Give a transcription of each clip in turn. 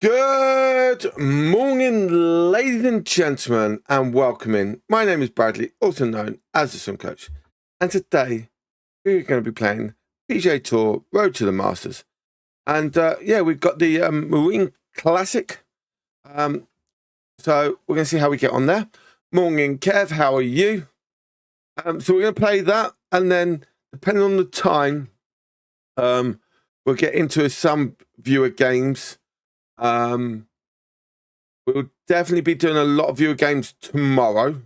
Good morning, ladies and gentlemen, and welcome in. My name is Bradley, also known as the Swim Coach, and today we're going to be playing PGA Tour Road to the Masters. And yeah, we've got the Maine Classic. So we're going to see how we get on there. Morning, Kev, how are you? So we're going to play that, and then depending on the time, we'll get into some viewer games. We'll definitely be doing a lot of viewer games tomorrow,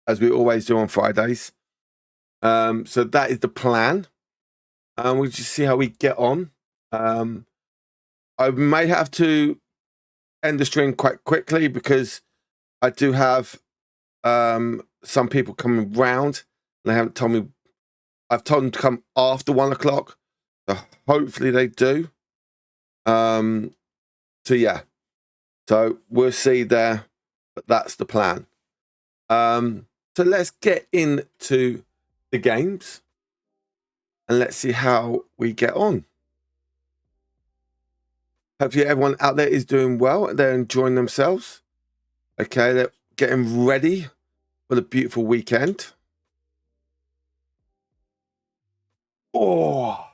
as we always do on Fridays. So that is the plan. We'll just see how we get on. I may have to end the stream quite quickly because I do have some people coming round. They haven't told me. I've told them to come after 1 o'clock. So hopefully they do. So yeah, so we'll see there, but that's the plan. So let's get into the games and let's see how we get on. Hopefully everyone out there is doing well. They're enjoying themselves. Okay, they're getting ready for the beautiful weekend. Oh.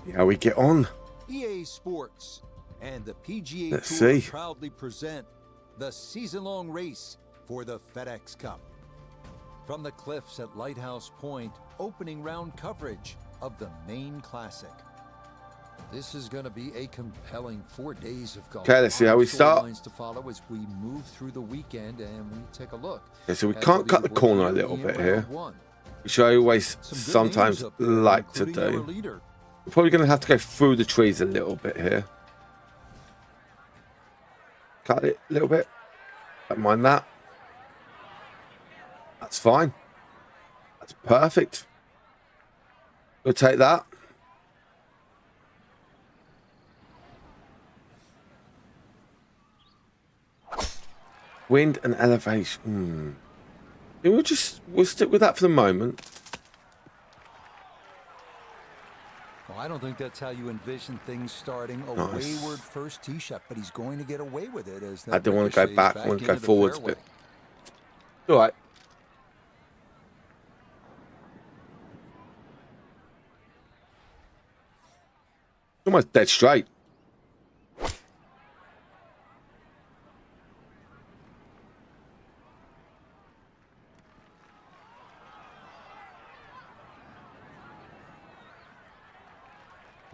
See how we get on. EA Sports and the PGA Let's Tour see. proudly present the season-long race for the FedEx Cup. From the cliffs at Lighthouse Point, opening round coverage of the Maine Classic. This is going to be a compelling 4 days of golf. Okay, let's see how we start. To follow as we move through the weekend and we take a look. Okay, so we can't cut the corner a little bit here, which I always sometimes like to do. We're probably going to have to go through the trees a little bit here. Cut it a little bit. Don't mind that. That's fine. That's perfect. We'll take that. Wind and elevation. We'll stick with that for the moment. Well, I don't think that's how you envision things starting. A wayward first tee shot, but he's going to get away with it. As I don't want to go back. I want to go forwards a bit. All right. Almost dead straight.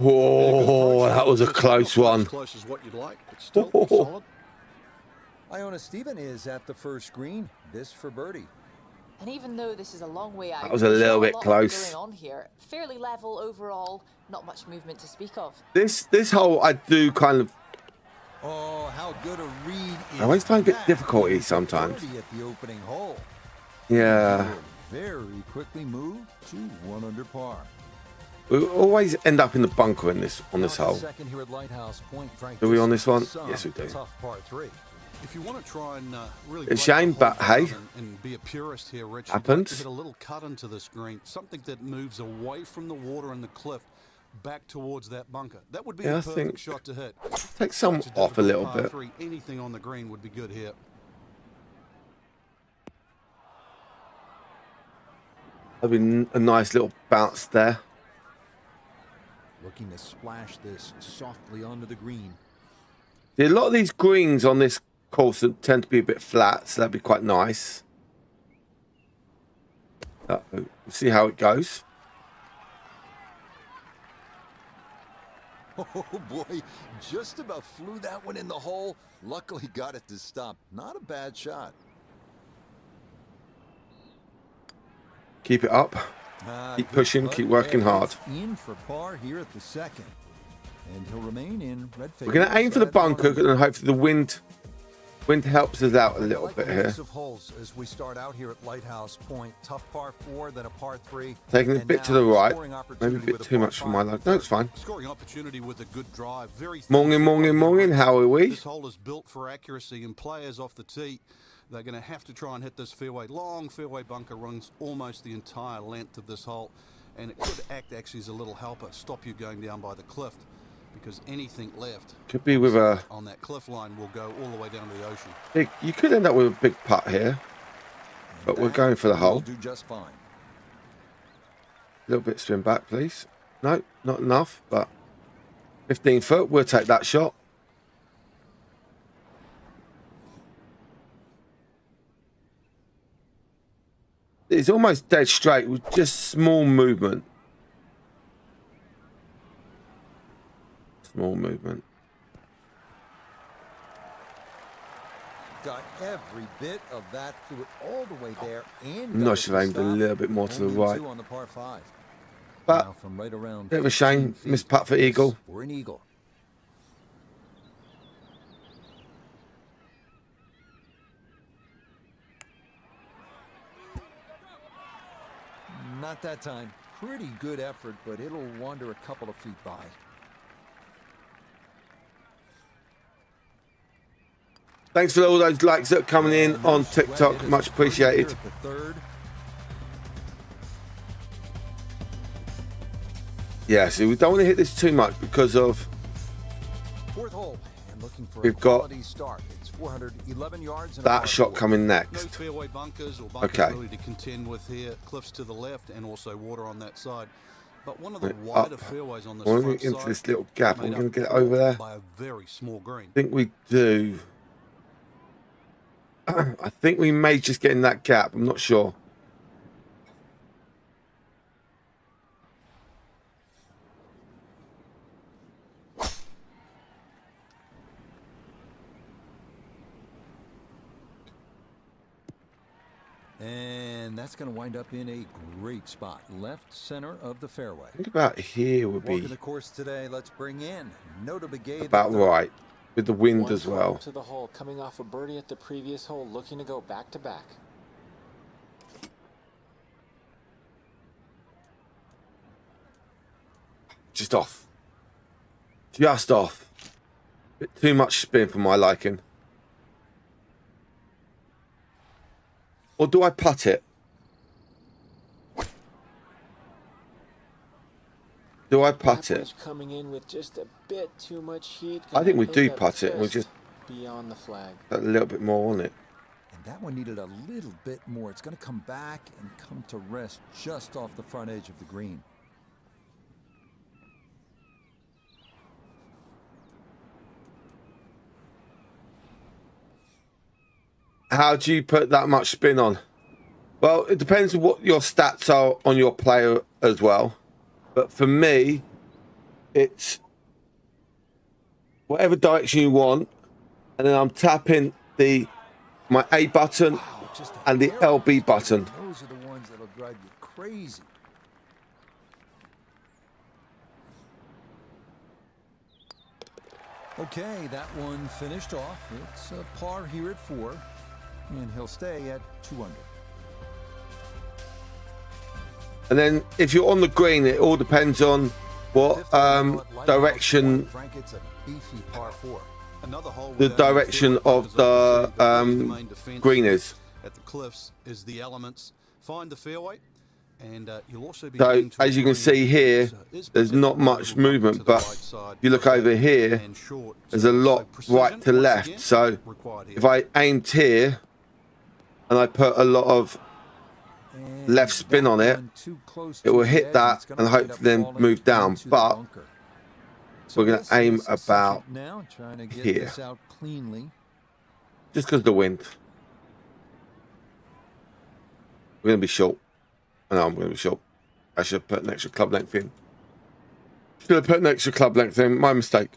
Oh, that was a close one. Close as what you'd like, but still solid. Iona Stephen is at the first green. This for birdie. And even though this is a long way out, that was a little bit close. Going on here, fairly level overall, not much movement to speak of. This hole I do kind of. Oh, how good a read! I always find a bit difficulty sometimes. At the opening hole. Yeah. Very quickly moved to 1 under par. We always end up in the bunker on this hole. Second here at Lighthouse Point, Frank. Do we on this one? Yes, we do. Tough par 3. If you want to try and really it's a shame, but hey, and be a purist here, Rich, happens. Like to hit a little cut into the screen, something that moves away from the water and the cliff, back towards that bunker. That would be a perfect shot to hit. Take some off a little bit. Anything on the green would be good here. That'd be a nice little bounce there. Looking to splash this softly onto the green. A lot of these greens on this course tend to be a bit flat, so that'd be quite nice. We'll see how it goes. Oh boy, just about flew that one in the hole. Luckily got it to stop. Not a bad shot. Keep it up. Keep pushing, keep working hard. In for par here at the second. And he'll remain in red. We're going to aim for the bunker and hopefully the wind Wind helps us out a I little like bit the here. mix of holes as we start out here at Lighthouse Point. Tough par 4, then a par 3. Taking a and bit to now the right. scoring Maybe a opportunity bit with too par much for my 5. life. No, it's fine. Scoring opportunity with a good drive. Very thin Morning, fairway morning, morning. line. How are we? This hole is built for accuracy, and players off the tee, they're going to have to try and hit this fairway. Long fairway bunker runs almost the entire length of this hole, and it could act actually as a little helper, stop you going down by the cliff, because anything left Could be with a on that cliff line will go all the way down to the ocean. big. You could end up with a big putt here, but we're going for the Will hole. do just fine. A little bit spin back, please. No, not enough, but 15 foot. We'll take that shot. It's almost dead straight with just small movement. Small movement. Got every bit of that through it all the way there, and No, should have aimed a little bit more to the right. On the par 5. But Now from right around bit of a shame. 15 feet, Missed putt for eagle. or an eagle. Not that time. Pretty good effort, but it'll wander a couple of feet by. Thanks for all those likes that are coming in on TikTok. Much appreciated. Yeah, see, we don't want to hit this too much because of Fourth hole, and looking for we've a got quality start. It's 411 yards and a that par shot 4. coming No next. fairway bunkers or bunkers Okay. really to contend with here. Cliffs to the left and also water on that side. But one of the We're wider up. fairways on this We're front into side this little gap. We're made going up to get over there. by a very small green. I think we do. I think we may just get in that gap. I'm not sure. And that's going to wind up in a great spot, left center of the fairway. I think about here would Walking be the course today, let's bring in Nota Begay. about right with the wind One as well. to the hole, coming off a birdie at the previous hole, looking to go back to back. Just off. Just off. Bit too much spin for my liking. Or do I putt it? Do I putt That it? wedge coming in with just a bit too much heat. I think we Gonna do hit putt it. We just just beyond the flag. put a little bit more on it. And that one needed a little bit more. It's going to come back and come to rest just off the front edge of the green. How do you put that much spin on? Well, it depends on what your stats are on your player as well. But for me, it's whatever direction you want, and then I'm tapping my A button Just a and the hair off LB the button. screen. Those are the ones that'll drive you crazy. Okay, that one finished off. It's a par here at 4, and he'll stay at 2 under. And then if you're on the green, it all depends on what Fifth hole at Lighthouse direction, Point. Frank, it's a beefy par 4. Another hole the without a direction fairway of bunkers the on tee, but really the main defense green is. at the cliffs is the elements. Find the fairway, and you'll also be So heading to a as you can green see here, is there's potentially not a much little bump to movement, the but right side, if you look over here, and short. there's a lot So precision, right to once left. again, So required here. if I aimed here and I put a lot of And left spin that on it, one too close it to will the hit edge, that it's gonna and wind up hopefully then falling move down. into the But bunker. we're gonna this aim is a about second now, trying to get here. this out cleanly. just because of the wind, we're going to be short. I know I'm going to be short. I should have put an extra club length in. Should have put an extra club length in. My mistake.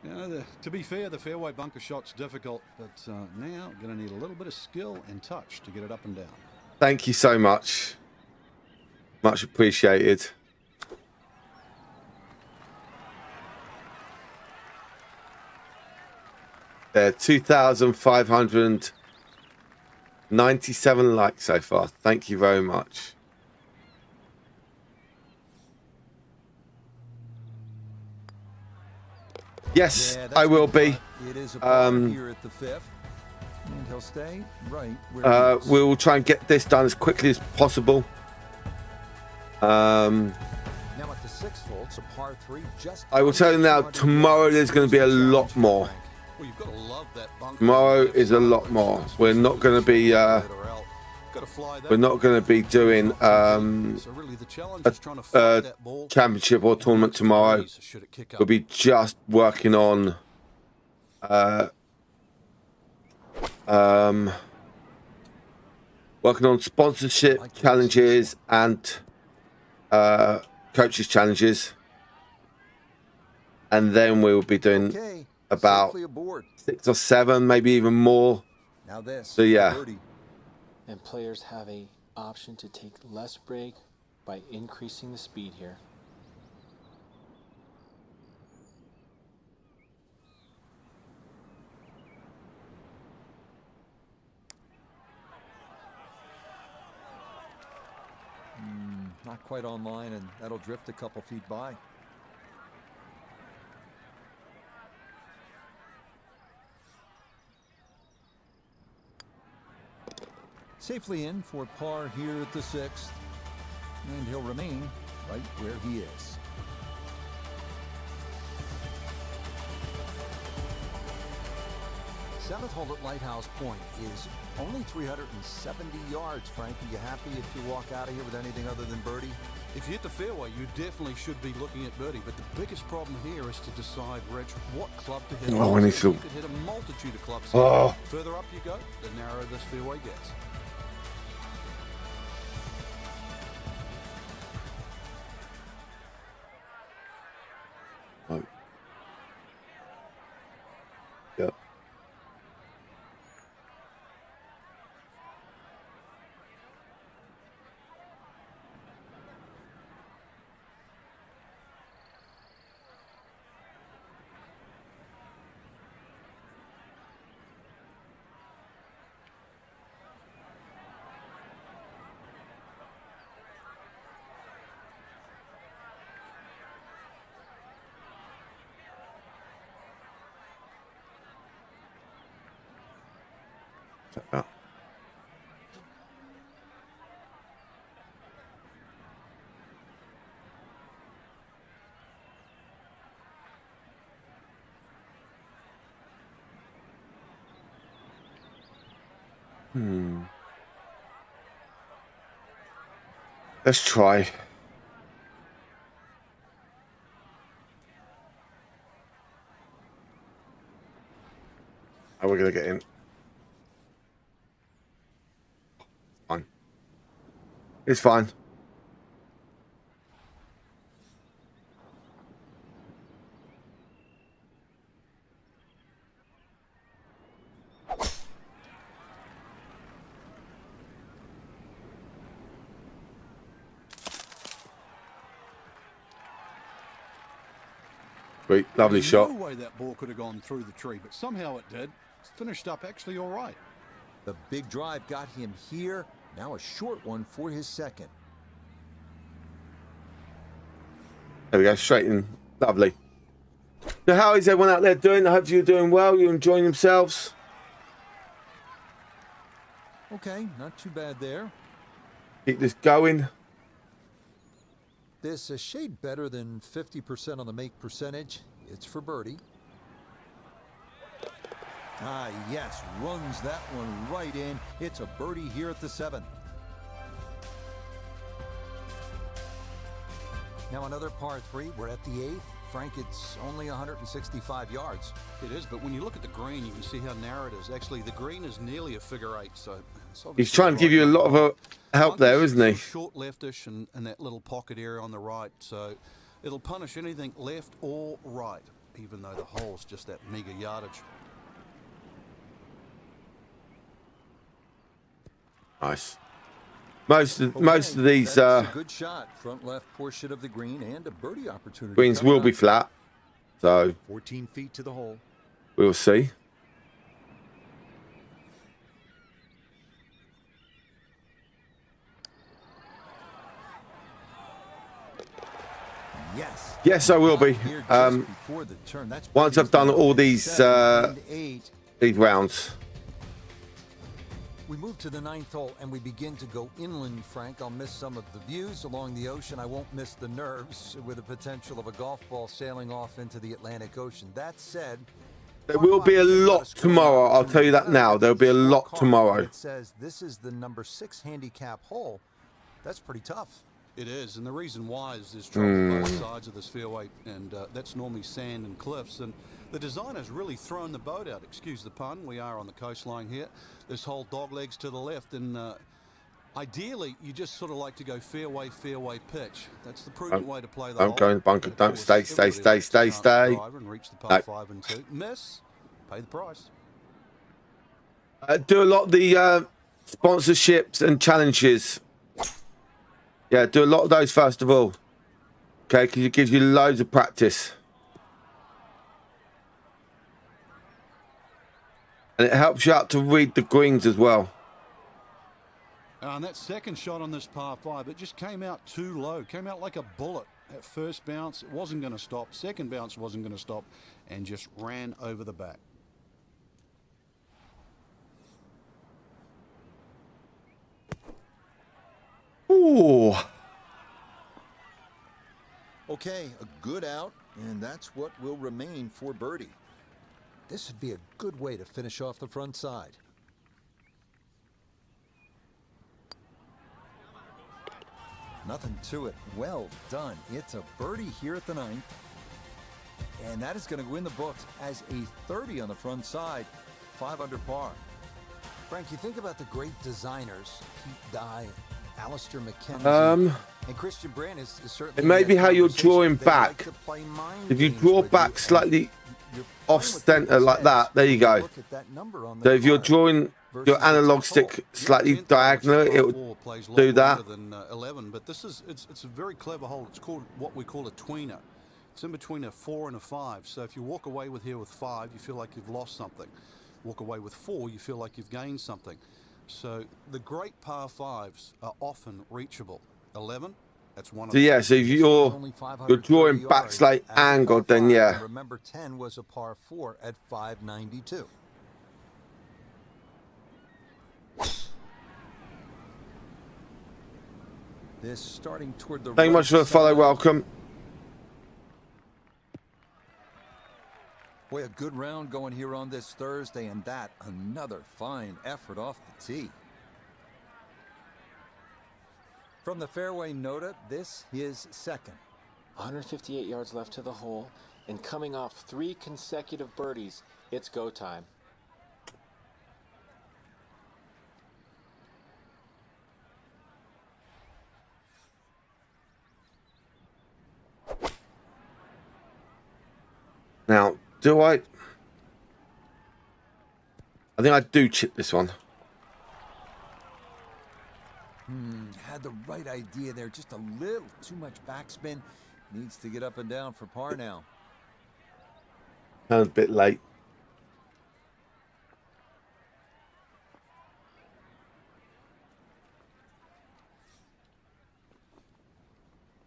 Yeah, To be fair, the fairway bunker shot's difficult, but now going to need a little bit of skill and touch to get it up and down. Thank you so much. Much appreciated. There, 2,597 likes so far. Thank you very much. Yes, Yeah, I will be. It is a par here at the 5th. And he'll stay right where he is. We'll try and get this done as quickly as possible. Now at the 6th hole, it's a par 3. Just I will tell you now, tomorrow there's going to be a lot more. Well, you've got to love that bunker. Tomorrow is a lot more. We're not going to be doing So really the challenge is trying to find that ball. championship or tournament tomorrow. Should it kick up? We'll be just working on sponsorship challenges and coaches challenges, and then we will be doing Okay, about safely aboard. 6 or 7, maybe even more. Now this. So yeah. birdie. And players have a option to take less break by increasing the speed here. Not quite online, and that'll drift a couple feet by. Safely in for par here at the 6th, and he'll remain right where he is. Seventh hole at Lighthouse Point is only 370 yards. Frank, are you happy if you walk out of here with anything other than birdie? If you hit the fairway, you definitely should be looking at birdie. But the biggest problem here is to decide, Rich, what club to hit. Oh, I need to- You could hit a multitude of clubs. Oh. Further up you go, the narrower this fairway gets. Oh. Yep. Check that. Let's try. How are we going to get in? Fine. It's fine. Sweet, lovely There's shot. no way that ball could have gone through the tree, but somehow it did. It's finished up actually all right. The big drive got him here. Now a short one for his second. There we go, straight in. Lovely. So how is everyone out there doing? I hope you're doing well. You're enjoying themselves. Okay, not too bad there. Keep this going. This a shade better than 50% on the make percentage. It's for birdie. Ah, yes, runs that one right in. It's a birdie here at the 7th. Now another par 3. We're at the 8th. Frank, it's only 165 yards. It is, but when you look at the green, you can see how narrow it is. Actually, the green is nearly a figure 8, so it's obviously He's trying to give you a lot of help there, isn't he? Short leftish and that little pocket area on the right, so it'll punish anything left or right. even though the hole's just that meager yardage. Nice. Most of these that's a good shot, front left portion of the green, and a birdie opportunity. greens will be flat, so 14 feet to the hole. we'll see. Yes. Yes, I will be. Here just before the turn. That's Once I've done all these rounds. We move to the 9th hole and we begin to go inland, Frank. I'll miss some of the views along the ocean. I won't miss the nerves with the potential of a golf ball sailing off into the Atlantic Ocean. That said, There will be a lot tomorrow. I'll tell you that now. There'll be a lot tomorrow. It says this is the number 6 handicap hole. That's pretty tough. It is, and the reason why is there's trouble on both sides of this fairway, and that's normally sand and cliffs, and the designer's really thrown the boat out, excuse the pun. We are on the coastline here. This whole dog legs to the left, and ideally you just sort of like to go fairway pitch. That's the prudent way to play the hole. Don't go in the bunker. Don't stay. And reach the par 5 and 2. Miss, pay the price. Do a lot of the sponsorships and challenges. Yeah, do a lot of those first of all. Okay, because it gives you loads of practice. And it helps you out to read the greens as well. And that second shot on this par 5, it just came out too low. Came out like a bullet. That first bounce, it wasn't going to stop. Second bounce wasn't going to stop. And just ran over the back. Ooh. Okay, a good out, and that's what will remain for birdie. This would be a good way to finish off the front side. Nothing to it. Well done. It's a birdie here at the 9th. And that is going to go in the books as a 30 on the front side, 5 under par. Frank, you think about the great designers, Pete Dye, Alistair McKenzie, and Christian Brand is certainly. It may be how you're drawing back. If you draw back slightly off center like that, there you go. So if you're drawing your analog stick slightly diagonal, it will do that. Than 11, but this is it's a very clever hole. It's called what we call a tweener. It's in between a 4 and a 5. So if you walk away with here with 5, you feel like you've lost something. Walk away with 4, you feel like you've gained something. So the great par 5s are often reachable. 11, that's one of So yeah, so if you're drawing back slight angled, then yeah. Remember, 10 was a par 4 at 592. This starting toward the Thank you much for the follow. Welcome. Boy, a good round going here on this Thursday, and that another fine effort off the tee. From the fairway Nota, this is second. 158 yards left to the hole, and coming off 3 consecutive birdies, it's go time. Now, do I think I do chip this one. Had the right idea there. Just a little too much backspin. Needs to get up and down for par now. Sounds a bit late.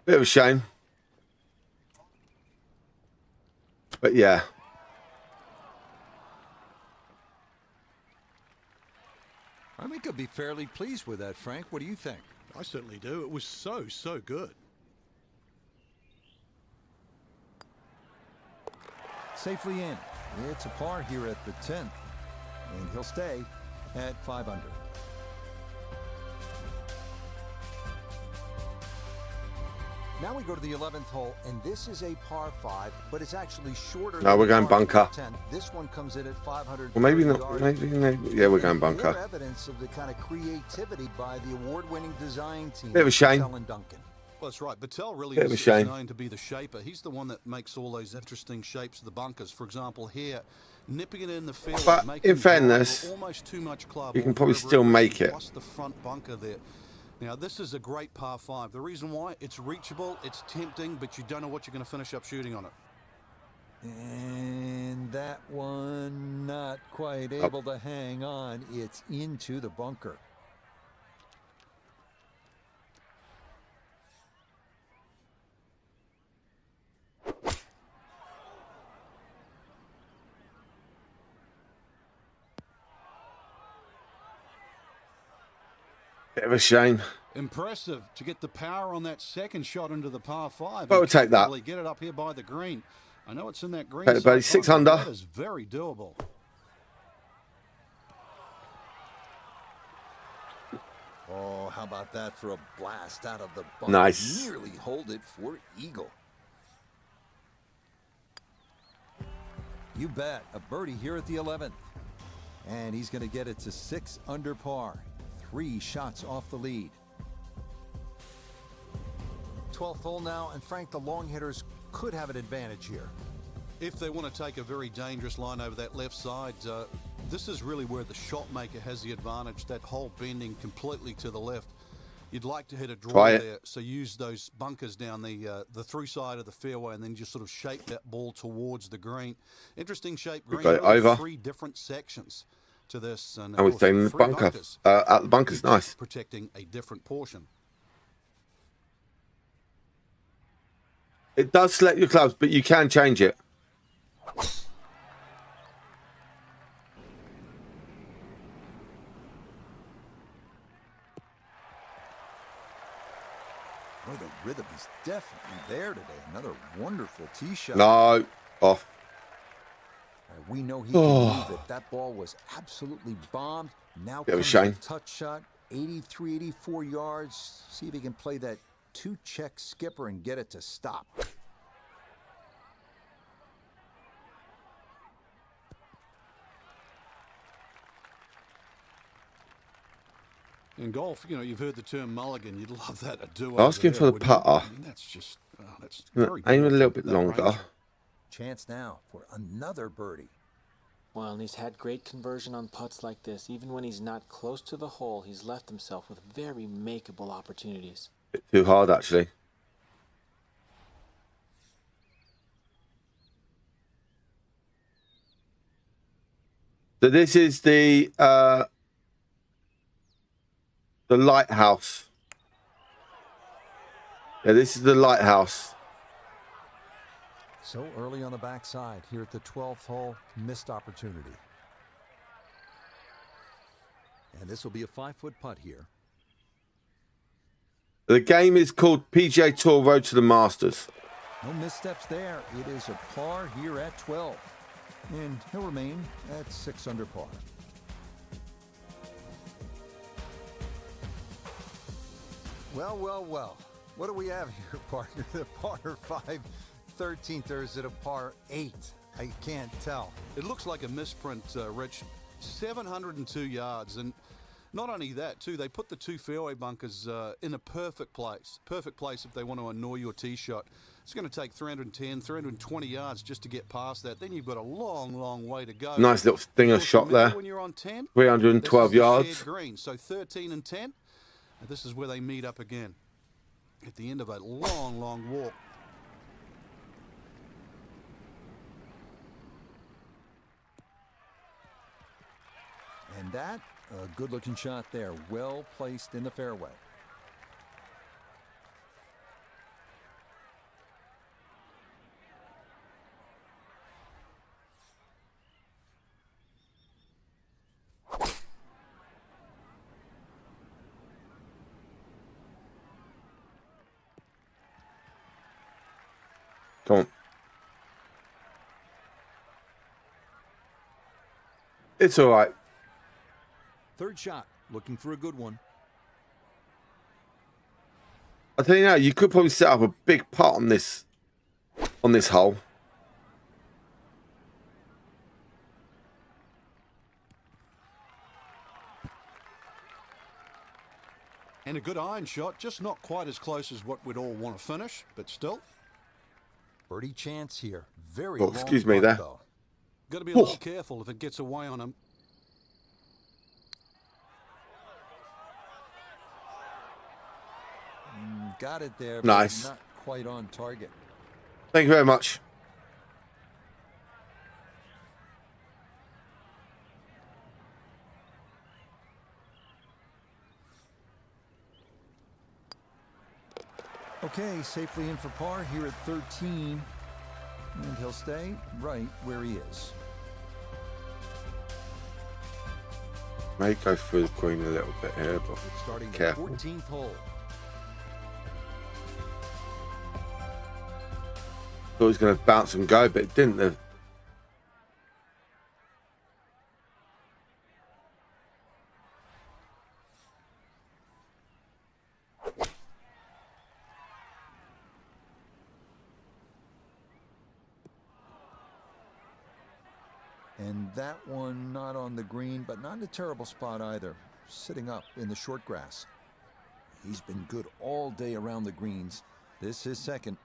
Bit of a shame. But yeah. I think I'll be fairly pleased with that, Frank. What do you think? I certainly do. It was so good. Safely in. It's a par here at the 10th. And he'll stay at 5 under. Now we go to the 11th hole, and this is a par 5, but it's actually shorter. No, we're going bunker. This one comes in at 500. Well, maybe not. Maybe, yeah, we're going bunker. More evidence of the kind of creativity by the award-winning design team. Bit of a shame. Duncan. Well, that's right. Battelle really Bit of a is shame. known to be the shaper. He's the one that makes all those interesting shapes of the bunkers. For example, here, nipping it in the fairway, But making in drive fairness, or almost too much club. you can or probably very, still very make risky, it. Plus the front bunker there. Now, this is a great par 5. The reason why, it's reachable, it's tempting, but you don't know what you're going to finish up shooting on it. And that one not quite able to hang on. It's into the bunker. Bit of a shame. Impressive to get the power on that second shot into the par 5. But we'll and take that. comfortably get it up here by the green. I know it's in that green Take it, buddy. side 6 pocket, but under. That is very doable. Oh, how about that for a blast out of the bunker? Nice. Nearly hold it for eagle. You bet. A birdie here at the 11th. And he's going to get it to 6 under par. 3 shots off the lead. 12th hole now, and Frank, the long hitters could have an advantage here. If they want to take a very dangerous line over that left side, this is really where the shot maker has the advantage. That hole bending completely to the left. You'd like to hit a draw Try it. there, so use those bunkers down the through side of the fairway, and then just sort of shape that ball towards the green. Interesting shape green. got it Really over. 3 different sections to this, and, And we're of course, staying in the 3 bunker. bunkers, At the bunker's each nice. protecting a different portion. It does select your clubs, but you can change it. Boy, the rhythm is definitely there today. Another wonderful tee shot. No, off. We know he can move it. That ball was absolutely bombed. Now Bit of a comes shame. the touch shot, 83, 84 yards. See if he can play that 2-check skipper and get it to stop. In golf, you know, you've heard the term mulligan. You'd love that. A do-over Asking there, for the wouldn't you? putter. I mean, that's just, that's Look, very aim it a little poor bit at that longer. range. Chance now for another birdie. Well, and he's had great conversion on putts like this. Even when he's not close to the hole, he's left himself with very makeable opportunities. Bit too hard, actually. So this is the Lighthouse. Yeah, this is the Lighthouse. So early on the backside here at the 12th hole, missed opportunity. And this will be a 5-foot putt here. The game is called PGA Tour Road to the Masters. No missteps there. It is a par here at 12. And he'll remain at 6 under par. Well, well, well. What do we have here, partner? The par 5 13th, or is it a par 8? I can't tell. It looks like a misprint, Rich. 702 yards. And not only that, too, they put the 2 fairway bunkers in a perfect place. Perfect place if they want to annoy your tee shot. It's going to take 310, 320 yards just to get past that. Then you've got a long, long way to go. Nice little stinger shot there. When you're on 10, 312 this is the yards. shared green. So 13 and 10, and this is where they meet up again at the end of a long, long walk. And that, a good-looking shot there. Well placed in the fairway. Come on. It's all right. Third shot, looking for a good one. I tell you now, you could probably set up a big putt on this hole. And a good iron shot, just not quite as close as what we'd all want to finish, but still. Birdie chance here. Very Oh, long excuse me putt, there. though. Got to be a little careful if it gets away on him. Got it there, Nice. but not quite on target. Thank you very much. Okay, safely in for par here at 13. And he'll stay right where he is. May go through the green a little bit here, but Starting the careful. 14th hole. Thought he was going to bounce and go, but it didn't. And that one not on the green, but not in a terrible spot either. Sitting up in the short grass. He's been good all day around the greens. This is second.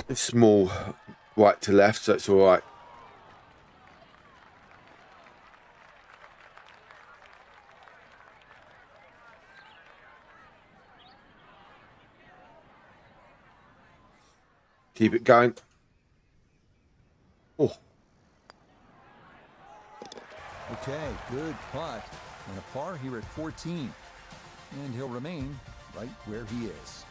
It's small right to left, so it's all right. Keep it going. Oh, Okay, good putt. And a par here at 14. And he'll remain right where he is.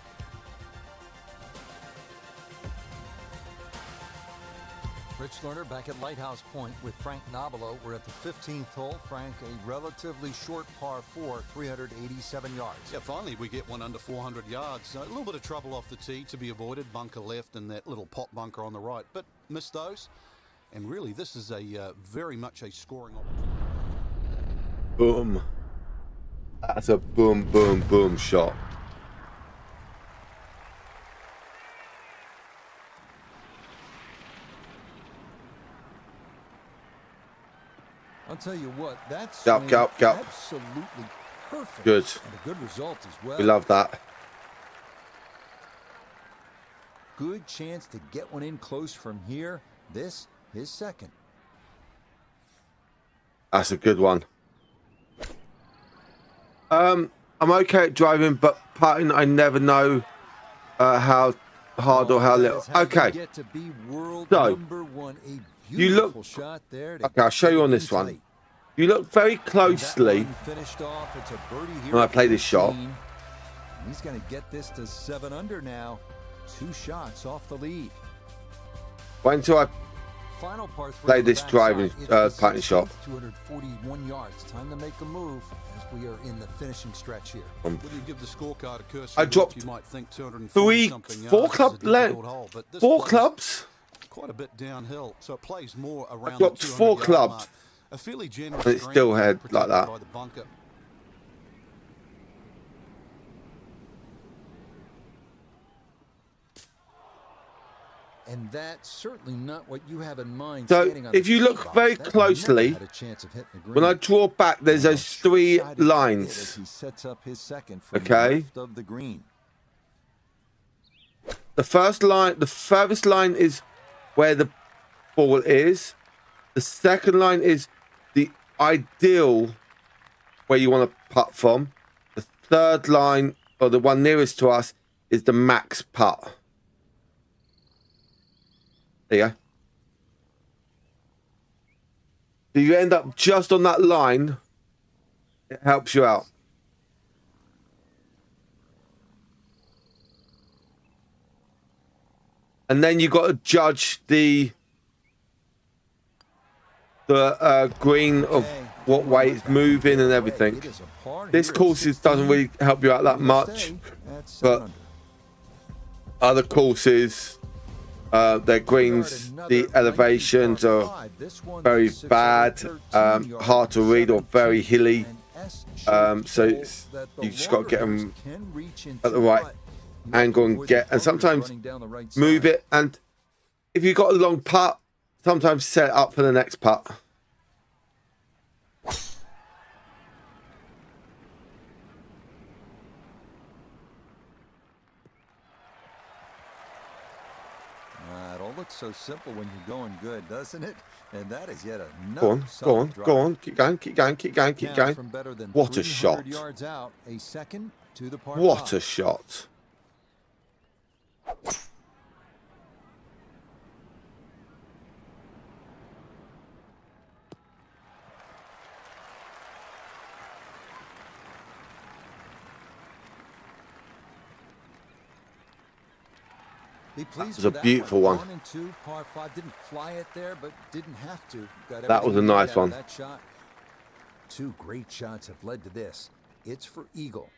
Rich Lerner back at Lighthouse Point with Frank Nobilo. We're at the 15th hole. Frank, a relatively short par 4, 387 yards. Yeah, finally we get one under 400 yards. A little bit of trouble off the tee to be avoided. Bunker left and that little pot bunker on the right. But missed those. And really, this is a very much a scoring opportunity. boom. That's a boom, boom, boom shot. I'll tell you what, that's Go, go. absolutely perfect. Good. And a good result as well. We love that. Good chance to get one in close from here. This, his second. That's a good one. I'm okay at driving, but putting, I never know how hard or how little. Okay. Get to be world So, number one. A you look. beautiful shot there to Okay, I'll show you on get this in one. tight. You look very And that closely one finished off. It's a birdie here when I at play this shot. 15. He's going to get this to 7 under now. 2 shots off the lead. Wait until I Final par 3 play on the this backside. driving It's the putting shot. 16th, 241 yards. Time to make a move as we are in the finishing stretch here. When you give the scorecard a cursory I look, dropped you might think 240 something yards four is a club difficult length, hole, but this 4 plays clubs. quite a bit downhill, so it plays more around dropped the 4 200-yard clubs. mark. A fairly generous And it green, still had protected like that. by the bunker. And that's certainly not what you have in mind. So, standing on if the you tee look box. very That never closely, had a chance of hitting the green. When I draw back, there's those 3 Shot he did as lines. he sets up his second from Okay. left of the green. The first line, the furthest line is where the ball is. The second line is the ideal where you want to putt from. The third line, or the one nearest to us, is the max putt. There you go. So you end up just on that line. It helps you out. And then you got to judge the green of what way it's moving and everything. It is a par This here at course 16. doesn't really help you out that He'll much, stay at 7 but under. other courses, their greens, the elevations are very bad, hard to read or very hilly. So it's, you just got to get them at the right angle and get, and sometimes move it. And if you've got a long putt, sometimes set up for the next putt. It all looks so simple when you're going good, doesn't it? And that is yet another Go on, go on, solid go on. Keep going, keep going, keep going, keep Now, going. from better than What a 300 shot. yards out, a second to the par What a five. shot. Be pleased was a with that beautiful one. 1 and 2 par 5. Didn't fly it there, but didn't have to. Got That was everything a he nice needed out of one. That shot. 2 great shots have led to this. It's for eagle.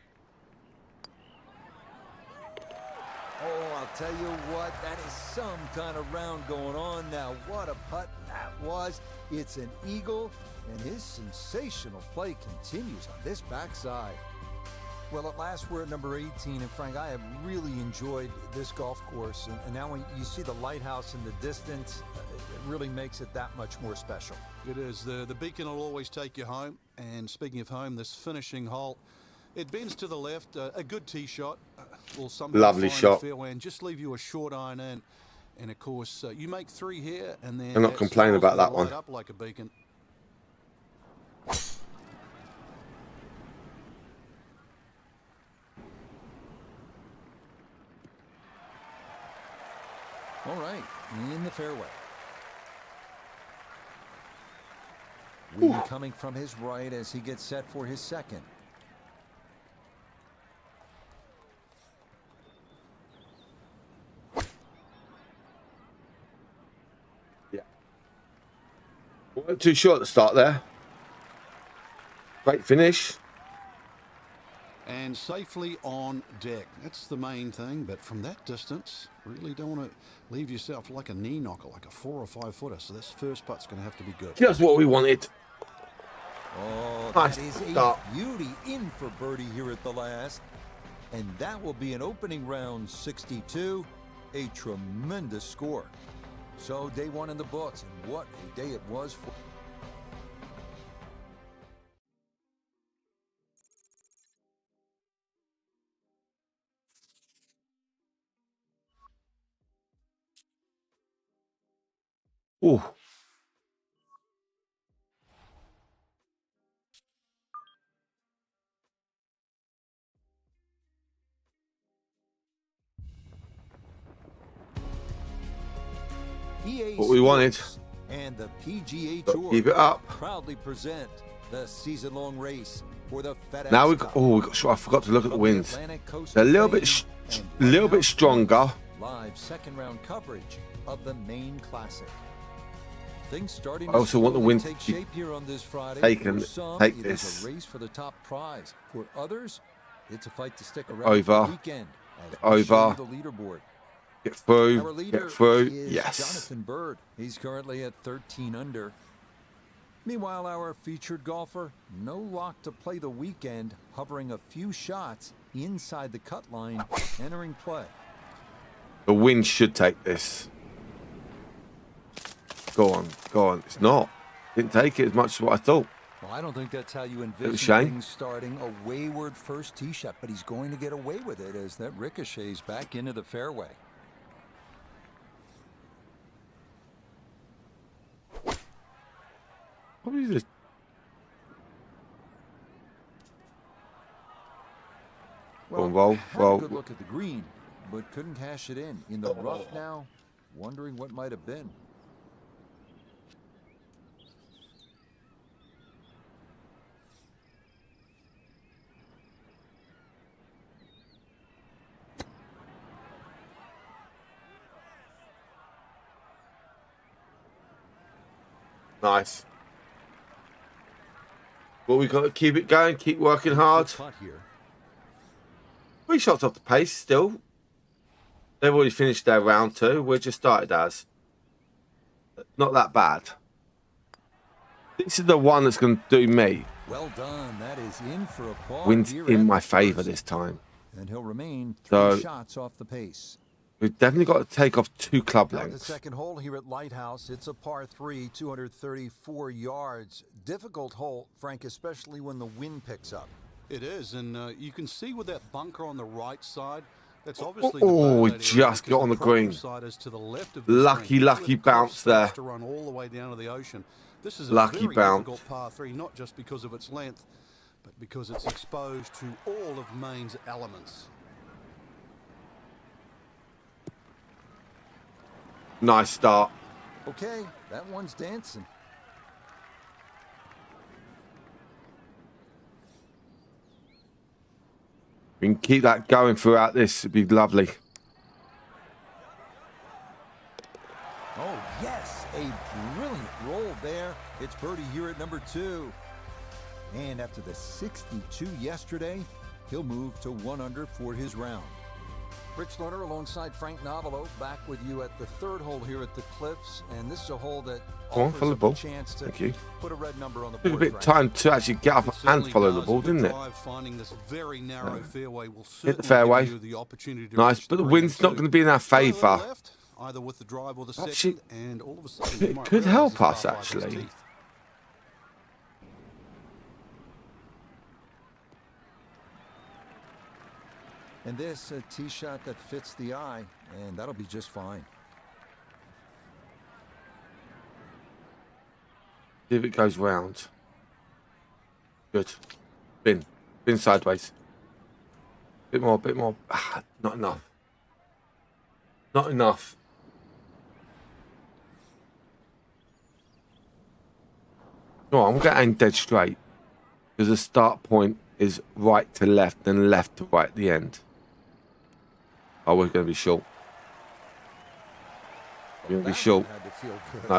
Oh, I'll tell you what, that is some kind of round going on now. What a putt that was. It's an eagle, and his sensational play continues on this backside. Well, at last we're at number 18, and Frank, I have really enjoyed this golf course. And now when you see the lighthouse in the distance, it really makes it that much more special. It is. The beacon will always take you home. And speaking of home, this finishing hole, it bends to the left. A good tee shot will somehow Lovely find shot. the fairway and just leave you a short iron in. And of course, you make 3 here, and then I'm not complaining about that one. Light up like a beacon. All right, in the fairway. Wind coming from his right as he gets set for his second. Yeah. Weren't too short at the start there. Great finish. And safely on deck. That's the main thing, but from that distance, really don't want to leave yourself like a knee knocker, like a 4 or 5 footer. So this first putt's going to have to be good. Just what we wanted. Oh, Nice that is a start. beauty in for birdie here at the last. And that will be an opening round 62. A tremendous score. So day 1 in the books, and what a day it was for... Ooh. EA What we wanted. Sports and the PGA But Tour keep it up. proudly present the season-long race for the FedEx Now we Cup. got. Oh, we got. I forgot to look at the From winds. Atlantic coast They're a of little bit, Maine little and bit stronger. live second-round coverage of the Maine Classic. Things starting I also to want the slowly wind to take be shape here on this Friday. taken- For some, take it this. is a race for the top prize. For others, it's a fight to stick around Over. for the weekend. As we show Over. you the leaderboard. Get Our through. leader Get through. is Yes. Jonathan Bird. He's currently at 13 under. Meanwhile, our featured golfer, no lock to play the weekend, hovering a few shots inside the cut line, entering play. The wind should take this. Go on. Go on. It's not. Didn't take it as much as what I thought. Well, I don't think that's how you a envision shame. things starting. A wayward first tee shot, but he's going to get away with it as that ricochets back into the fairway. Probably just. Go on, roll, had roll. a good look at the green, but couldn't cash it in the rough now, wondering what might have been. Nice. Well, we got to keep it going, keep working hard. Good putt here. 3 shots off the pace still. They've already finished their round 2. We're just started as. Not that bad. This is the one that's going to do me. Well done. That is in for a par Wind's here in at my the favour first. this time. And he'll remain 3 So- shots off the pace. We've definitely got to take off 2 club Now the lengths. second hole here at Lighthouse. It's a par 3, 234 yards. Difficult hole, Frank, especially when the wind picks up. It is, and you can see with that bunker on the right side, that's obviously Oh, the bad just area got because on the problem green. side is to the left of this Lucky, green. That's lucky where the cliff bounce starts there. to run all the way down to the ocean. This is a Lucky very bounce. difficult par 3, not just because of its length, but because it's exposed to all of Maine's elements. Nice start. Okay, that one's dancing. We can keep that going throughout this. It'd be lovely. Oh, yes, a brilliant roll there. It's birdie here at number 2. And after the 62 yesterday, he'll move to 1 under for his round. Rich Lerner alongside Frank Novelo back with you at the 3rd hole here at the Cliffs. And this is a hole that Go on, offers follow the up ball. a chance to Thank you. put a red number on the Took a board. bit of Frank. time to actually get up It and certainly follow the does. ball, A good didn't it? drive, finding this very narrow fairway will Hit the certainly fairway. give you the opportunity to Nice, reach but the green wind's not too. going to be in our Go a little favour. left, either with the drive or the Actually, second, and all of a sudden you it might could realise help this us, par 5 has actually. teeth. And this a tee shot that fits the eye, and that'll be just fine. See if it goes round. Good. Bin sideways. Bit more, bit more. Ah, not enough. Not enough. No, I'm going to aim dead straight. Because the start point is right to left and left to right at the end. Oh, we're going to be short. We're going to be short. Had to feel good. No.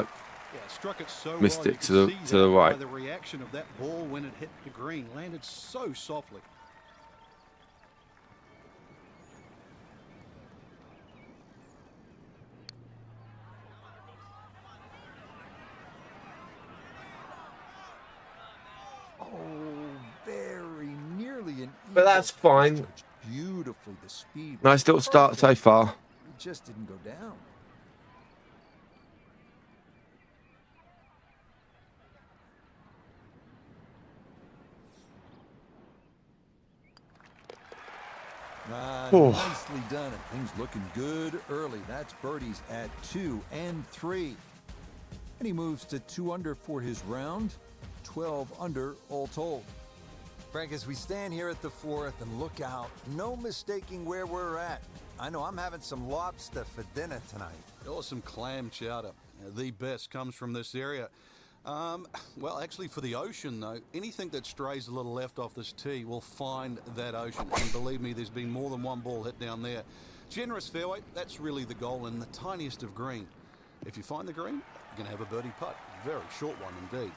Yeah, struck it so Missed well. it You to could the- see to the that right. by the reaction of that ball when it hit the green, landed so softly. Oh, very nearly an But that's eagle. fine. Judged beautifully. The speed. was Nice little start so perfect. far. It just didn't go down. Oh. Nicely done. And things looking good early. That's birdies at 2 and 3. And he moves to 2 under for his round. 12 under all told. Frank, as we stand here at the 4th and look out, no mistaking where we're at. I know I'm having some lobster for dinner tonight. Or some clam chowder. The best comes from this area. Well, actually, for the ocean, though, anything that strays a little left off this tee will find that ocean. And believe me, there's been more than one ball hit down there. Generous fairway, that's really the goal, and the tiniest of green. If you find the green, you're going to have a birdie putt. Very short one indeed.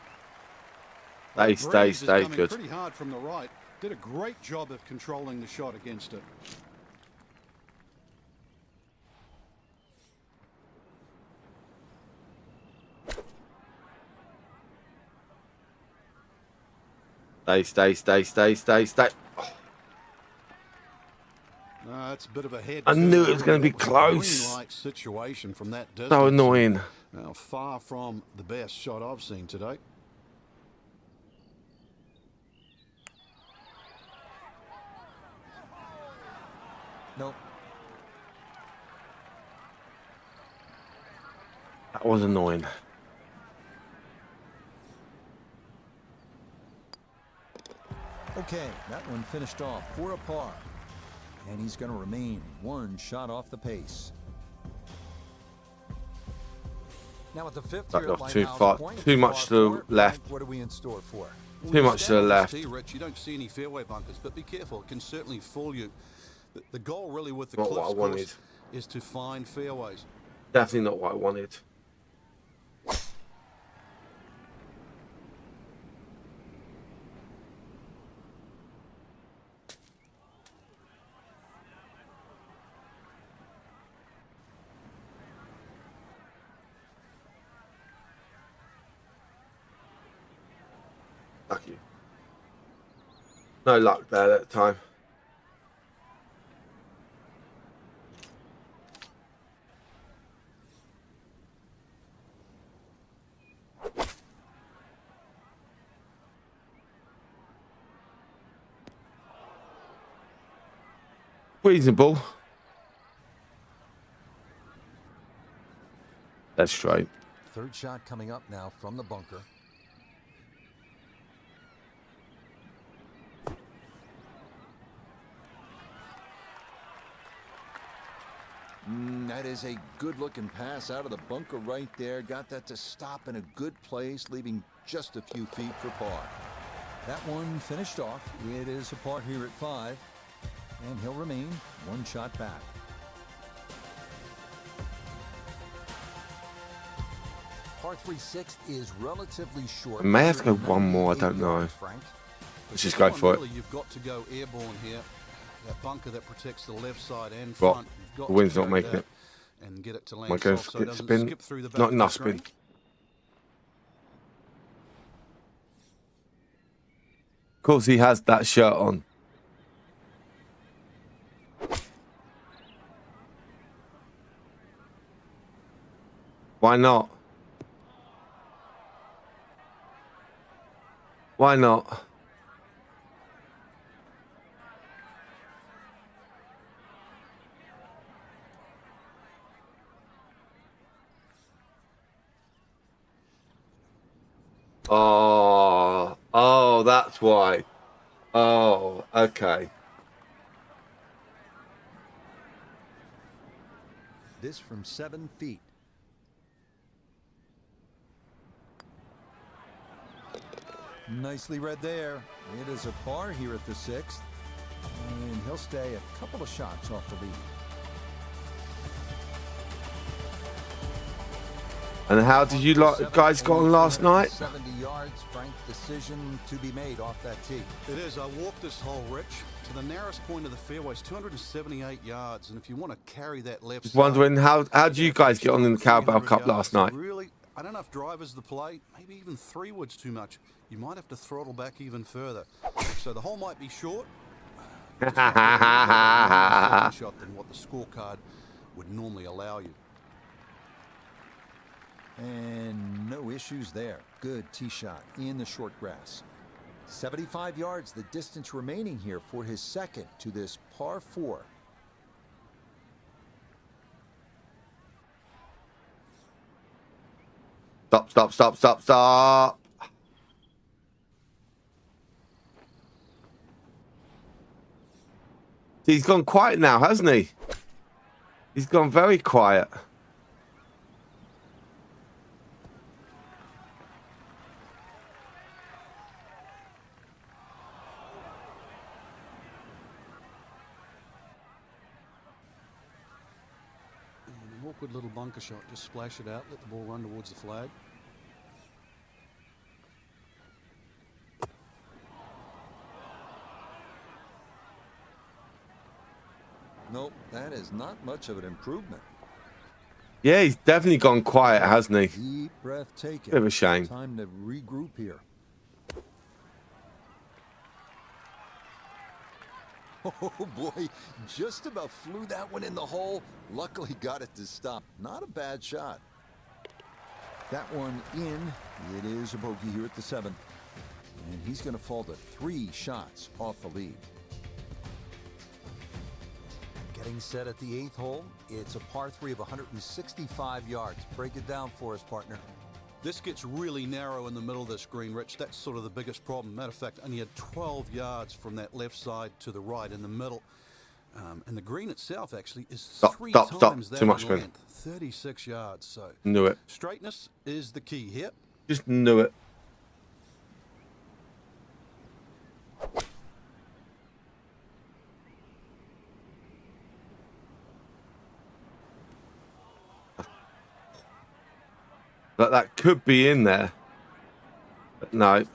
Stay Breeze is coming good. pretty hard from the right. Did a great job of controlling the shot against it. Stay. No, that's a bit of a head. I knew it was turn. gonna be That was a close. green-like situation from that distance. So annoying. Now, far from the best shot I've seen today. Nope. That was annoying. Okay, that one finished off for a par. And he's going to remain 1 shot off the pace. Now at the 5th That here at got too Lighthouse far- Point, too much par to the 4. left. Frank, what are we in store for? Too much to the left. Tee, Rich, you don't see any fairway bunkers, but be careful. It can certainly fool you. The goal really with the Not what I Cliffs wanted. course is to find fairways. Definitely not what I wanted. Lucky. No luck there that time. reasonable. That's straight. Third shot coming up now from the bunker. That is a good-looking pass out of the bunker right there. Got that to stop in a good place, leaving just a few feet for par. That one finished off. It is a par here at 5, and he'll remain one shot back. Par 3 6 is relatively short. I may have to go one more. I don't know. Let's just go for it. Really, you've got to go airborne here. That bunker that protects the left side and Well, front. You've got the wind's to not carry making that it. and get it to land Might go soft so it doesn't spin. skip through the back Not of the enough screen. spin. Of course, he has that shirt on. Why not? Why not? Oh, that's why. Oh, okay. This from 7 feet. Nicely read there. It is a par here at the 6th, and he'll stay a couple of shots off the lead. And how did you guys got on last night? 70 yards, Frank. Decision to be made off that tee. It is. I walked this hole, Rich, to the narrowest point of the fairway. It's 278 yards, and if you want to carry that left Just side, wondering how did you guys get on in the Carabao 300 Cup last night? Really, I don't know if driver's the play. Maybe even 3 wood's too much. You might have to throttle back even further. So the hole might be short. Just have to have a second shot than what the scorecard would normally allow you. And no issues there. Good tee shot in the short grass. 75 yards, the distance remaining here for his second to this par 4. Stop. He's gone quiet now, hasn't he? He's gone very quiet. And an awkward little bunker shot. Just splash it out. Let the ball run towards the flag. Nope, that is not much of an improvement. Yeah, he's definitely gone quiet, hasn't he? Deep breath taken. Bit of a shame. Time to regroup here. Oh boy, just about flew that one in the hole. Luckily got it to stop. Not a bad shot. That one in. It is a bogey here at the 7th. And he's going to fall to 3 shots off the lead. Getting set at the 8th hole. It's a par 3 of 165 yards. Break it down for us, partner. This gets really narrow in the middle of this green, Rich. That's sort of the biggest problem. Matter of fact, only had 12 yards from that left side to the right in the middle. And the green itself actually is three times that Too much in spin. length. 36 yards. So Knew it. straightness is the key here. Just knew it. But that could be in there. But no.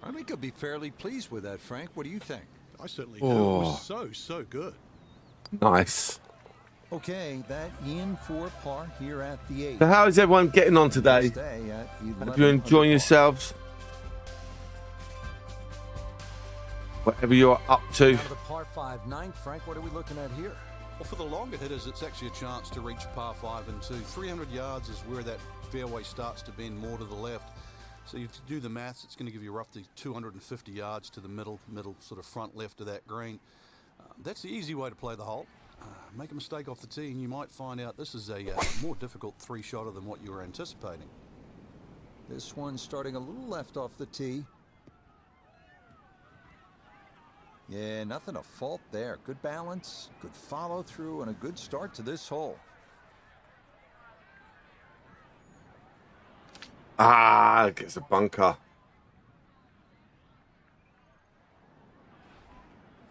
I think I'll be fairly pleased with that, Frank. What do you think? I certainly do. Oh. It was so good. Nice. Okay, that in for par here at the 8th. So how is everyone getting on today? Stay at Hope you're enjoying 11 yourselves. whatever you're up to. Now to the par 5 ninth, Frank, what are we looking at here? Well, for the longer hitters, it's actually a chance to reach par 5 and 2. 300 yards is where that fairway starts to bend more to the left. So you do the maths, it's going to give you roughly 250 yards to the middle sort of front left of that green. That's the easy way to play the hole. Make a mistake off the tee and you might find out this is a more difficult three-shotter than what you were anticipating. This one starting a little left off the tee. Yeah, nothing to fault there. Good balance, good follow through, and a good start to this hole. Ah, gets a bunker.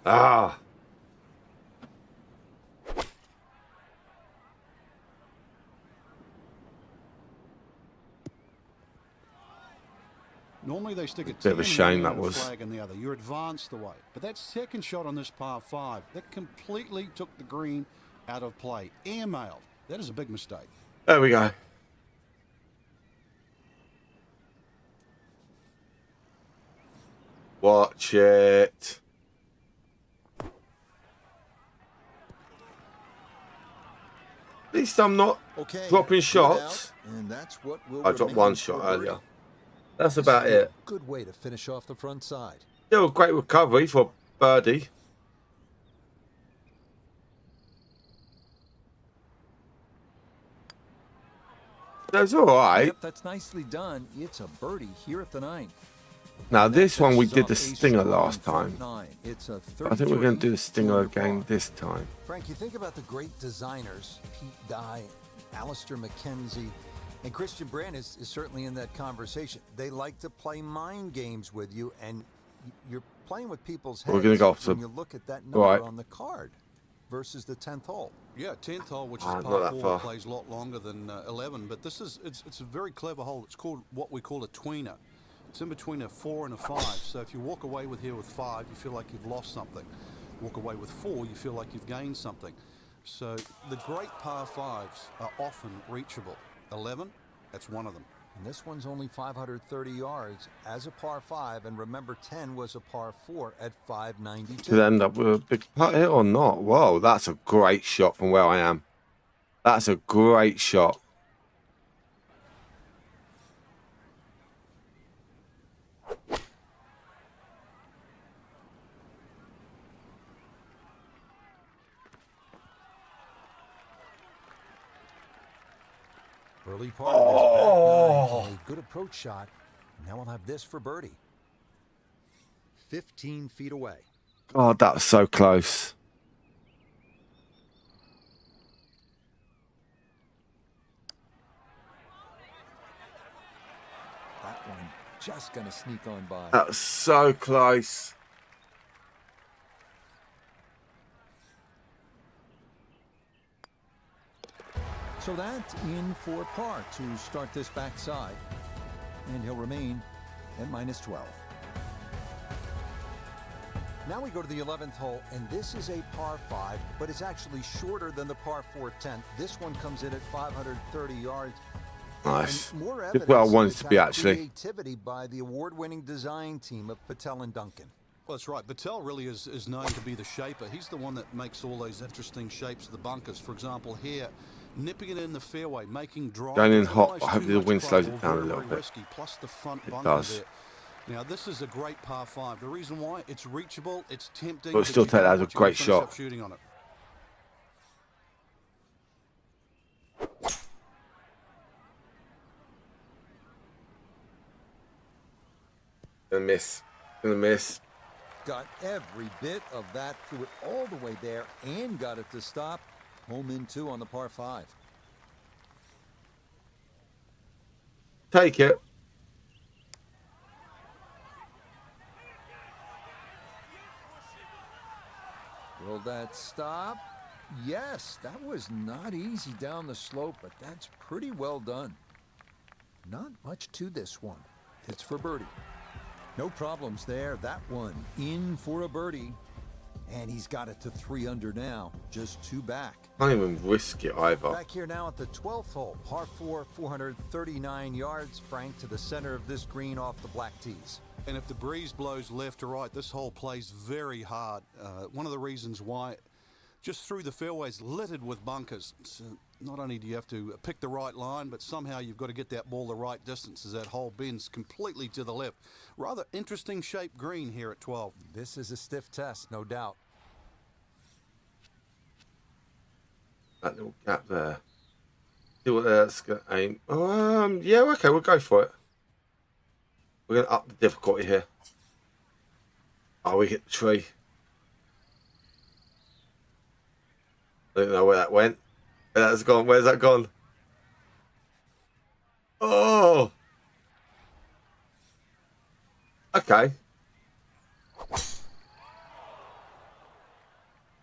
Ah. Normally they stick a Bit of a 10 shame and that a was. flag in the other. You're advanced away. But that second shot on this par 5, that completely took the green out of play. Airmailed. That is a big mistake. There we go. Watch it. At least I'm not Okay, dropping good shots. out, and that's what will I dropped remain one for shot birdie. earlier. That's This about is a it. Good way to finish off the front side. Still a great recovery for birdie. That's all right. Yep, that's nicely done. It's a birdie here at the 9th. Now this one we Finishes did off the a stinger strong last front time. 9. It's a I think we're going to do the 33 stinger under again par. this time. Frank, you think about the great designers, Pete Dye, Alistair McKenzie, and Christian Brand is certainly in that conversation. They like to play mind games with you, and you're playing with people's heads We're gonna go off when to- you look at that number right. on the card versus the 10th hole. Yeah, 10th hole, which is Not par that 4, far. plays a lot longer than 11. But this is it's a very clever hole. It's called what we call a tweener. It's in between a 4 and a 5. So if you walk away with here with 5, you feel like you've lost something. Walk away with 4, you feel like you've gained something. So the great par 5s are often reachable. 11, that's one of them. And this one's only 530 yards as a par 5, and remember 10 was a par 4 at 592. Could end up with a big putt here or not. Whoa, that's a great shot from where I am. That's a great shot. Early part of this back nine, a good approach shot. Now we'll have this for birdie. 15 feet away. God, that was so close. That one just gonna sneak on by. That was so close. So that's in for par to start this backside. And he'll remain at -12. Now we go to the 11th hole, and this is a par 5, but it's actually shorter than the par 4 10th. This one comes in at 530 yards. Nice. And more Just evidence where I of wanted the to be, kind of actually. creativity by the award-winning design team of Patel and Duncan. Well, that's right. Patel really is known to be the shaper. He's the one that makes all those interesting shapes of the bunkers. For example, here, nipping it in the fairway, making drive. Going in It's hot. almost Hopefully too the much wind slows trouble, it down a very, little very bit. risky, plus the front It bunker does. there. Now, this is a great par 5. The reason why, it's reachable, it's tempting. But still you take that don't as a want you to great finish shot. up shooting on it. Gonna miss. Gonna miss. Got every bit of that, threw it all the way there, and got it to stop. Home in 2 on the par 5. Take it. Will that stop? Yes, that was not easy down the slope, but that's pretty well done. Not much to this one. It's for birdie. No problems there. That one in for a birdie. And he's got it to 3 under now. Just 2 back. Can't even risk it either. Back here now at the 12th hole. Par 4, 439 yards. Frank to the center of this green off the black tees. And if the breeze blows left to right, this hole plays very hard. One of the reasons why, just through the fairways littered with bunkers. So not only do you have to pick the right line, but somehow you've got to get that ball the right distance as that hole bends completely to the left. Rather interesting shaped green here at 12. This is a stiff test, no doubt. That little gap there. See what that's going to aim. Yeah, okay, we'll go for it. We're going to up the difficulty here. Oh, we hit the tree. I don't know where that went. Where that's gone. Where's that gone? Oh. Okay.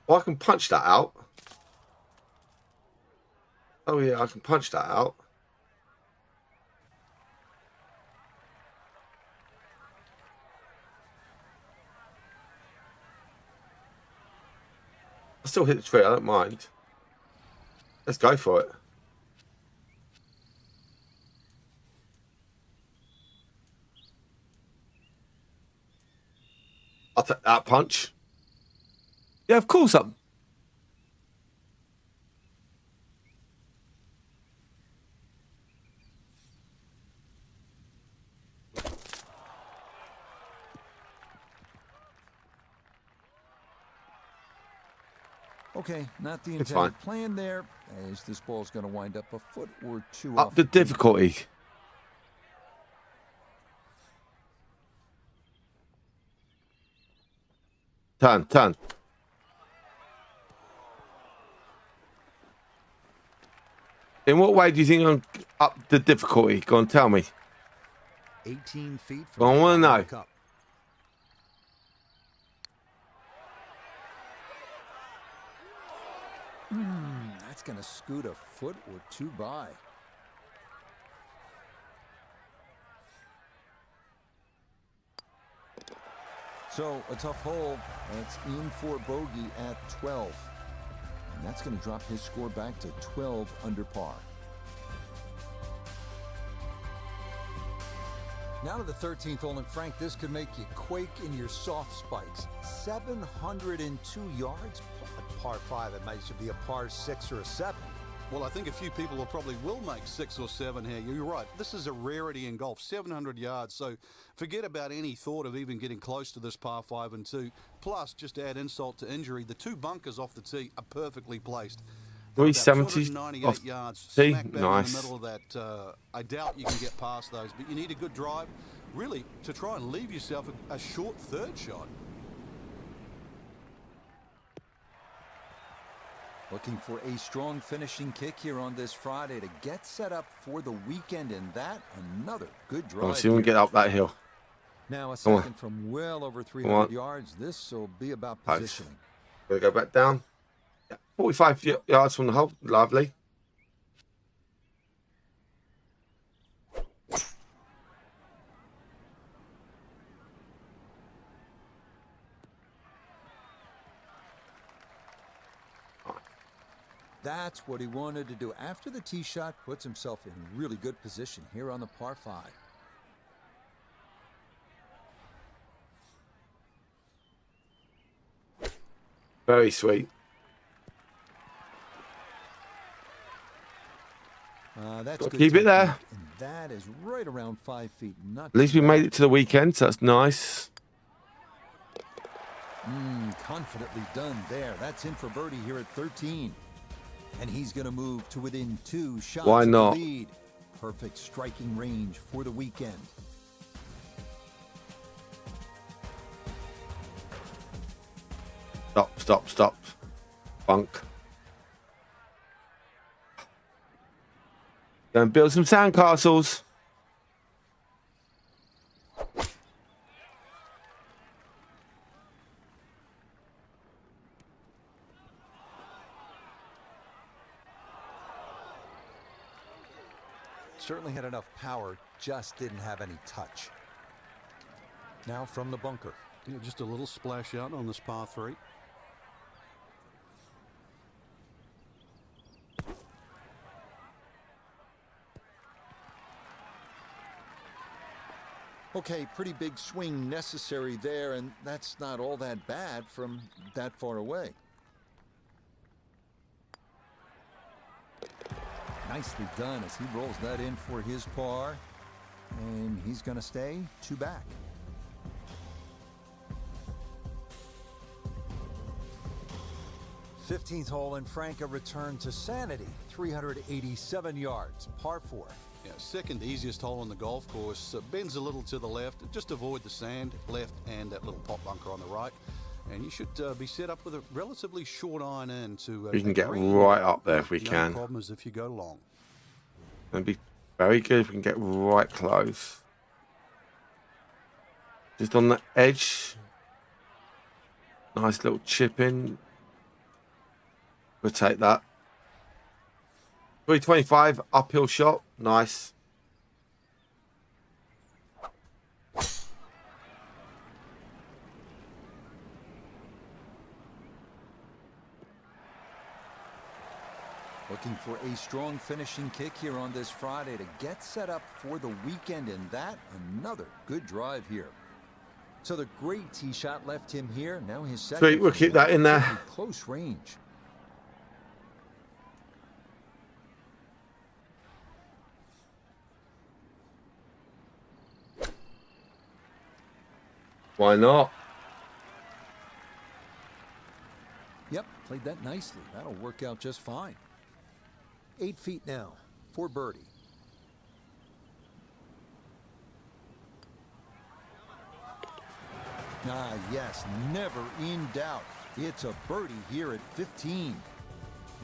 Well, I can punch that out. Oh yeah, I can punch that out. I still hit the tree, I don't mind. Let's go for it. I'll take that punch. Yeah, of course I'm. Okay, not the It's fine. intended plan there, as this ball's going to wind up a foot or two Up off the the tee. difficulty. Turn. In what way do you think I'm up the difficulty? Go on, tell me. 18 feet from I the wanna bottom of know. the cup. That's going to scoot a foot or two by. So a tough hole. That's in for bogey at 12. And that's going to drop his score back to 12 under par. Now to the 13th hole, and Frank, this could make you quake in your soft spikes. 702 yards, a par 5. It might should be a par 6 or a 7. Well, I think a few people will make 6 or 7 here. You're right. This is a rarity in golf, 700 yards. So forget about any thought of even getting close to this par 5 and 2. Plus, just to add insult to injury, the two bunkers off the tee are perfectly placed. They're about 370 298 off yards, tee. smack bang Nice. in the middle of that. I doubt you can get past those, but you need a good drive, really, to try and leave yourself a short third shot. Looking for a strong finishing kick here on this Friday to get set up for the weekend, and that another good drive. Come on, see if we can get up that hill. Now a Come on. second from well over Come 300 on. yards. This will be about Nice. positioning. Gonna go back down. Yeah, 45 yards from the hole. Lovely. That's what he wanted to do. After the tee shot, puts himself in really good position here on the par 5. Very sweet. That's Gotta good keep it technique, there. and that is right around 5 feet. Not At least too we bad. made it to the weekend, so that's nice. Confidently done there. That's in for birdie here at 13. And he's going to move to within 2 shots Why of not? the lead. Perfect striking range for the weekend. Stop. Bunk. Go and build some sandcastles. Certainly had enough power, just didn't have any touch. Now from the bunker. Yeah, just a little splash out on this par 3. Okay, pretty big swing necessary there, and that's not all that bad from that far away. Nicely done as he rolls that in for his par, and he's going to stay 2 back. '15th hole, and Frank, a return to sanity. 387 yards, par 4. Yeah, second easiest hole on the golf course. Bends a little to the left. Just avoid the sand left and that little pot bunker on the right. And you should be set up with a relatively short iron in to. We can get right up there if we the can. only problem is if you go long. It'd be very good if we can get right close. Just on the edge. Nice little chip in. We'll take that. 325 uphill shot. Nice. Looking for a strong finishing kick here on this Friday to get set up for the weekend, and that another good drive here. So the great tee shot left him here. Now his second. Sweet, we'll keep that in there. Close range. Why not? Yep, played that nicely. That'll work out just fine. 8 feet now for birdie. Ah, yes, never in doubt. It's a birdie here at 15.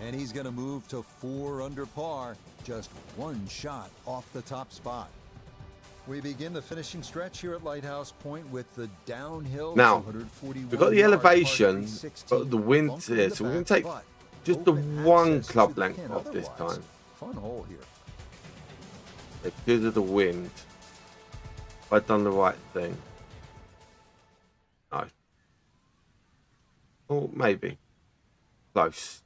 And he's going to move to 4 under par, just 1 shot off the top spot. We begin the finishing stretch here at Lighthouse Point with the downhill. Now, we've got the elevation, but the wind's here, so we're going to take just the 1 club length off this time. Fun hole here. Because of the wind. I've done the right thing. No. Or maybe. Close.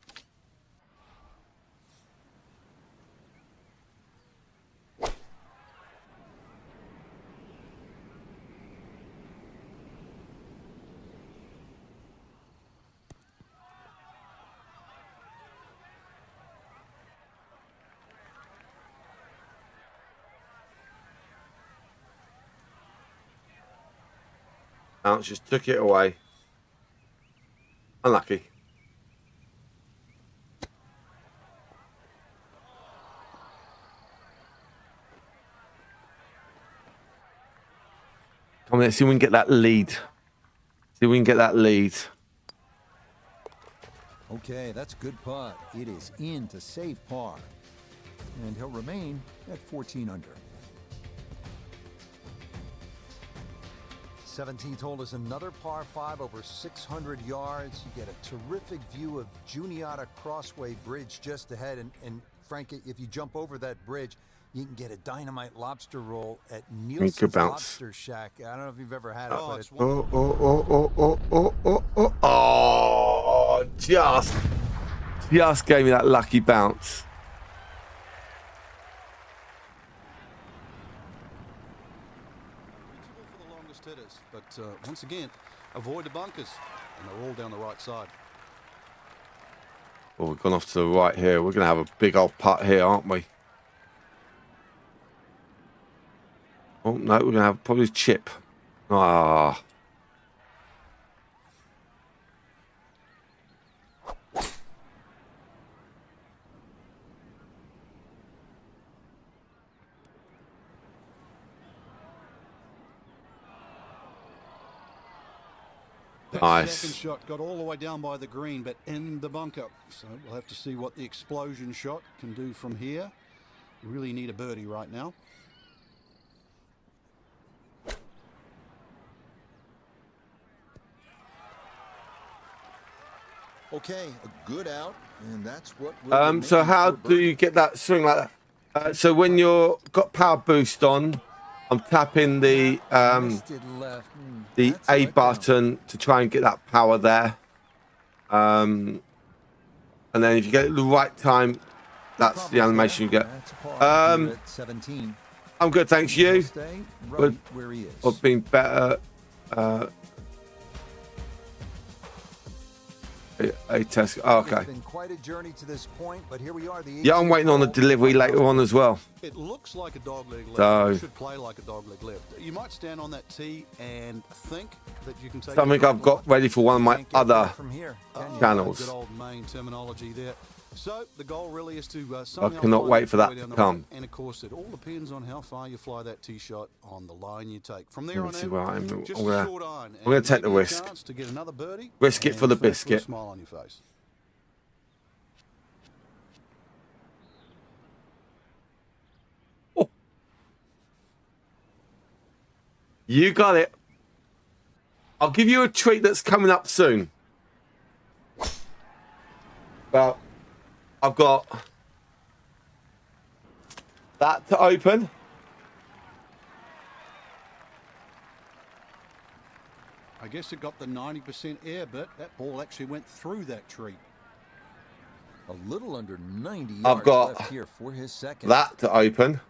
Bounce just took it away. Unlucky. Come on, let's see if we can get that lead. See if we can get that lead. Okay, that's a good putt. It is in to save par. And he'll remain at 14 under. 17th hole is another par 5 over 600 yards. You get a terrific view of Juniata Crossway Bridge just ahead. And Frank, if you jump over that bridge, you can get a dynamite lobster roll at Nielsen's Lobster Shack. I don't know if you've ever had it, but it's Oh, just gave me that lucky bounce. For the longest hitters, but once again, avoid the bunkers, and they're all down the right side. Oh, we've gone off to the right here. We're going to have a big old putt here, aren't we? Oh, no, we're going to have probably a chip. Ah. That Nice. second shot got all the way down by the green, but in the bunker. So we'll have to see what the explosion shot can do from here. Really need a birdie right now. okay, a good out, and that's what So how do you get that swing like that? So when you're got power boost on, I'm tapping the A button to try and get that power there. And then if you get it at the right time, that's the animation you get. 17. I'm good, thanks. He'll You? stay right Good. where he is. I've been better. A test. Oh, okay. It's been quite a journey to this point, but here we are. The Yeah, I'm waiting on the delivery later on as well. It looks like a dogleg lift. So- It should play like a dogleg lift. You might stand on that tee and think that you can take Something I've got ready for one of my Can't get other far from here, can you? channels. Good old Maine terminology there. So the goal really is to somehow cannot find wait for that fairway down to the come. right. And of course, it all depends on how far you fly that tee shot on the line you take. From there Let me on see in, where I am. just I'm a gonna- short iron. I'm gonna and take the maybe a risk. chance to get another birdie. Risk it and for the finish with a biscuit. smile on your face. You got it. I'll give you a treat that's coming up soon. Well, I've got that to open. I guess it got the 90% air bit. That ball actually went through that tree. A little under 90 yards I've got left here for his second. that to open.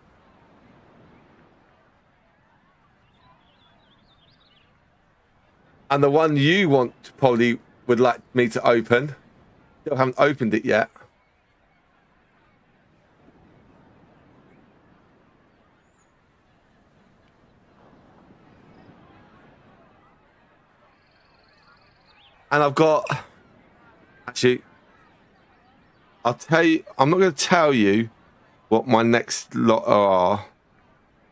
And the one you want probably would like me to open. Still haven't opened it yet. And I've got, actually, I'll tell you, I'm not going to tell you what my next lot are,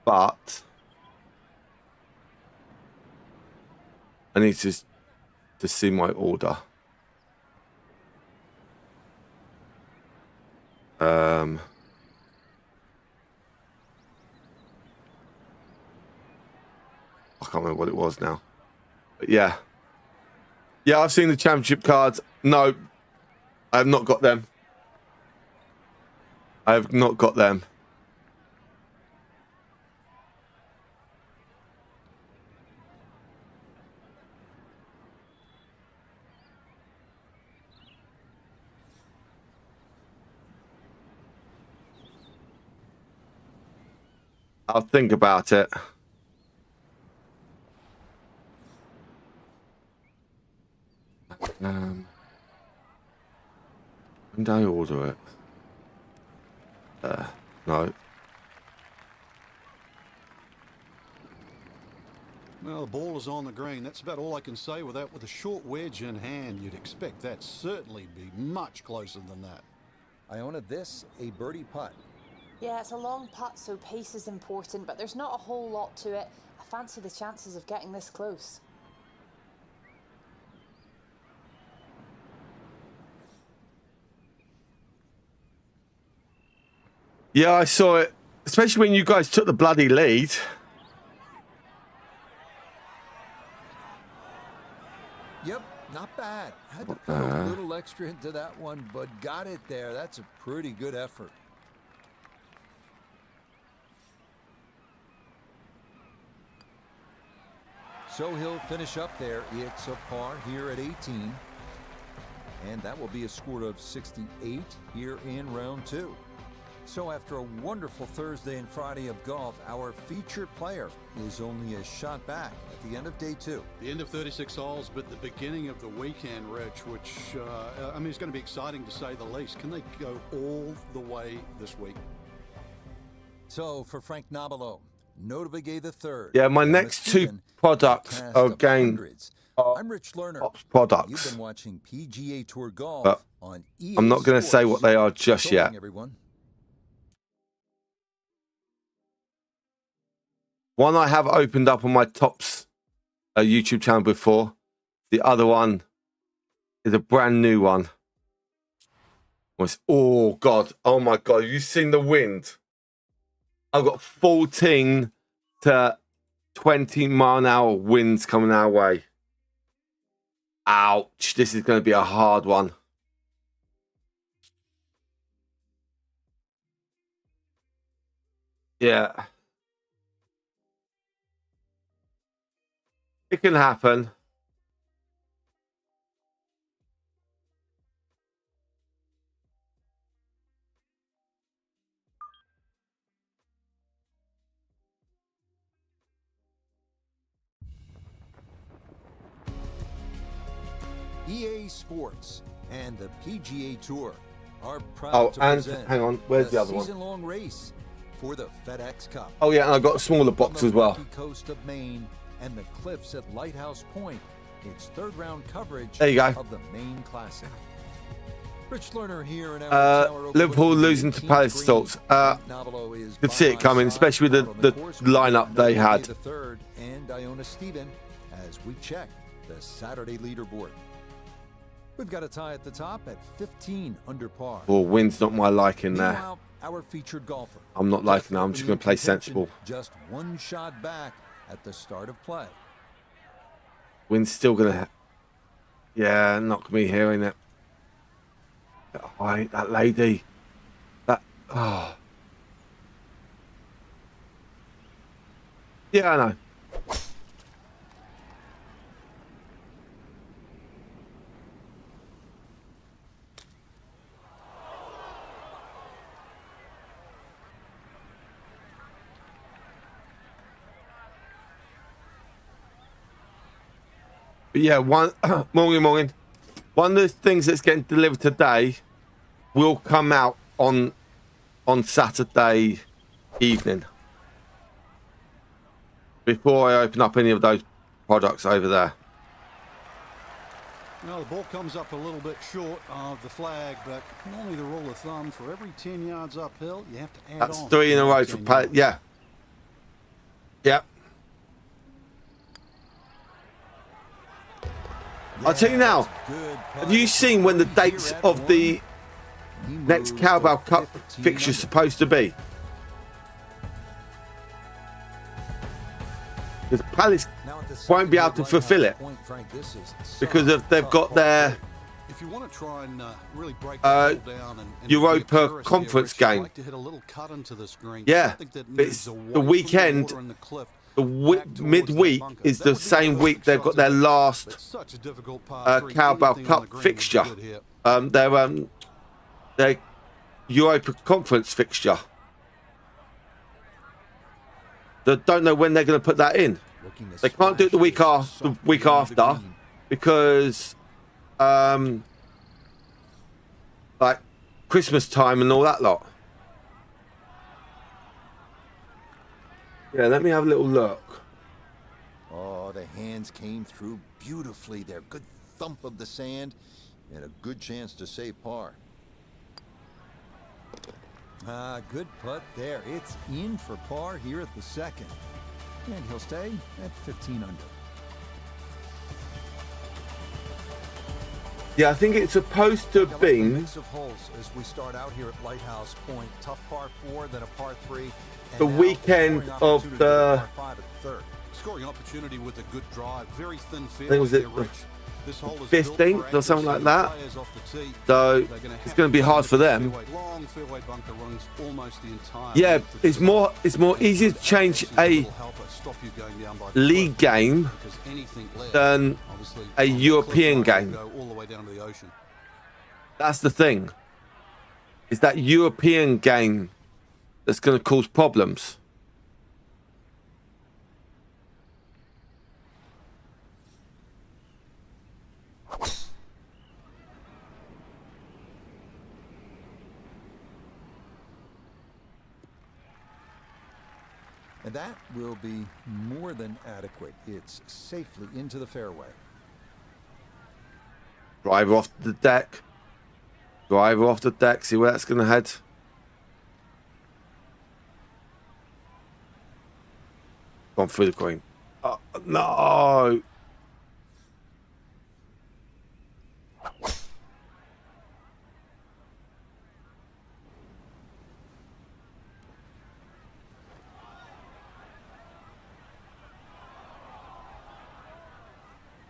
but I need to see my order. I can't remember what it was now. But yeah. Yeah, I've seen the championship cards. No, I have not got them. I have not got them. I'll think about it. When did I order it? No. Well, the ball is on the green. That's about all I can say with that. With a short wedge in hand, you'd expect that certainly be much closer than that. Iona, this a birdie putt. Yeah, it's a long putt, so pace is important, but there's not a whole lot to it. I fancy the chances of getting this close. Yeah, I saw it, especially when you guys took the bloody lead. Yep, not bad. Had to put a little extra into that one, but got it there. That's a pretty good effort. So he'll finish up there. It's a par here at 18. And that will be a score of 68 here in round 2. So after a wonderful Thursday and Friday of golf, our featured player is only a shot back at the end of day 2. The end of 36 holes, but the beginning of the weekend, Rich, which, I mean, it's going to be exciting to say the least. Can they go all the way this week? So for Frank Nobilo, notably gay the third. Yeah, my next two products are again I'm Rich Lerner. Ops products. You've been watching PGA Tour Golf But on EA I'm not going to say what they are just So long, yet. everyone. One I have opened up on my Tops YouTube channel before. The other one is a brand new one. Oh, God. Oh, my God. Have you seen the wind? I've got 14 to 20 mile an hour winds coming our way. Ouch. This is going to be a hard one. Yeah. It can happen. EA Sports and the PGA Tour are proud Oh, to and present hang on, where's the other one? season-long race for the FedEx Cup. Oh yeah, and I got a smaller On box the as well. rocky coast of Maine and the cliffs at Lighthouse Point, it's third-round coverage There you go. of the Maine Classic. Rich Lerner here in our tower Liverpool overlooking the losing to 18th Palace green. Thoughts. Novello is Could by see it my coming, side, especially with out on the course. lineup they had. The third and Iona Stephen as we check the Saturday leaderboard. We've got a tie at the top at 15 under par. Oh, wind's not my liking there. Meanwhile, our featured golfer. I'm not liking that. I'm just going to play sensible. Just one shot back at the start of play. Wind's still going to... Yeah, knock me here, innit? Oh, I hate that lady. That... Oh. Yeah, I know. But yeah, morning. One of the things that's getting delivered today will come out on Saturday evening. Before I open up any of those products over there. Well, the ball comes up a little bit short of the flag, but normally the rule of thumb for every 10 yards uphill, you have to add That's on. 3 in a row for 10 Palace. yards. Yeah. Yeah. I'll tell you now, have you seen when the dates of the next Carabao Cup fixture is supposed to be? Because Palace won't be able to fulfill it because they've got their If you want to try and really break the ball down and Europa be a purist Conference here, Rich, I game. like to hit a little cut into the screen. Yeah, Something that but moves it's away the from weekend. water and the cliff The back towards midweek that bunker. is That the would be same the week perfect they've shot got to their hit. last It's such a difficult par three. Carabao Anything on Cup the green would be fixture. good here. Their Europa Conference fixture. They don't know when they're going to put that in. They can't do it the week after, because like Christmas time and all that lot. Yeah, let me have a little look. Oh, the hands came through beautifully there. Good thump of the sand and a good chance to save par. Good putt there. It's in for par here at the second. And he'll stay at 15 under. Yeah, I think it's supposed to have been Mix of holes as we start out here at Lighthouse Point. Tough par 4, then a par 3. and the now weekend scoring of opportunity the... with par 5 at the third. Scoring opportunity with a good drive. Very thin field. think was it here, Rich. This hole is 15th built for or something like accuracy. that. Players off the tee, So they're gonna it's have going to be hard for them. Long fairway bunker runs almost the entire Yeah, length of it's this more hole. easy to change Accuracy a will help us stop you going down by the league cliff, game because anything less, than obviously, a on the European cliff line game. will go all the way down to the ocean. That's the thing. Is that European game that's going to cause problems. And that will be more than adequate. It's safely into the fairway. Driver off the deck. Driver off the deck. See where that's going to head. Gone through the green. Oh, no.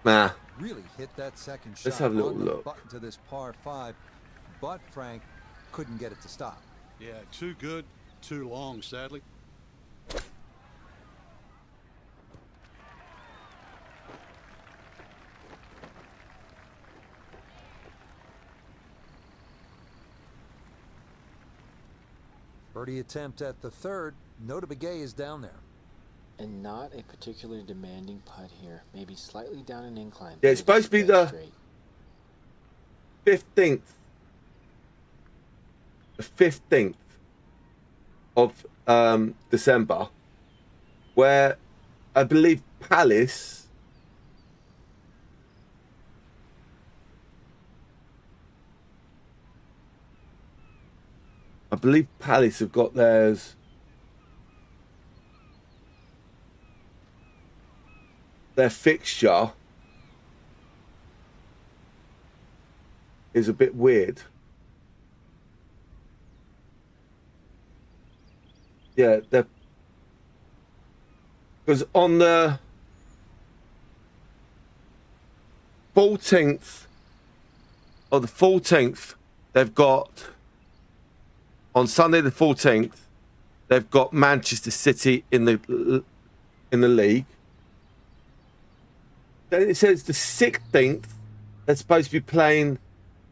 Nah. Really hit that second shot. Let's have a little on the look. button to this par 5, but Frank couldn't get it to stop. Yeah, too good, too long, sadly. Birdie attempt at the third. Nota Begay is down there. And not a particularly demanding putt here. Maybe slightly down an incline. Yeah, it's supposed to be Dead the straight. 15th. The 15th of December, where I believe Palace have got theirs. Their fixture is a bit weird. Yeah, because on the 14th or the 14th, they've got, on Sunday the 14th, they've got Manchester City in the league. Then it says the 16th, they're supposed to be playing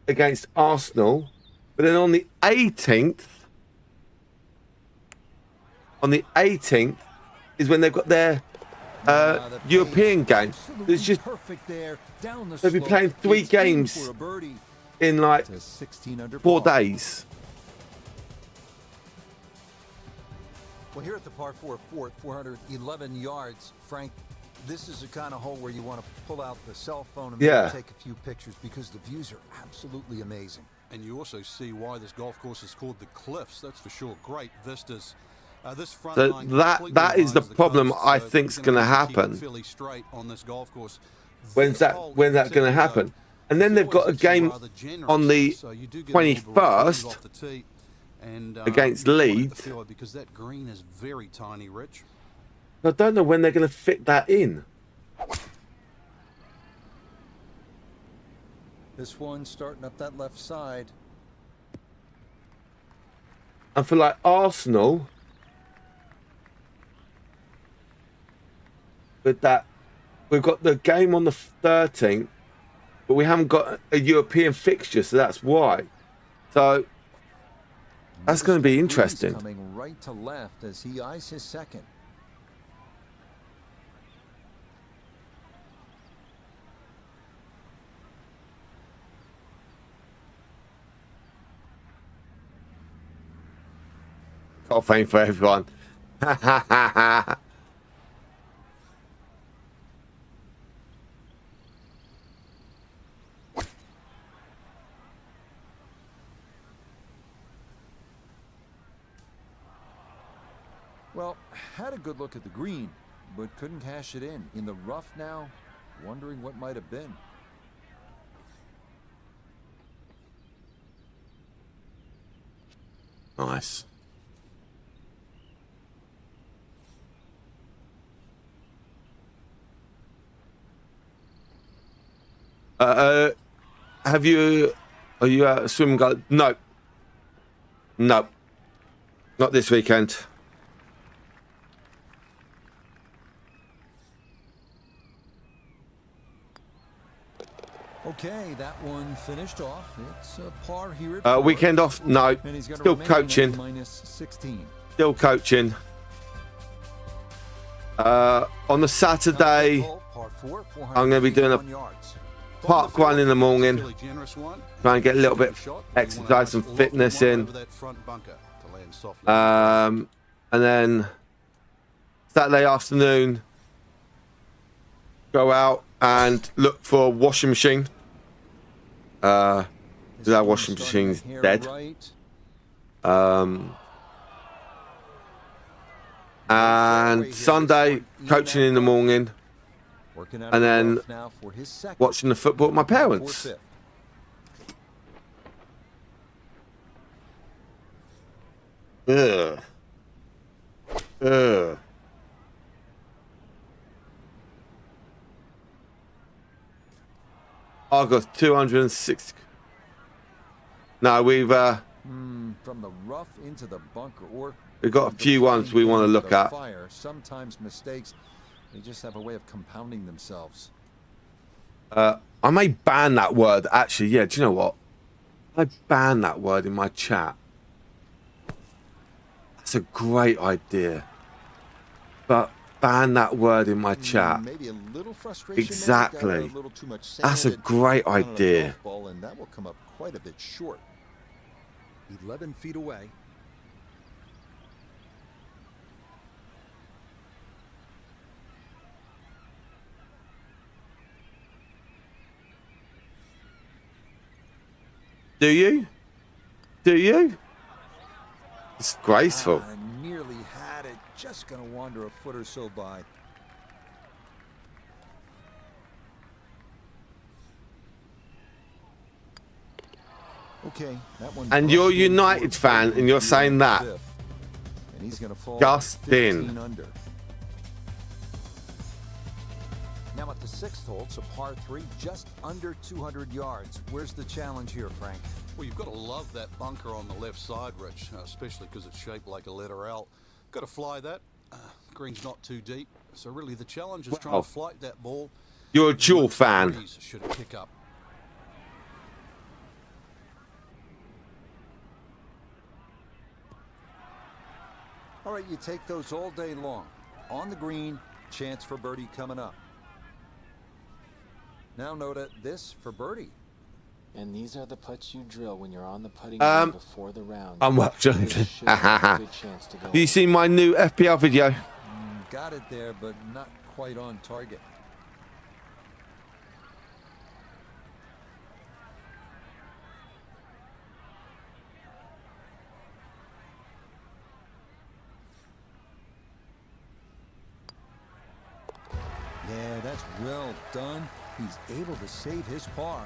against Arsenal. But then on the 18th, is when they've got their European game. It's just perfect there. Down the they'll be slope. playing 3 It's in games for a birdie in like to 16 under 4 par. days. Well, here at the par 4 fort, 411 yards, Frank, this is the kind of hole where you want to pull out the cell phone and maybe take a few pictures because the views are absolutely amazing. And you also see why this golf course is called the Cliffs. That's for sure. Great vistas. This front So line that completely is the lines problem coast, I so think's you're going to have keep it happen. fairly straight on this golf course. When's This hole that in going to particular, happen? And then they've got a fairway's actually game rather generous, on the so you do get a little bit of 21st off the tee, and, against you wanna hit the Leeds. fairway because that green is very tiny, Rich. I don't know when they're going to fit that in. This one starting up that left side. And for like Arsenal, with that, we've got the game on the 13th, but we haven't got a European fixture, so that's why. So that's going to be interesting. Coming right to left as he eyes his second. Got a fame for everyone. Well, had a good look at the green, but couldn't cash it in. In the rough now, wondering what might have been. Nice. Are you at a swimming go? No. No. Not this weekend. Okay, that one finished off. It's a par here at Weekend off? No. and he's gonna Still remain at coaching. minus 16. Still coaching. On the Saturday, Par 4, I'm going to be doing a 481 yards. park run in the morning. Fairly generous one. Try and get a little bit Shot, exercise, some you wanna fitness loft in. over that front bunker to land softly. And then Saturday afternoon, go out and look for a washing machine. Our washing machine's dead. And Sunday, coaching in the morning, and then watching the football with my parents. Ugh. Ugh. I got 206. No, we've From the rough into the bunker, or we've got a few ones we want to look at. Fire. Sometimes mistakes, they just have a way of compounding themselves. I may ban that word. Actually, yeah. Do you know what? I ban that word in my chat. That's a great idea. But ban that word in my chat. Maybe a little frustration. Exactly. Maybe got a little too much sand That's a great on a idea. golf ball, and that will come up quite a bit short. 11 feet away. Do you? Do you? It's graceful. Nearly had it. Just going to wander a foot or so by. Okay, that one. And you're a brushed in United towards fan, and you're saying that. fifth. And he's going to fall Justin. 15 under. Now at the 6th hole, it's a par 3, just under 200 yards. Where's the challenge here, Frank? Well, you've got to love that bunker on the left side, Rich, especially because it's shaped like a letter L. Got to fly that. Green's not too deep, so really the challenge is trying to flight that ball. You're a dual fan. Breeze should pick up. All right, you take those all day long. On the green, chance for birdie coming up. Now Noda, this for birdie. And these are the putts you drill when you're on the putting green before the round. I'm well joking. This should have a good chance to go. Have you seen my new FPL video? Got it there, but not quite on target. Yeah, that's well done. He's able to save his par.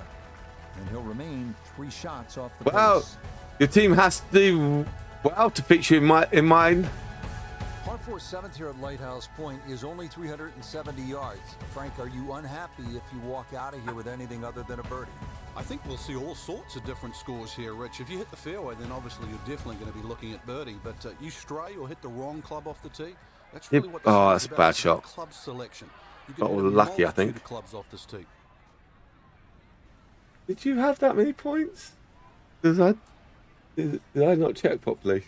And he'll remain 3 shots off the Wow. pace. Your team has to do well to feature in mine. Par 4 7th here at Lighthouse Point is only 370 yards. Frank, are you unhappy if you walk out of here with anything other than a birdie? I think we'll see all sorts of different scores here, Rich. If you hit the fairway, then obviously you're definitely going to be looking at birdie. But you stray or hit the wrong club off the tee, that's really what this Oh, is that's a about. bad It's about shot. club selection. You Got can all hit a lucky, I think. multitude of clubs off this tee. Did you have that many points? Did I not check properly?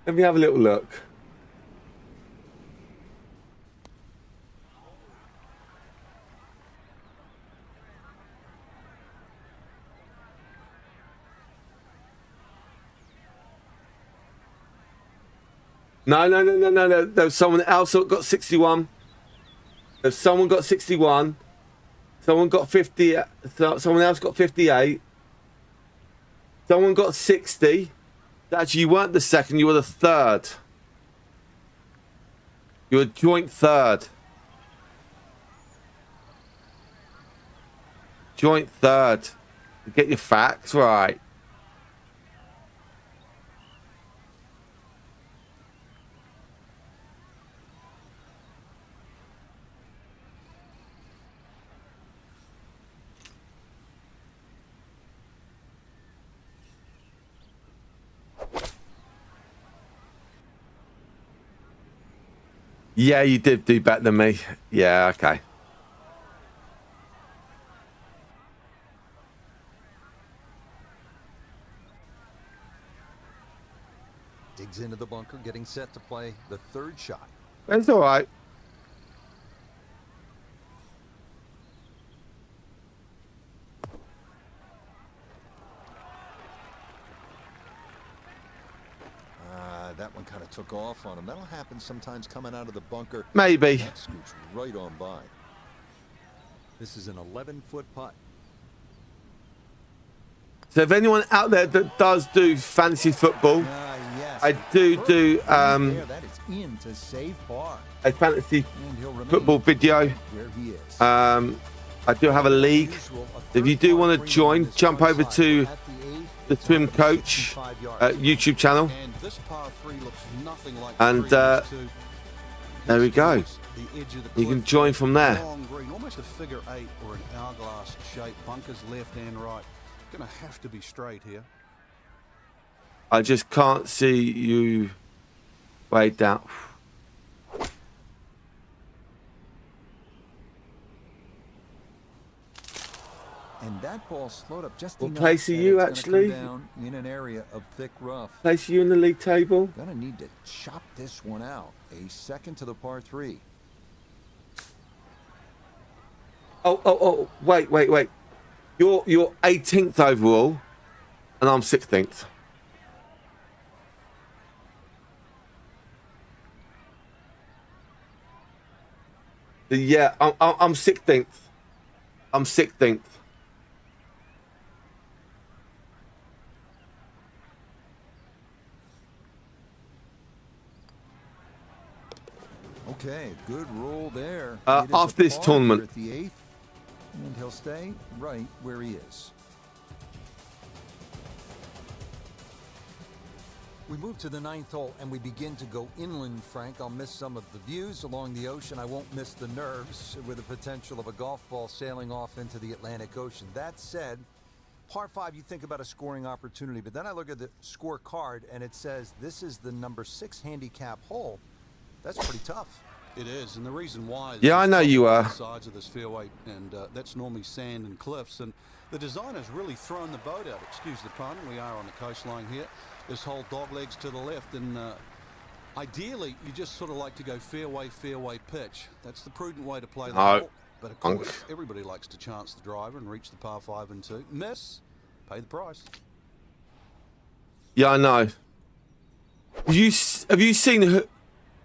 Let me have a little look. No. There's someone else that got 61. There's someone got 61. Someone got 50. Someone else got 58. Someone got 60. Actually, you weren't the second. You were the third. You were joint third. Joint third. Get your facts right. Yeah, you did do better than me. Yeah, okay. Digs into the bunker, getting set to play the 3rd shot. That's all right. That one kind of took off on him. That'll happen sometimes coming out of the bunker. Maybe. That scoots right on by. This is an 11-foot putt. So if anyone out there that does do fantasy football, Yes. I do that is in to save par. a fantasy And he'll remain football video. where he is. I do have a league. If you do want to join, jump over to the Swim Coach YouTube channel. And this par 3 looks nothing like And, the previous two. there we go. Towards the edge of the You can cliff. join from there. Long green, almost a figure 8 or an hourglass shape. Bunkers left and right. Gonna have to be straight here. I just can't see you way down. And that ball slowed up just What enough. place are that you, it's gonna actually? come down in an area of thick rough. Place you in the league table? Gonna need to chop this one out. A second to the par 3. Oh, wait. You're 18th overall, and I'm 16th. Yeah, I'm 16th. I'm 16th. Okay, good roll there. After this tournament. At the 8th, and he'll stay right where he is. We move to the 9th hole and we begin to go inland, Frank. I'll miss some of the views along the ocean. I won't miss the nerves with the potential of a golf ball sailing off into the Atlantic Ocean. That said, par 5, you think about a scoring opportunity, but then I look at the scorecard and it says this is the number 6 handicap hole. That's pretty tough. It is, and the reason why is Yeah, I know you are. sides of this fairway, and that's normally sand and cliffs, and the designer's really thrown the boat out. Excuse the pun. We are on the coastline here. This whole dog legs to the left, and ideally you just sort of like to go fairway pitch. That's the prudent way to play the hole. But of course, everybody likes to chance the driver and reach the par 5 and 2. Miss, pay the price. Yeah, I know. Have you seen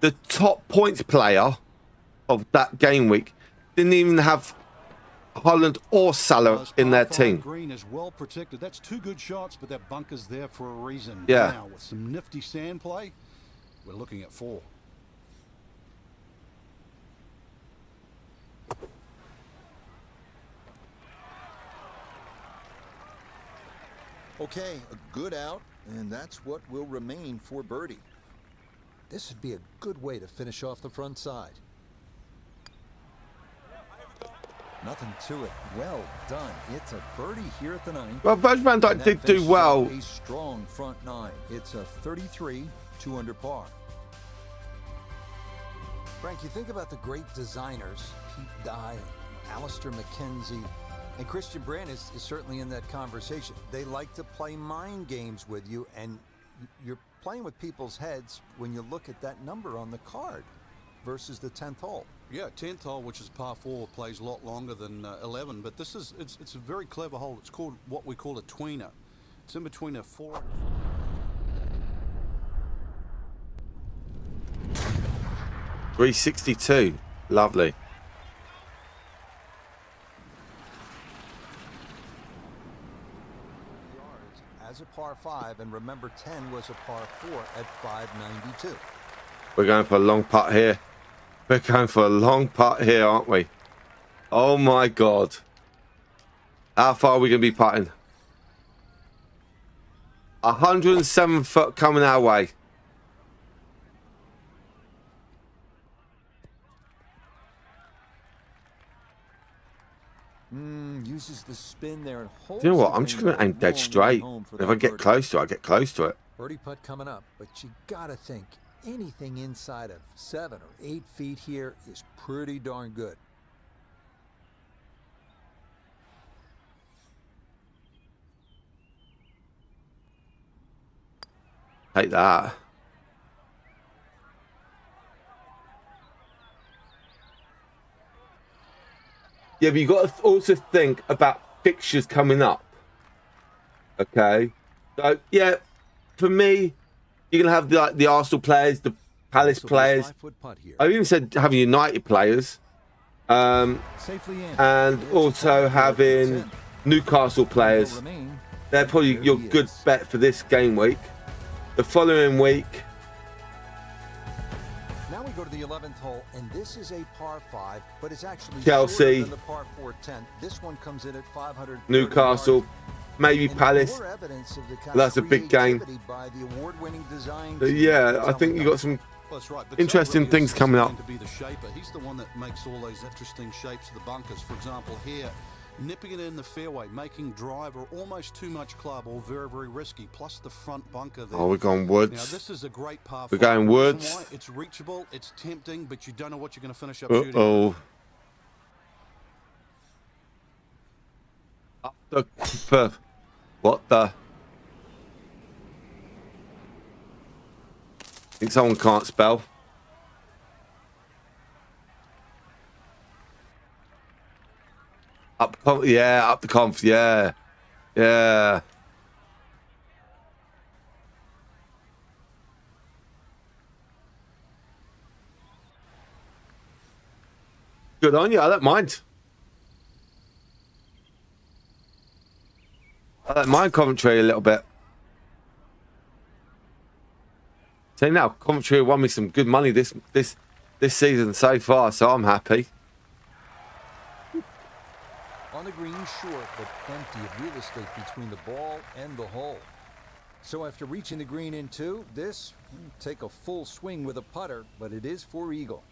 the top points player of that game week? Didn't even have Holland or Salah in their team. Green is well protected. That's 2 good shots, but that bunker's there for a reason. Yeah. Now, with some nifty sand play, we're looking at 4. Okay, a good out, and that's what will remain for birdie. This would be a good way to finish off the front side. Nothing to it. Well done. It's a birdie here at the 9th. Well, Virgil van Dijk did do well. A strong front 9. It's a 33, 2 under par. Frank, you think about the great designers, Pete Dye, Alistair McKenzie, and Christian Brand is certainly in that conversation. They like to play mind games with you, and you're playing with people's heads when you look at that number on the card versus the 10th hole. Yeah, 10th hole, which is par 4, plays a lot longer than 11, but this is it's a very clever hole. It's called what we call a tweener. It's in between a 4. 362. Lovely. As a par 5, and remember 10 was a par 4 at 592. We're going for a long putt here. We're going for a long putt here, aren't we? Oh my God. How far are we going to be putting? 107 foot coming our way. Uses the spin there and holds. You know what? I'm just going to aim dead straight. If I get close to it, I get close to it. Birdie putt coming up, but you gotta think anything inside of 7 or 8 feet here is pretty darn good. Take that. Yeah, but you got to also think about fixtures coming up. Okay, so yeah, for me, you're gonna have the Arsenal players, the Palace players. I even said having United players, and also having Newcastle players. They're probably your good bet for this game week. The following week. Now we go to the 11th hole, and this is a par 5, but it's actually Chelsea, than the par 4 10. This one comes in at 500. Newcastle, maybe Palace. That's a big game. But yeah, I think you got some interesting things coming up. To be the shaper. He's the one that makes all those interesting shapes of the bunkers. For example, here, nipping it in the fairway, making drive or almost too much club, or very, very risky. Plus the front bunker there. Oh, we're going woods. Now this is a great par 5. We're going woods. It's reachable, it's tempting, but you don't know what you're going to finish up Uh-oh. shooting. Up the what the? Think someone can't spell. Yeah, up the conf, yeah. Yeah. Good on you, I don't mind. I don't mind commentary a little bit. See now, commentary won me some good money this season so far, so I'm happy. On the green short, but plenty of real estate between the ball and the hole. So after reaching the green in two, this will take a full swing with a putter, but it is for eagle.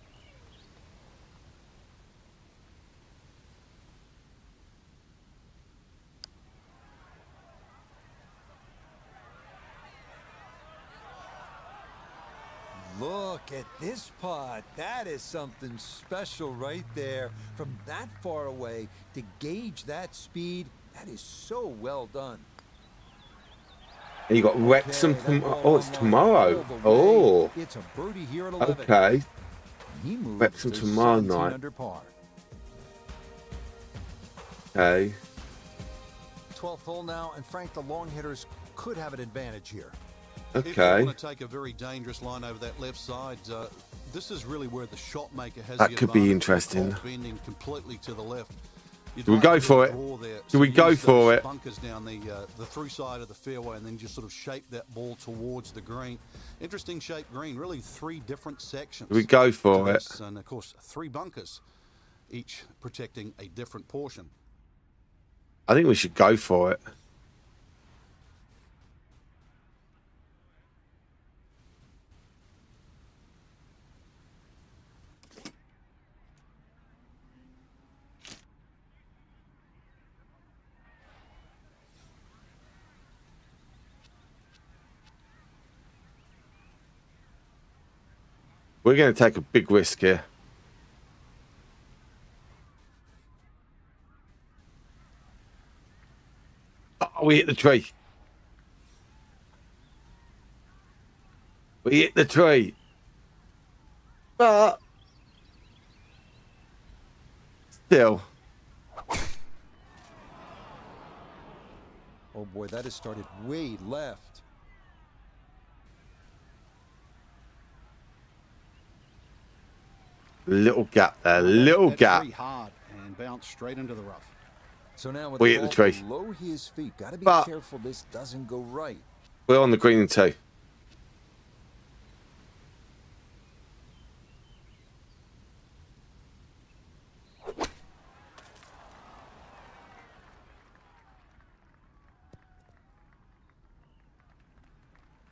Look at this putt. That is something special right there. From that far away to gauge that speed, that is so well done. And you got Wrexham. Oh, it's tomorrow. Oh, it's a birdie here at 11. Okay. He moves Wrexham to tomorrow 17 night. under par. Okay. 12th hole now, and Frank, the long hitters could have an advantage here. If you Okay. want to take a very dangerous line over that left side, this is really where the shot maker has That the could be advantage. interesting. The ball's bending completely to the left. You'd Do we like go to for get a it? draw there. Do we So go use for those it? Bunkers down the through side of the fairway, and then just sort of shape that ball towards the green. Interesting shaped green, really 3 different sections. Do we go to for it? this, and of course 3 bunkers, each protecting a different portion. I think we should go for it. We're going to take a big risk here. Oh, we hit the tree. We hit the tree. But still. Oh boy, that has started way left. Little gap there. Little That's gap. pretty hard and bounced straight into the rough. So now with We the hit the ball tree. below his feet, got to be But- careful this doesn't go right. We're on the green in 2.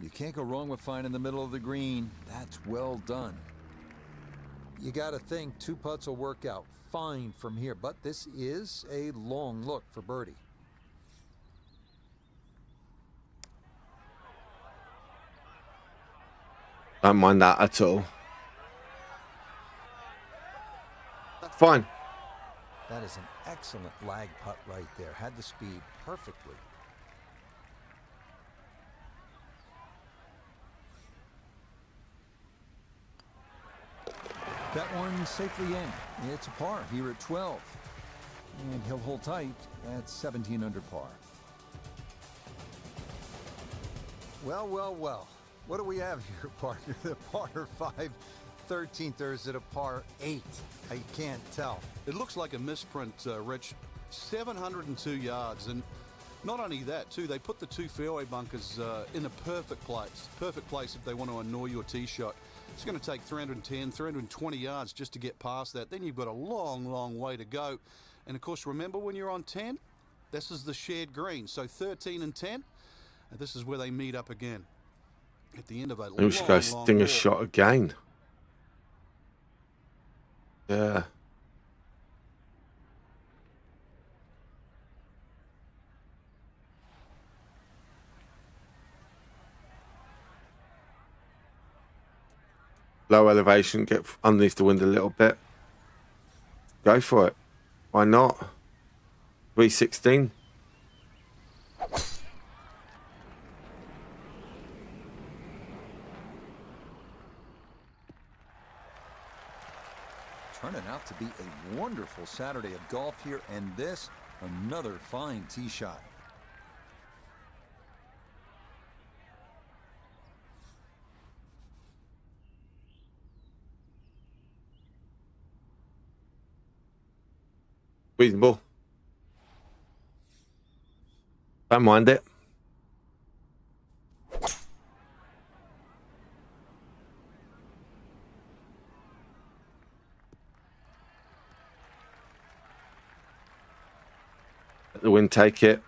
You can't go wrong with finding the middle of the green. That's well done. You got to think 2 putts will work out fine from here, but this is a long look for birdie. Don't mind that at all. Fine. That is an excellent lag putt right there. Had the speed perfectly. That one safely in. It's a par here at 12. And he'll hold tight at 17 under par. Well, well, well. What do we have here, partner? The par 5 13th, or is it a par 8? I can't tell. It looks like a misprint, Rich. 702 yards, and not only that, too, they put the 2 fairway bunkers in a perfect place. Perfect place if they want to annoy your tee shot. It's going to take 310, 320 yards just to get past that. Then you've got a long, long way to go. And, of course, remember when you're on 10, this is the shared green. So 13 and 10, this is where they meet up again. At the end of a long, We should go long sting a walk. shot again. Yeah. Low elevation, get underneath the wind a little bit. Go for it. Why not? 316. to be a wonderful Saturday of golf here, and this, another fine tee shot. Reasonable. Don't mind it. Let the wind take it.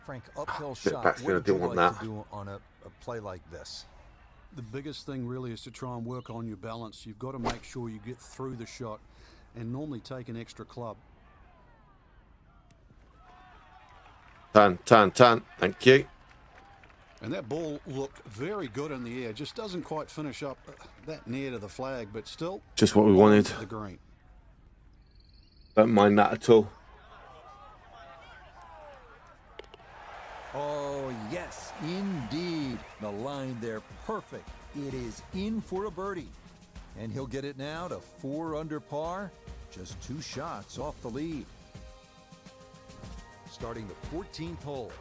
Frank, uphill bit shot. backspin, I What would didn't you want like that. to do on a play like this? The biggest thing really is to try and work on your balance. You've got to make sure you get through the shot and normally take an extra club. Turn, turn, turn. Thank you. And that ball looked very good in the air. Just doesn't quite finish up that near to the flag, but still Just what we wanted. the green. Don't mind that at all. Oh, yes, indeed. The line there, perfect. It is in for a birdie. And he'll get it now to 4 under par. Just 2 shots off the lead. Starting the 14th hole.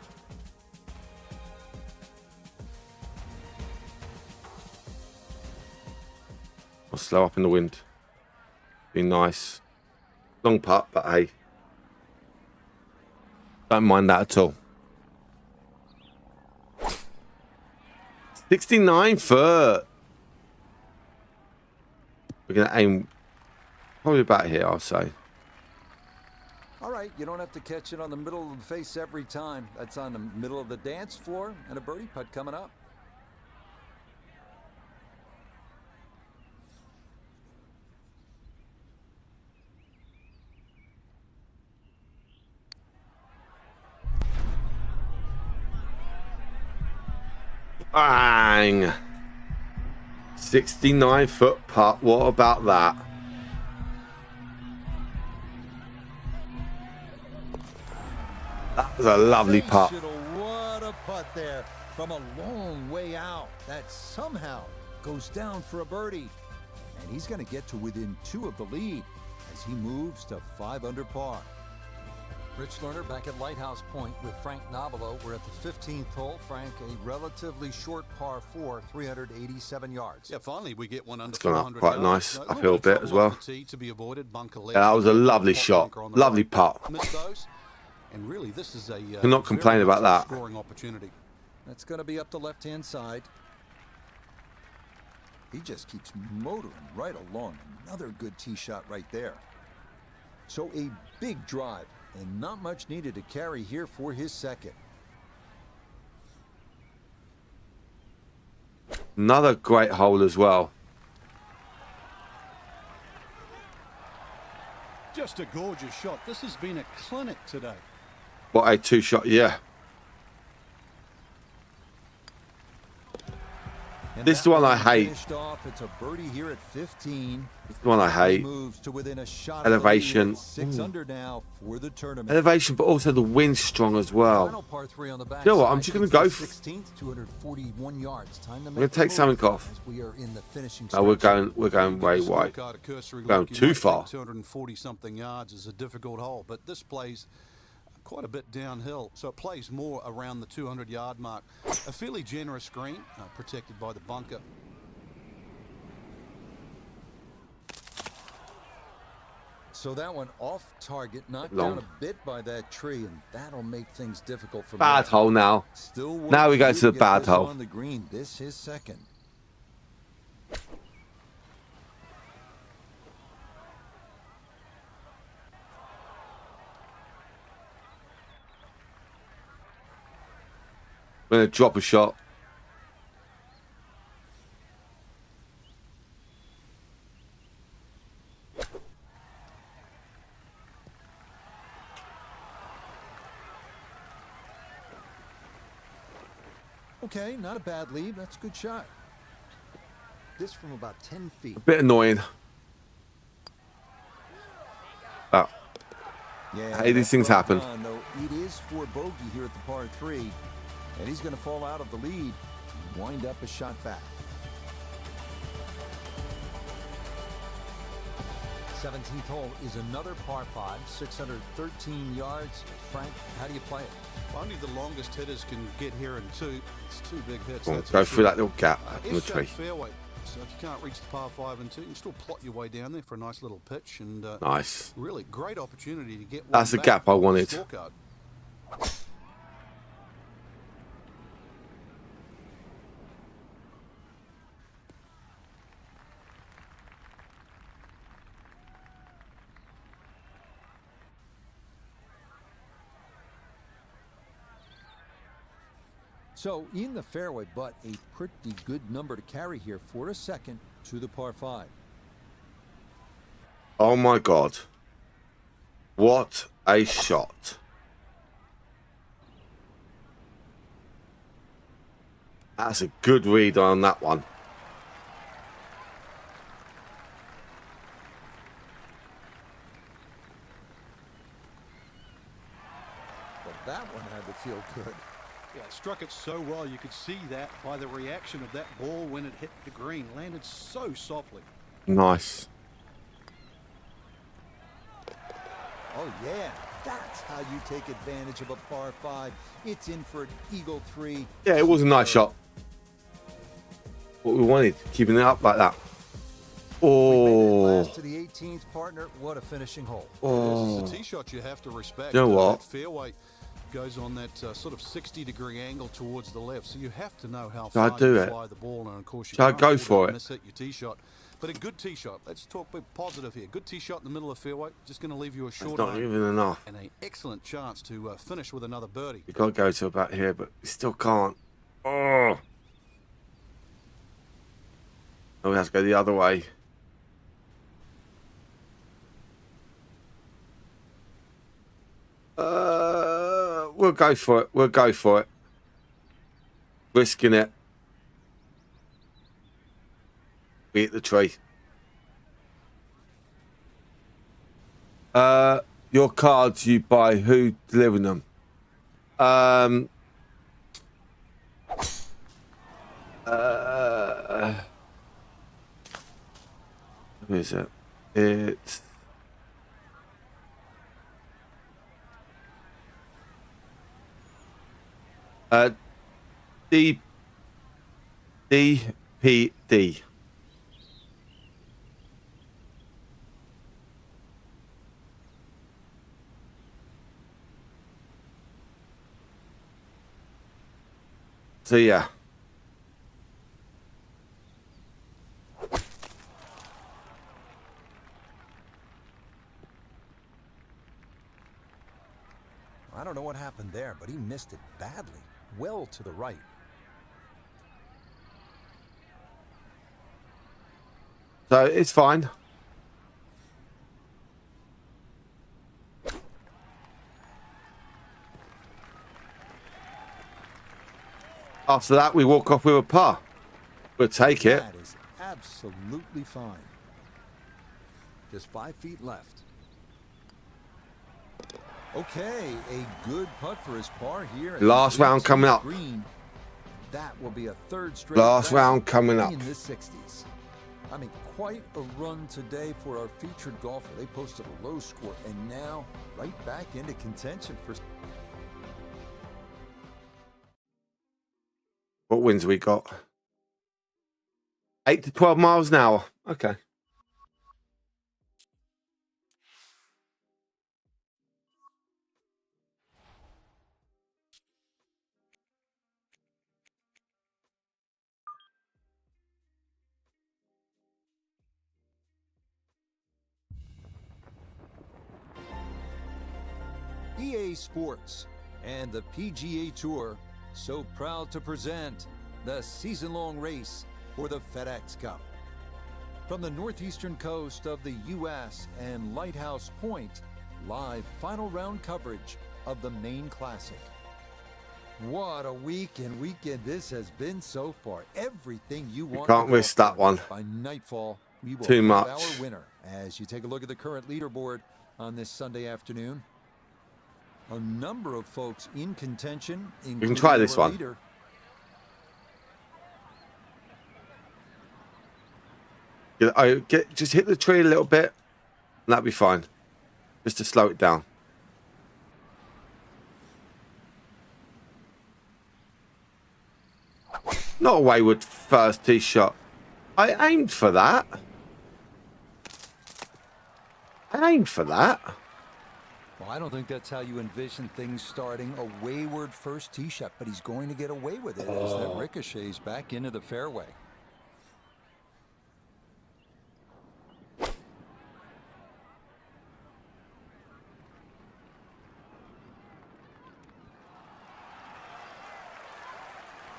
I'll slow up in the wind. Be nice. Long putt, but hey. Don't mind that at all. 69 foot. We're going to aim probably about here, I'll say. All right, you don't have to catch it on the middle of the face every time. That's on the middle of the dance floor, and a birdie putt coming up. Bang! 69 foot putt. What about that? That was a lovely putt. What a putt there from a long way out. That somehow goes down for a birdie. And he's going to get to within 2 of the lead as he moves to 5 under par. Rich Lerner back at Lighthouse Point with Frank Nobilo. We're at the 15th hole. Frank, a relatively short par 4, 387 yards. Yeah, finally we get one under It's gone up 400 quite yards. nice uphill bit as well. To be avoided, bunker left. Yeah, that was a lovely shot. Lovely putt. Missed those. And really, this is a Cannot complain about that. scoring opportunity. That's going to be up the left-hand side. He just keeps motoring right along. Another good tee shot right there. So a big drive and not much needed to carry here for his second. Another great hole as well. Just a gorgeous shot. This has been a clinic today. What a 2-shot, yeah. And This is that the one I hate. finished off. It's a birdie here at 15. This is the one I hate. Moves to within a shot Elevation. of the lead. 6 under now for the tournament. Elevation, but also the wind's strong as well. Final par 3 on the back You know what, side. I'm just gonna It's go the for- 16th, 241 yards. Time to I'm going make to take the something move off. as we are in the finishing Oh, we're stretch. going way wide. Scorecard, a cursory Going look, you too might far. think 240 something yards is a difficult hole, but this plays quite a bit downhill, so it plays more around the 200-yard mark. A fairly generous green, protected by the bunker. So that one off target, knocked Long. down a bit by that tree, and that'll make things difficult for Bad Matt. hole now. Still work Now we go do to the get bad this hole. on the green. This is second. I'm going to drop a shot. Okay, not a bad lead. That's a good shot. This from about 10 feet. A bit annoying. Oh, Yeah, Hey, these that's things right happen. on, though. It is for bogey here at the par 3, and he's going to fall out of the lead and wind up a shot back. 17th hole is another par 5, 613 yards. Frank, how do you play it? Only the longest hitters can get here in two. It's two big hits. Go on, that's go for through sure. that little gap in the S-shaped tree. fairway. So if you can't reach the par 5 and 2, you can still plot your way down there for a nice little pitch. And Nice. really great opportunity to get one That's the back gap I on the wanted. scorecard. So in the fairway, but a pretty good number to carry here for a second to the par 5. Oh my God. What a shot. That's a good read on that one. But that one had to feel good. Yeah, it struck it so well. You could see that by the reaction of that ball when it hit the green. Landed so softly. Nice. Oh, yeah. That's how you take advantage of a par 5. It's in for an eagle 3. Yeah, it was a nice shot. What we wanted, keeping it up like that. Oh. Last to the 18th, partner. What a finishing hole. Oh. This is a tee shot you have to respect. You know what? That fairway goes on that sort of 60-degree angle towards the left, so you have to know how Should far I do you it? fly the ball, and of course you Should I can't go afford for to it? miss-hit your tee shot. But a good tee shot. Let's talk a bit positive here. Good tee shot in the middle of the fairway, just going to leave you a It's short not iron even enough. and an excellent chance to finish with another birdie. We got to go to about here, but we still can't. Oh. Oh, we have to go the other way. We'll go for it. We'll go for it. Risking it. Beat the tree. Your cards you buy, who delivering them? Who is it? It's DPD. So yeah. I don't know what happened there, but he missed it badly. Well to the right. So it's fine. After that, we walk off with a par. We'll take it. That is absolutely fine. Just 5 feet left. Okay, a good putt for his par here. at Last the round coming 18th up. green. That will be a third straight Last round coming up. in the 60s. I mean, quite a run today for our featured golfer. They posted a low score and now right back into contention for. What winds we got? 8 to 12 miles an hour. Okay. EA Sports and the PGA Tour so proud to present the season-long race for the FedEx Cup. From the northeastern coast of the U.S. and Lighthouse Point, live final round coverage of the Maine Classic. What a week and weekend this has been so far. Everything you want. Can't risk that one. By nightfall, we will Too have much. our winner. As you take a look at the current leaderboard on this Sunday afternoon, a number of folks in contention. We can try this one. Leader. Just hit the tree a little bit. That'd be fine. Just to slow it down. Not a wayward first tee shot. I aimed for that. Well, I don't think that's how you envision things starting. A wayward first tee shot, but he's going to get away with it as that ricochets back into the fairway.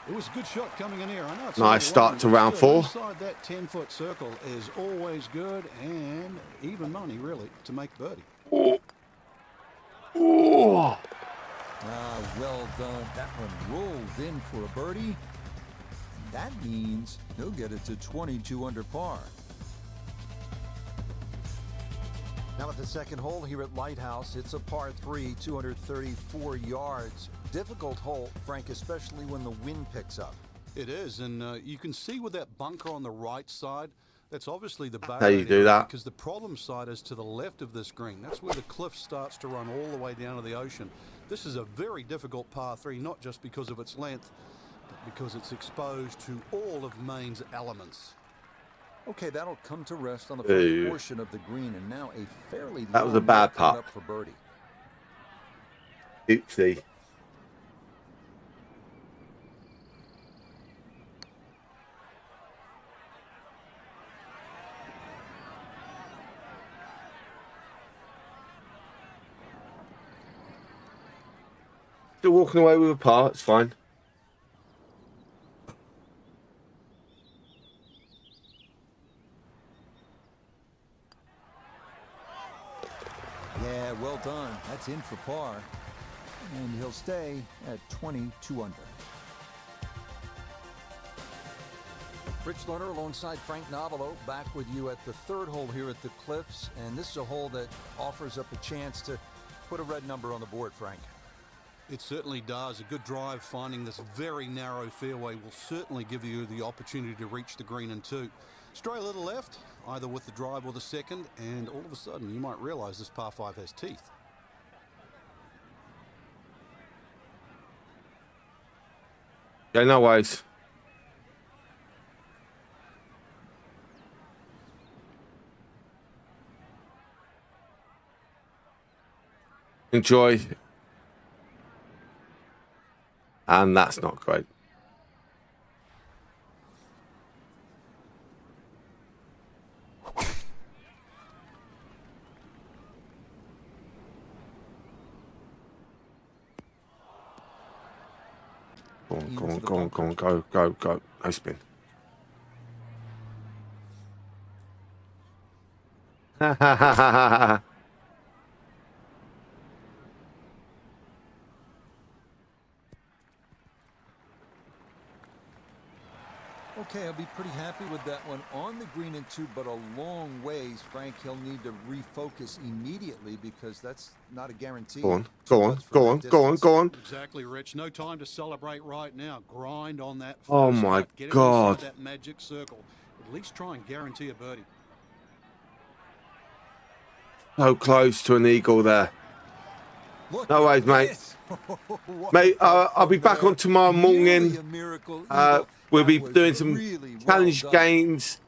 It was a good shot coming in here. I know it's Nice start to round 4. Inside that 10-foot circle is always good and even money, really, to make birdie. Oh. Well done. That one rolled in for a birdie. That means he'll get it to 22 under par. Now at the second hole here at Lighthouse, it's a par 3, 234 yards. Difficult hole, Frank, especially when the wind picks up. It is, and you can see with that bunker on the right side, that's obviously the How you do that? because the problem side is to the left of this green. That's where the cliff starts to run all the way down to the ocean. This is a very difficult par 3, not just because of its length, but because it's exposed to all of Maine's elements. Okay, that'll come to rest on the front portion of the green, and now a fairly That was a long bad way coming putt. up for birdie. Oopsie. Still walking away with a par, it's fine. Yeah, well done. That's in for par. And he'll stay at 22 under. Rich Lerner alongside Frank Novelo back with you at the third hole here at the Cliffs. And this is a hole that offers up a chance to put a red number on the board, Frank. It certainly does. A good drive finding this very narrow fairway will certainly give you the opportunity to reach the green in 2. Stray a little left, either with the drive or the second, and all of a sudden you might realize this par 5 has teeth. Yeah, no worries. Enjoy. And that's not great. Go. No spin. Ha ha ha ha ha. Okay, I'll be pretty happy with that one on the green in 2, but a long ways. Frank, he'll need to refocus immediately because that's not a guarantee. Go on. Exactly, Rich. No time to celebrate right now. Grind on that first Oh my putt. Get God. inside that magic circle. At least try and guarantee a birdie. So close to an eagle there. Look No at worries, mate. this. Mate, I'll be back on tomorrow morning. Nearly a miracle eagle. We'll be That was doing some really well challenge done. games,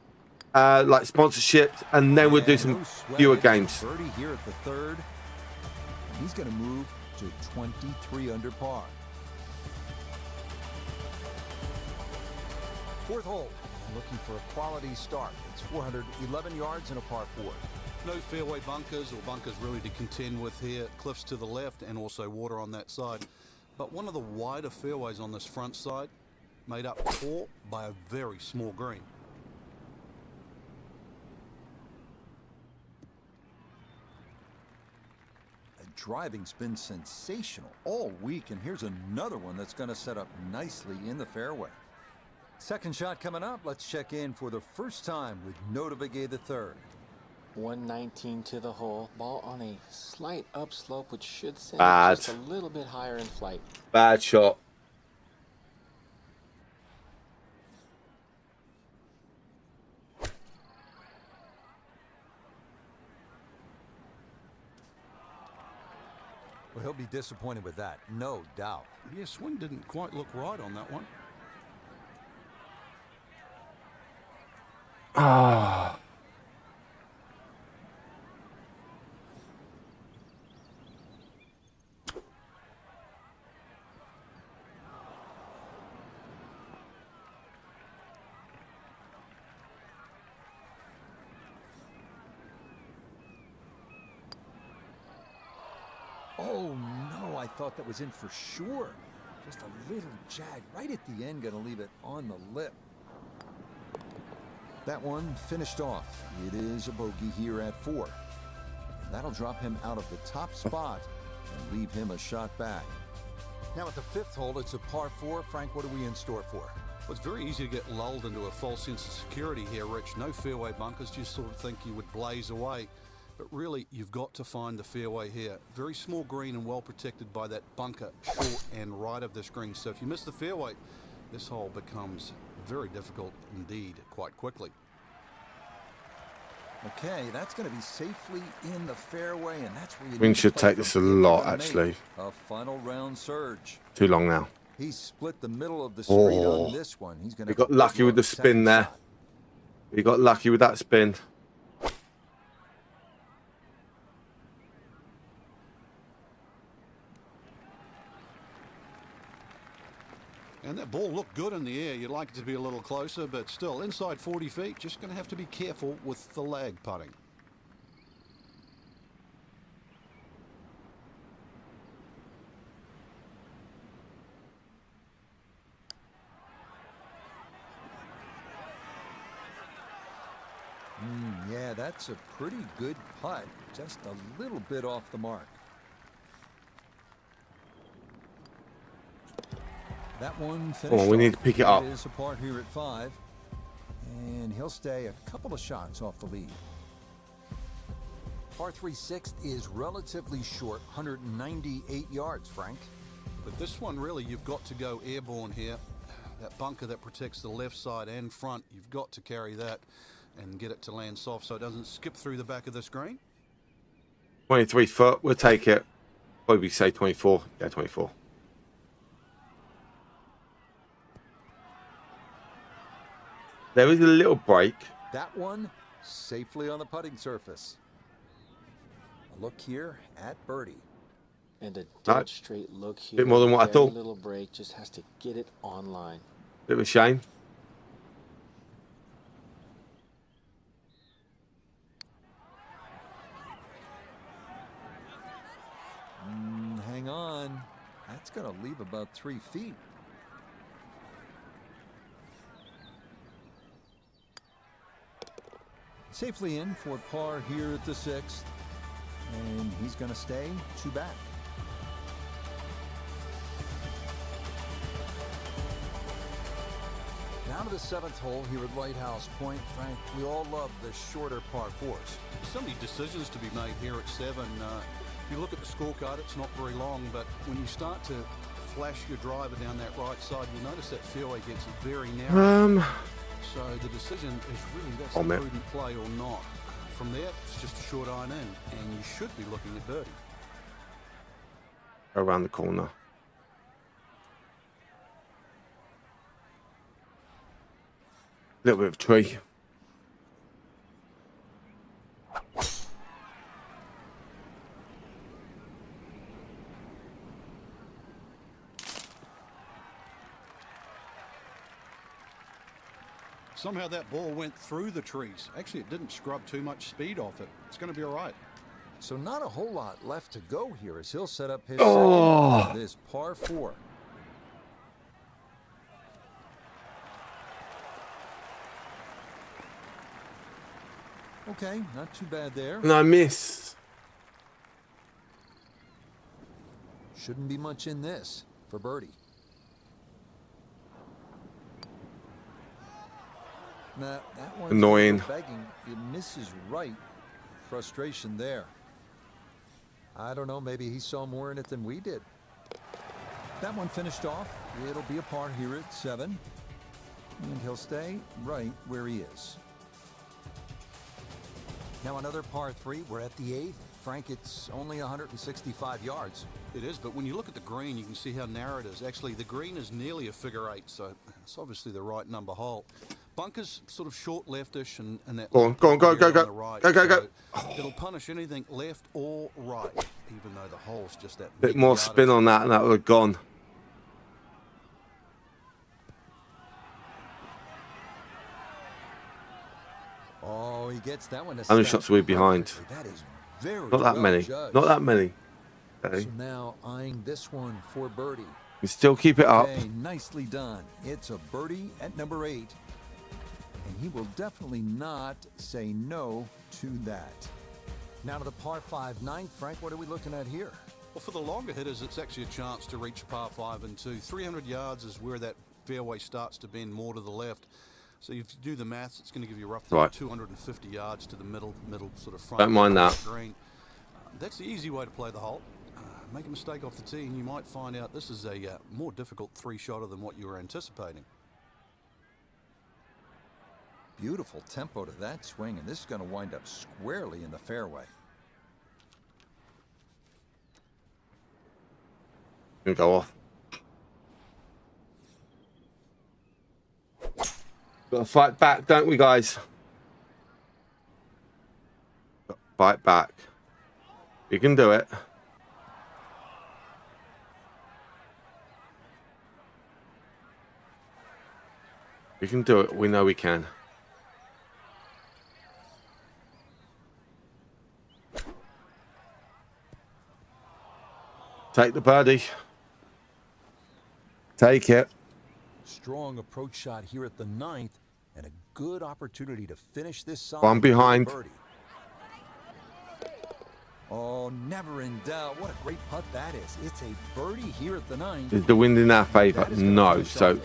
like sponsorships, and then we'll do Yeah, some no sweat. fewer It's games. Birdie here at the third. And he's going to move to 23 under par. Fourth hole, looking for a quality start. It's 411 yards and a par 4. No fairway bunkers or bunkers really to contend with here. Cliffs to the left and also water on that side. But one of the wider fairways on this front side made up for by a very small green. The driving's been sensational all week, and here's another one that's going to set up nicely in the fairway. Second shot coming up. Let's check in for the first time with Notavigay the third. 119 to the hole. Ball on a slight upslope, which should send Bad. it just a little bit higher in flight. Bad shot. Well, he'll be disappointed with that, no doubt. Yeah, swing didn't quite look right on that one. Ah. Oh, no, I thought that was in for sure. Just a little jag right at the end, gonna leave it on the lip. That one finished off. It is a bogey here at 4. And that'll drop him out of the top spot and leave him a shot back. Now at the 5th hole, it's a par 4. Frank, what are we in store for? Well, it's very easy to get lulled into a false sense of security here, Rich. No fairway bunkers, just sort of think you would blaze away. But really, you've got to find the fairway here. Very small green and well protected by that bunker short and right of this green. So if you miss the fairway, this hole becomes very difficult indeed quite quickly. Okay, that's going to be safely in the fairway, and that's where you We need to should play take this a from lot, here to actually. make a final round surge. Too long now. He split the middle of the street Oh. on this one. He's going He got lucky with the spin there. He got lucky with that spin. And that ball looked good in the air. You'd like it to be a little closer, but still inside 40 feet. Just going to have to be careful with the lag putting. Yeah, that's a pretty good putt. Just a little bit off the mark. That one finished. Oh, we need off. to pick it up. It is a par here at 5. And he'll stay a couple of shots off the lead. Par 3 6th is relatively short, 198 yards, Frank. But this one, really, you've got to go airborne here. That bunker that protects the left side and front, you've got to carry that and get it to land soft so it doesn't skip through the back of the screen. 23 foot. We'll take it. Probably say 24. Yeah, 24. There is a little break. That one safely on the putting surface. A look here at birdie. And a Right. dead straight look here. Bit more than what I Very thought. little break, just has to get it online. Bit of a shame. Hang on. That's going to leave about 3 feet. Safely in for par here at the 6th. And he's going to stay 2 back. Now to the 7th hole here at Lighthouse Point. Frank, we all love the shorter par 4s. So many decisions to be made here at 7. If you look at the scorecard, it's not very long, but when you start to flash your driver down that right side, you'll notice that fairway gets very narrow. So the decision is really that's the prudent play or not. From there, it's just a short iron in, and you should be looking at birdie. Around the corner. Little bit of tree. Somehow that ball went through the trees. Actually, it didn't scrub too much speed off it. It's going to be all right. So not a whole lot left to go here as he'll set up his Oh. second, this par 4. Okay, not too bad there. And I missed. Shouldn't be much in this for birdie. Now, that one's Annoying. begging. It misses right. Frustration there. I don't know, maybe he saw more in it than we did. That one finished off. It'll be a par here at 7. And he'll stay right where he is. Now another par 3. We're at the 8th. Frank, it's only 165 yards. It is, but when you look at the green, you can see how narrow it is. Actually, the green is nearly a figure 8, so it's obviously the right number hole. Bunker's sort of short leftish, and that Go on, go on, go, go, area go. on the right, Go, go, go. so it'll punish anything left or right, even though the hole's just that Bit more spin on that, and that would have gone. Oh, he gets that one. How many shots are we behind? That is very Not that well many. judged. Not that many. Okay. So now eyeing this one for birdie. You still keep it up. Okay, nicely done. It's a birdie at number 8. And he will definitely not say no to that. Now to the par 5 ninth. Frank, what are we looking at here? Well, for the longer hitters, it's actually a chance to reach par 5 and 2. 300 yards is where that fairway starts to bend more to the left. So if you do the maths, it's going to give you roughly 250 yards to the middle sort of front. Don't mind that. Green. That's the easy way to play the hole. Make a mistake off the tee, and you might find out this is a more difficult 3-shotter than what you were anticipating. Beautiful tempo to that swing, and this is going to wind up squarely in the fairway. Gonna go off. Gotta fight back, don't we, guys? Gotta fight back. You can do it. We can do it. We know we can. Take the birdie. Take it. Strong approach shot here at the 9th, and a good opportunity to finish this side. One behind. Birdie. Oh, never in doubt. What a great putt that is. It's a birdie here at the 9th. Is the wind in our favour? No. So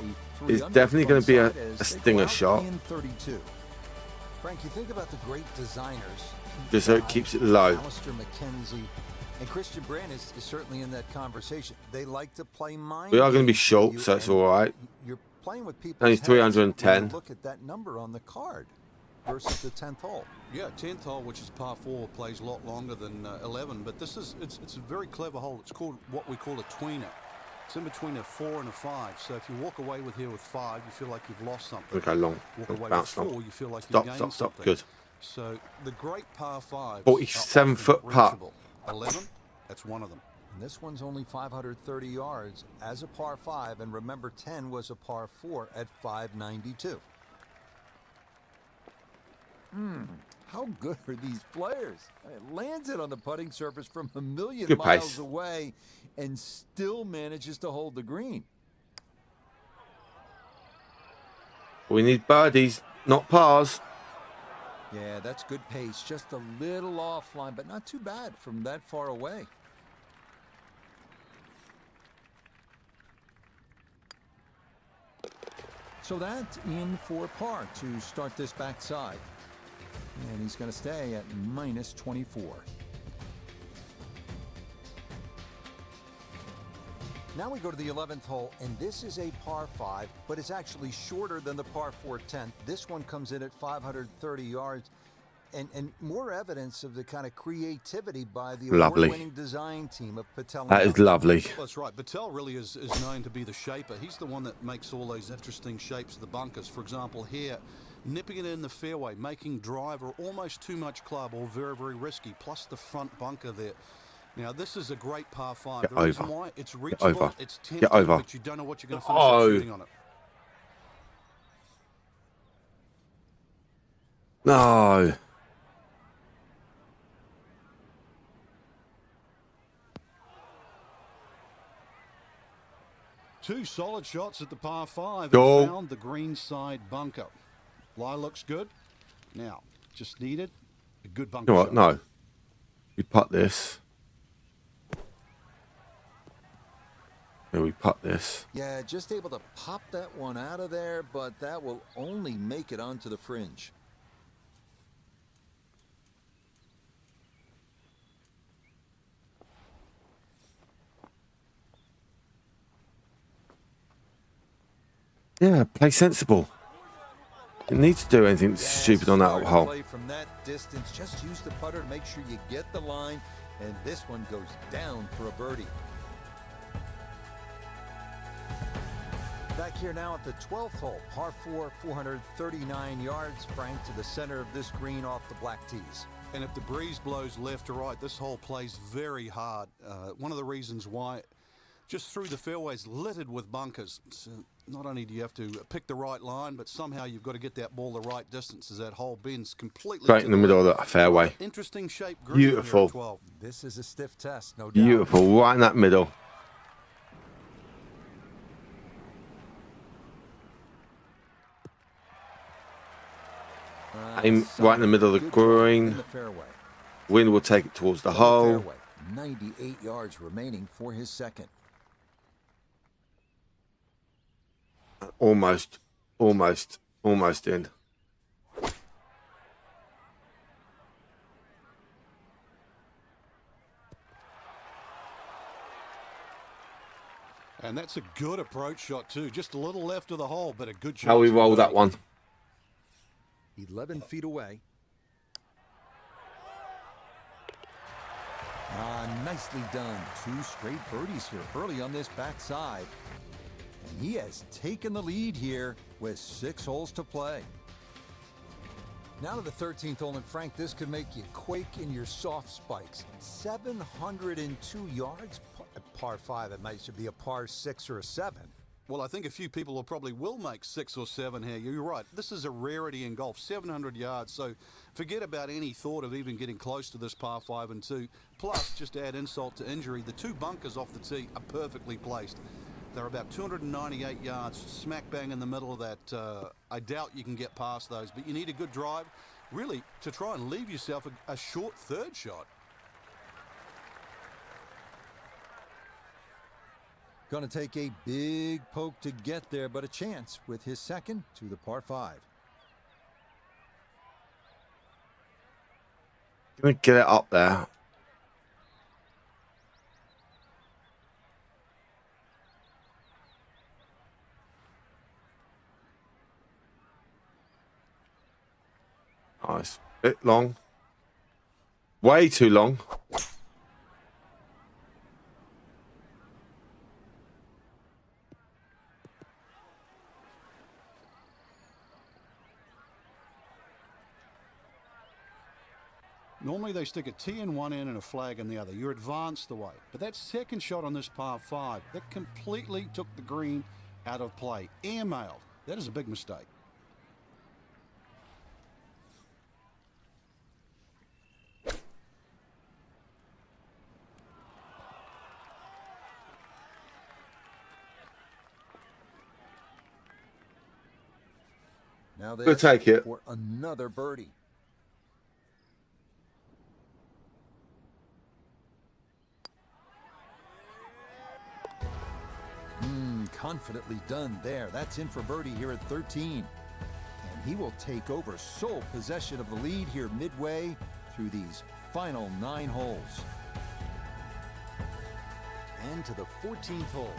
it's definitely going to be a stinger shot. 32. Frank, you think about the great designers. Just so it keeps it low. Alistair McKenzie and Christian Brand is certainly in that conversation. They like to play mind. We are going to be games short, with you, so it's and all right. You're playing with people. Only 310. Look at that number on the card versus the 10th hole. Yeah, 10th hole, which is par 4, plays a lot longer than 11. But this is it's a very clever hole. It's called what we call a tweener. It's in between a 4 and a 5. So if you walk away with here with 5, you feel like you've lost something. Okay, long. Walk away with Bounce 4, long. you feel like Stop, you've stop, gained stop. something. Good. So the great par 5s 47-foot putt. 11, that's one of them. And this one's only 530 yards as a par 5, and remember 10 was a par 4 at 592. How good are these players? It lands it on the putting surface from a million Good miles pace. away and still manages to hold the green. We need birdies, not pars. Yeah, that's good pace. Just a little offline, but not too bad from that far away. So that's in for par to start this backside. And he's going to stay at minus 24. Now we go to the 11th hole, and this is a par 5, but it's actually shorter than the par 4 10th. This one comes in at 530 yards, and more evidence of the kind of creativity by the Lovely. award-winning design team of Patel. That is lovely. That's right. Patel really is known to be the shaper. He's the one that makes all those interesting shapes of the bunkers. For example, here, nipping it in the fairway, making driver almost too much club or very, very risky, plus the front bunker there. Now, this is a great par 5. Get the reason over. why, it's Get reachable, over. it's Get tempting, over. but you don't know what you're going to finish up shooting on it. No. Two solid shots at the par 5 Go. and found the green side bunker. Lie looks good. Now, just needed a good bunker You know what? shot. No. We putt this. Yeah, we putt this. Yeah, just able to pop that one out of there, but that will only make it onto the fringe. Yeah, play sensible. Didn't need to do anything stupid on that smart hole. play from that distance. Just use the putter to make sure you get the line, and this one goes down for a birdie. Back here now at the 12th hole, par 4, 439 yards. Frank, to the center of this green off the black tees. And if the breeze blows left to right, this hole plays very hard. One of the reasons why, just through the fairways littered with bunkers. So not only do you have to pick the right line, but somehow you've got to get that ball the right distance as that hole bends completely. Right in the middle of that fairway. Interesting shape green here at Beautiful. 12. This is a stiff test, no doubt. Beautiful, right in that middle. Aim right in the middle of the Good drive in green. the fairway. Wind will take it towards the On the hole. fairway, 98 yards remaining for his second. Almost in. And that's a good approach shot too. Just a little left of the hole, but a good shot. How we roll that one. 11 feet away. Nicely done. 2 straight birdies here early on this backside. And he has taken the lead here with 6 holes to play. Now to the 13th hole, and Frank, this could make you quake in your soft spikes. 702 yards, par 5. It might should be a par 6 or a 7. Well, I think a few people will make 6 or 7 here. You're right. This is a rarity in golf, 700 yards. So forget about any thought of even getting close to this par 5 and 2. Plus, just to add insult to injury, the 2 bunkers off the tee are perfectly placed. They're about 298 yards, smack bang in the middle of that. I doubt you can get past those, but you need a good drive, really, to try and leave yourself a short third shot. Going to take a big poke to get there, but a chance with his second to the par 5. Gonna get it up there. Nice. Bit long. Way too long. Normally they stick a tee in one end and a flag in the other. You're advanced the way. But that second shot on this par 5, that completely took the green out of play. Airmailed. That is a big mistake. Now We'll this take it. for another birdie. Confidently done there. That's in for birdie here at 13. And he will take over sole possession of the lead here midway through these final 9 holes. And to the 14th hole.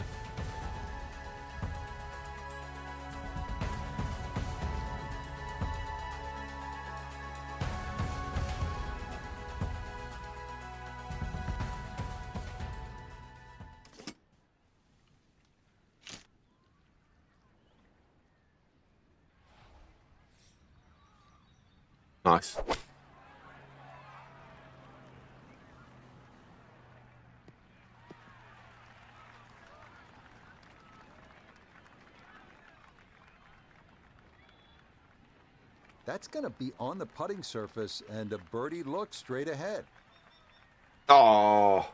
Nice. That's going to be on the putting surface, and a birdie look straight ahead. Oh.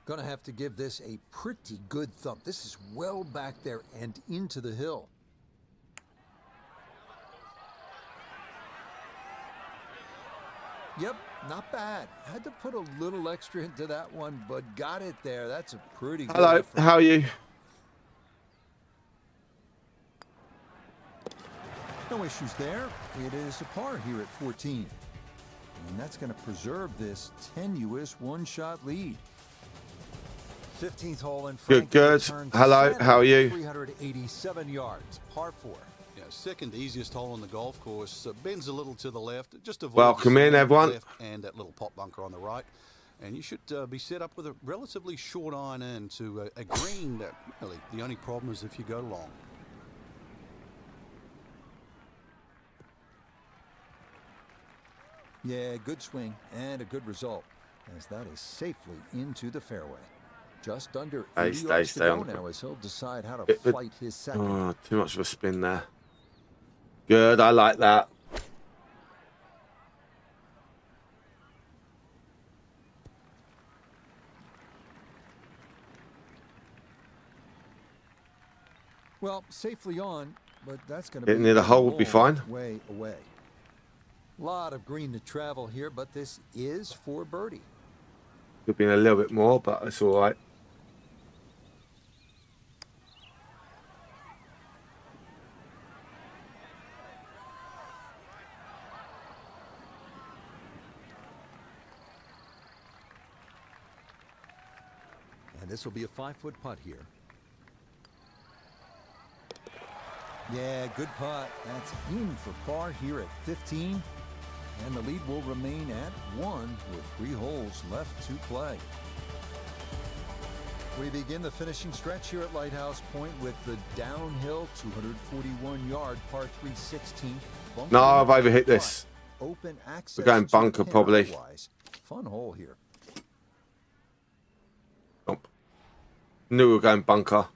Going to have to give this a pretty good thump. This is well back there and into the hill. Yep, not bad. Had to put a little extra into that one, but got it there. That's a pretty good Hello, effort. how are you? No issues there. It is a par here at 14. And that's going to preserve this tenuous one-shot lead. 15th hole, and Frank Good. returns Hello, center, how are you? 387 yards, par 4. Yeah, second easiest hole on the golf course. Bends a little to the left. Just avoid Welcome the in, sand everyone. left and that little pot bunker on the right. And you should be set up with a relatively short iron in to a green that really the only problem is if you go long. Yeah, good swing and a good result, as that is safely into the fairway. Just under 80 yards to go now as he'll decide how to flight his second. Oh, too much of a spin there. Good, I like that. Well, safely on, but that's going to Getting be near the a hole would be long fine. way away. Lot of green to travel here, but this is for birdie. Could have been a little bit more, but it's all right. And this will be a 5-foot putt here. Yeah, good putt. That's in for par here at 15. And the lead will remain at 1 with 3 holes left to play. We begin the finishing stretch here at Lighthouse Point with the downhill 241-yard par 3 16th. No, I've overhit this. Open access. We're going bunker probably. Fun hole here. Oh. Knew we were going bunker.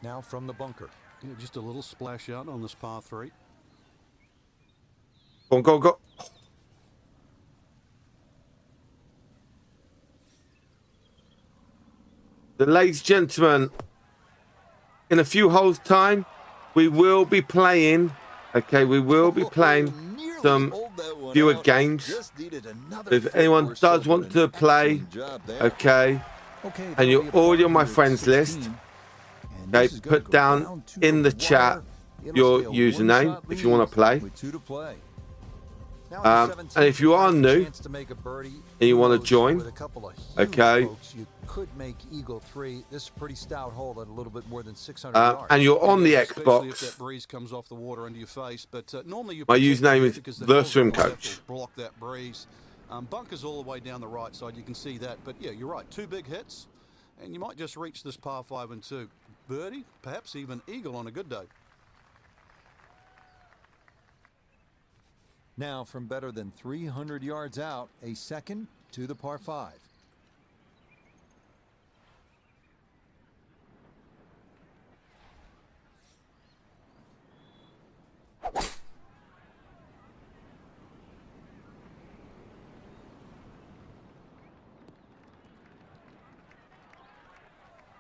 Now from the bunker. Yeah, just a little splash out on this par 3. Go on, go, go. The ladies and gentlemen, in a few holes' time, we will be playing. Okay, we will be playing some viewer games. If anyone does want to play, okay, and you're already on my friends list, okay, put down in the chat your username if you want to play. And if you are new and you want to join, okay, you could make Eagle 3. This is a pretty stout hole at a little bit more than 600 yards. and you're on the Especially if that Xbox, breeze comes off the water into your face. But normally you my username is because the swim hills coach. will block that breeze. Bunkers all the way down the right side. You can see that. But yeah, you're right. 2 big hits, and you might just reach this par 5 and 2. Birdie, perhaps even eagle on a good day. Now from better than 300 yards out, a second to the par 5.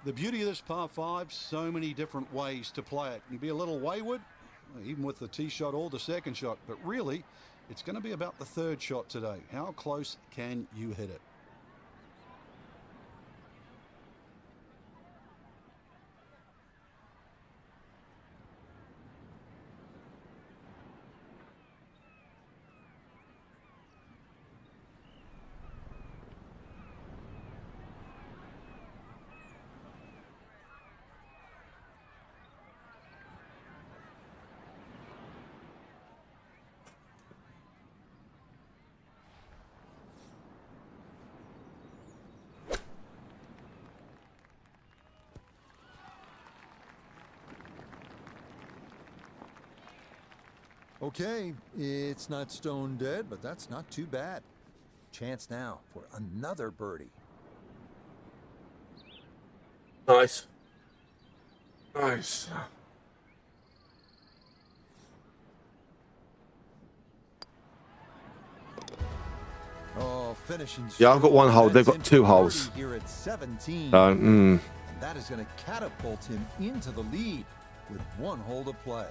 The beauty of this par 5, so many different ways to play it. You can be a little wayward, even with the tee shot or the second shot, but really, it's going to be about the third shot today. How close can you hit it? Okay, it's not stone dead, but that's not too bad. Chance now for another birdie. Nice. Nice. Oh, finishing. Yeah, I've got one hole. They've got That's 2 into holes. birdie here at 17. And that is going to catapult him into the lead with 1 hole to play.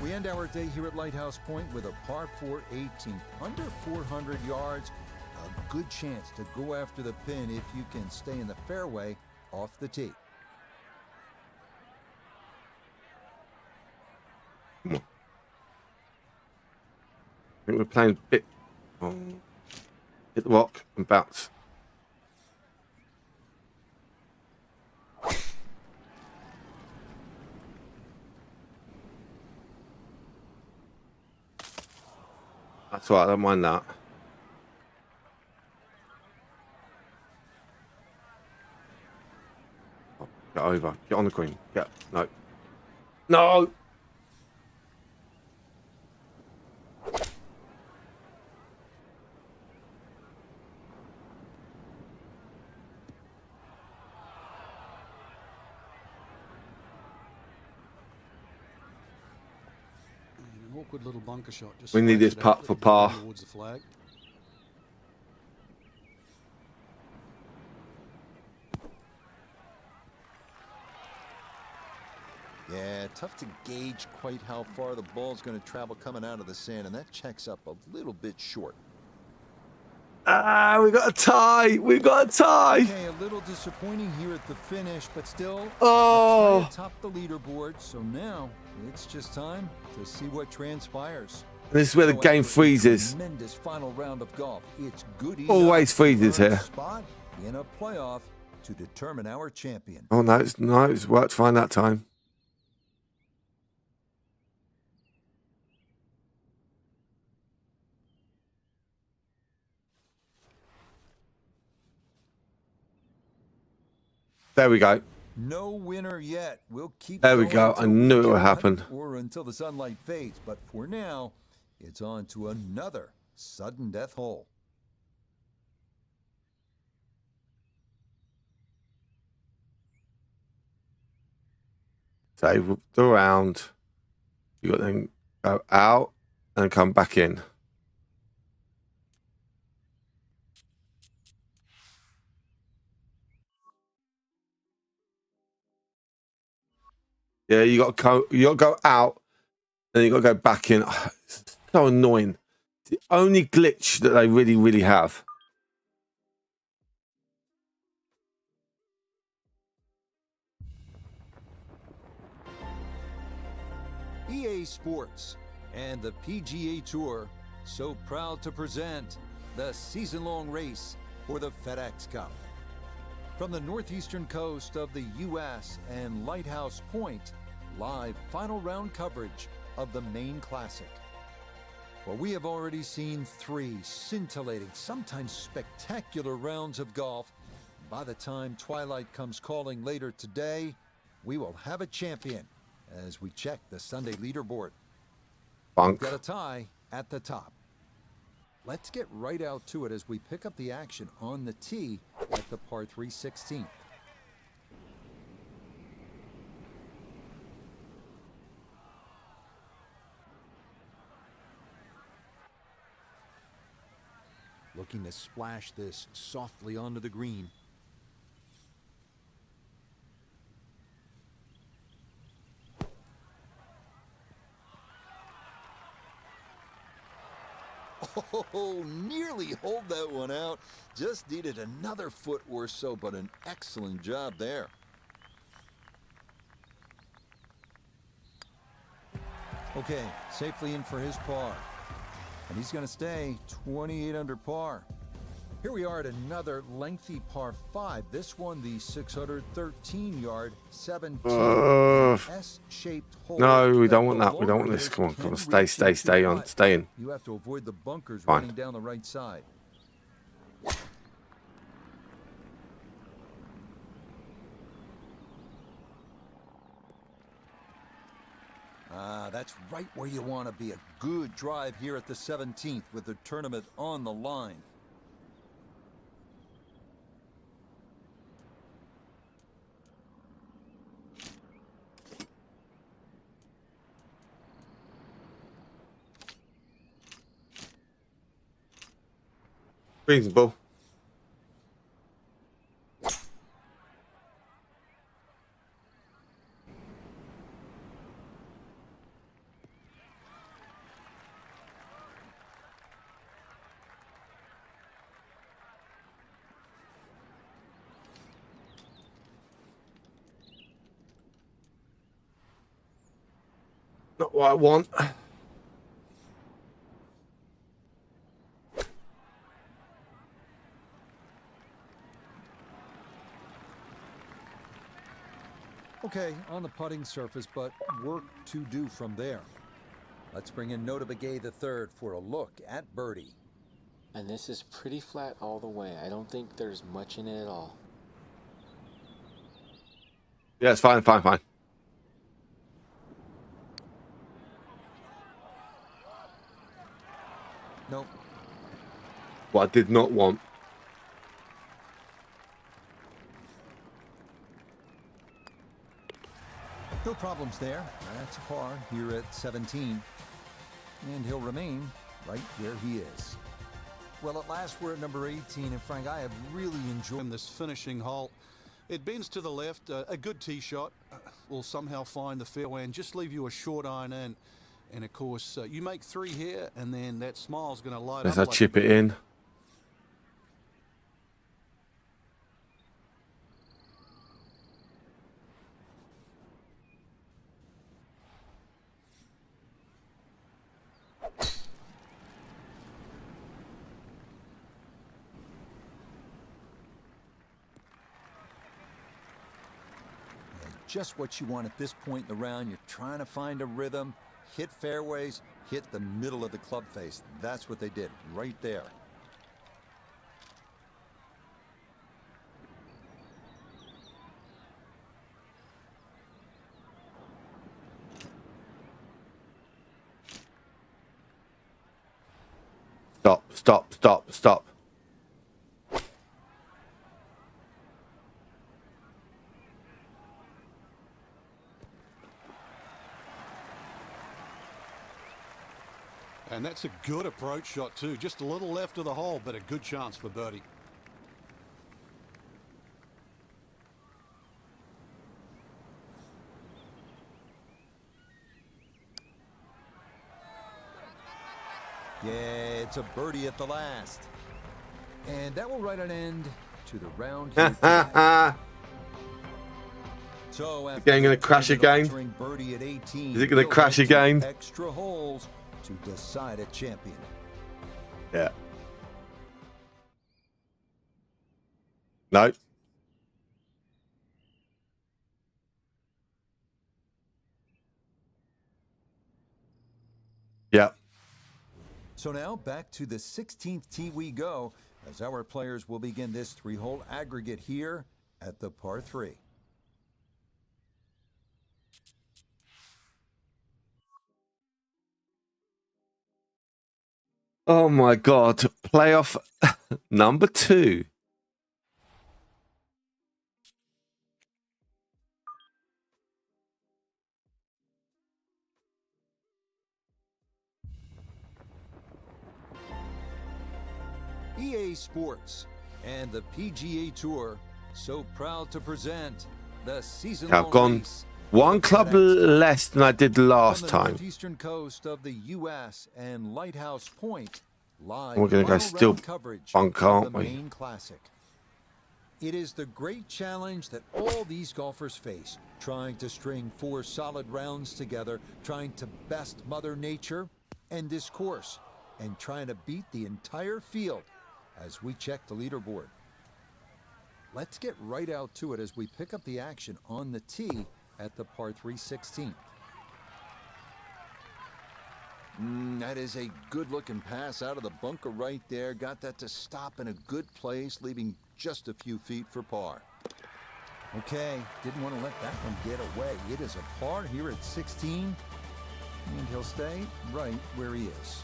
We end our day here at Lighthouse Point with a par 4 18, under 400 yards. A good chance to go after the pin if you can stay in the fairway off the tee. think we're playing a bit. Hit the rock and bounce. That's all right, I don't mind that. Oh, get over. Get on the green. Get. No. No! And an awkward little bunker shot. Just We need splash this it putt out for and par. towards the flag. Yeah, tough to gauge quite how far the ball's going to travel coming out of the sand, and that checks up a little bit short. Ah, we got a tie. We got a tie. Okay, a little disappointing here at the finish, but still Oh. a tie atop the leaderboard. So now it's just time to see what transpires. This is where the So game after a freezes. Tremendous final round of golf. It's good Always enough freezes to earn a here. spot in a playoff to determine our champion. Oh no, it's worked fine that time. There we go. No winner yet. We'll keep There we going go. until I knew it we would get happen. one or until the sunlight fades. But for now, it's on to another sudden death hole. So the round. You got to then go out and come back in. Yeah, you got to go out, and you got to go back in. It's so annoying. It's the only glitch that they really have. EA Sports and the PGA Tour so proud to present the season-long race for the FedEx Cup. From the northeastern coast of the U.S. and Lighthouse Point, live final round coverage of the Maine Classic. Well, we have already seen 3 scintillating, sometimes spectacular rounds of golf. By the time twilight comes calling later today, we will have a champion as we check the Sunday leaderboard. Bunk. Got a tie at the top. Let's get right out to it as we pick up the action on the tee at the par 3 16th. Looking to splash this softly onto the green. Oh, nearly hold that one out. Just needed another foot or so, but an excellent job there. Okay, safely in for his par. And he's going to stay 28 under par. Here we are at another lengthy par 5. This one, the 613-yard, 17 S-shaped hole. No, we don't want The that. We don't want longer this. hits Come on, can come on. reach Stay into on. putt. Stay in. You have to avoid the bunkers Fine. running down the right side. That's right where you want to be. A good drive here at the 17th with the tournament on the line. Reasonable. Not what I want. Okay, on the putting surface, but work to do from there. Let's bring in Nota Begay III for a look at birdie. And this is pretty flat all the way. I don't think there's much in it at all. Yeah, it's fine, fine, fine. Nope. What I did not want. No problems there. That's a par here at 17. And he'll remain right where he is. Well, at last we're at number 18, and Frank, I have really enjoyed This finishing hole. It bends to the left. A good tee shot will somehow find the fairway and just leave you a short iron in. And of course, you make 3 here, and then that smile's going to light As up. I chip it in. just what you want at this point in the round. You're trying to find a rhythm, hit fairways, hit the middle of the club face. That's what they did right there. Stop, stop, stop, stop. And that's a good approach shot too. Just a little left of the hole, but a good chance for birdie. Yeah, it's a birdie at the last. And that will write an end to the round here today. So after Again, gonna crash again. birdie at 18, Is it gonna he'll crash have 2 again? Extra holes to decide a champion. Yeah. No. Yeah. So now back to the 16th tee we go, as our players will begin this 3-hole aggregate here at the par 3. Oh my God. Playoff number 2. EA Sports and the PGA Tour so proud to present the season-long I've gone race. one club less than I did last On the time. northeastern coast of the U.S. and Lighthouse Point, live We're gonna go final still round coverage bunk, of aren't the we? Maine Classic. It is the great challenge that all these golfers face, trying to string 4 solid rounds together, trying to best Mother Nature and this course, and trying to beat the entire field as we check the leaderboard. Let's get right out to it as we pick up the action on the tee at the par 3 16th. That is a good-looking pass out of the bunker right there. Got that to stop in a good place, leaving just a few feet for par. Okay, didn't want to let that one get away. It is a par here at 16, and he'll stay right where he is.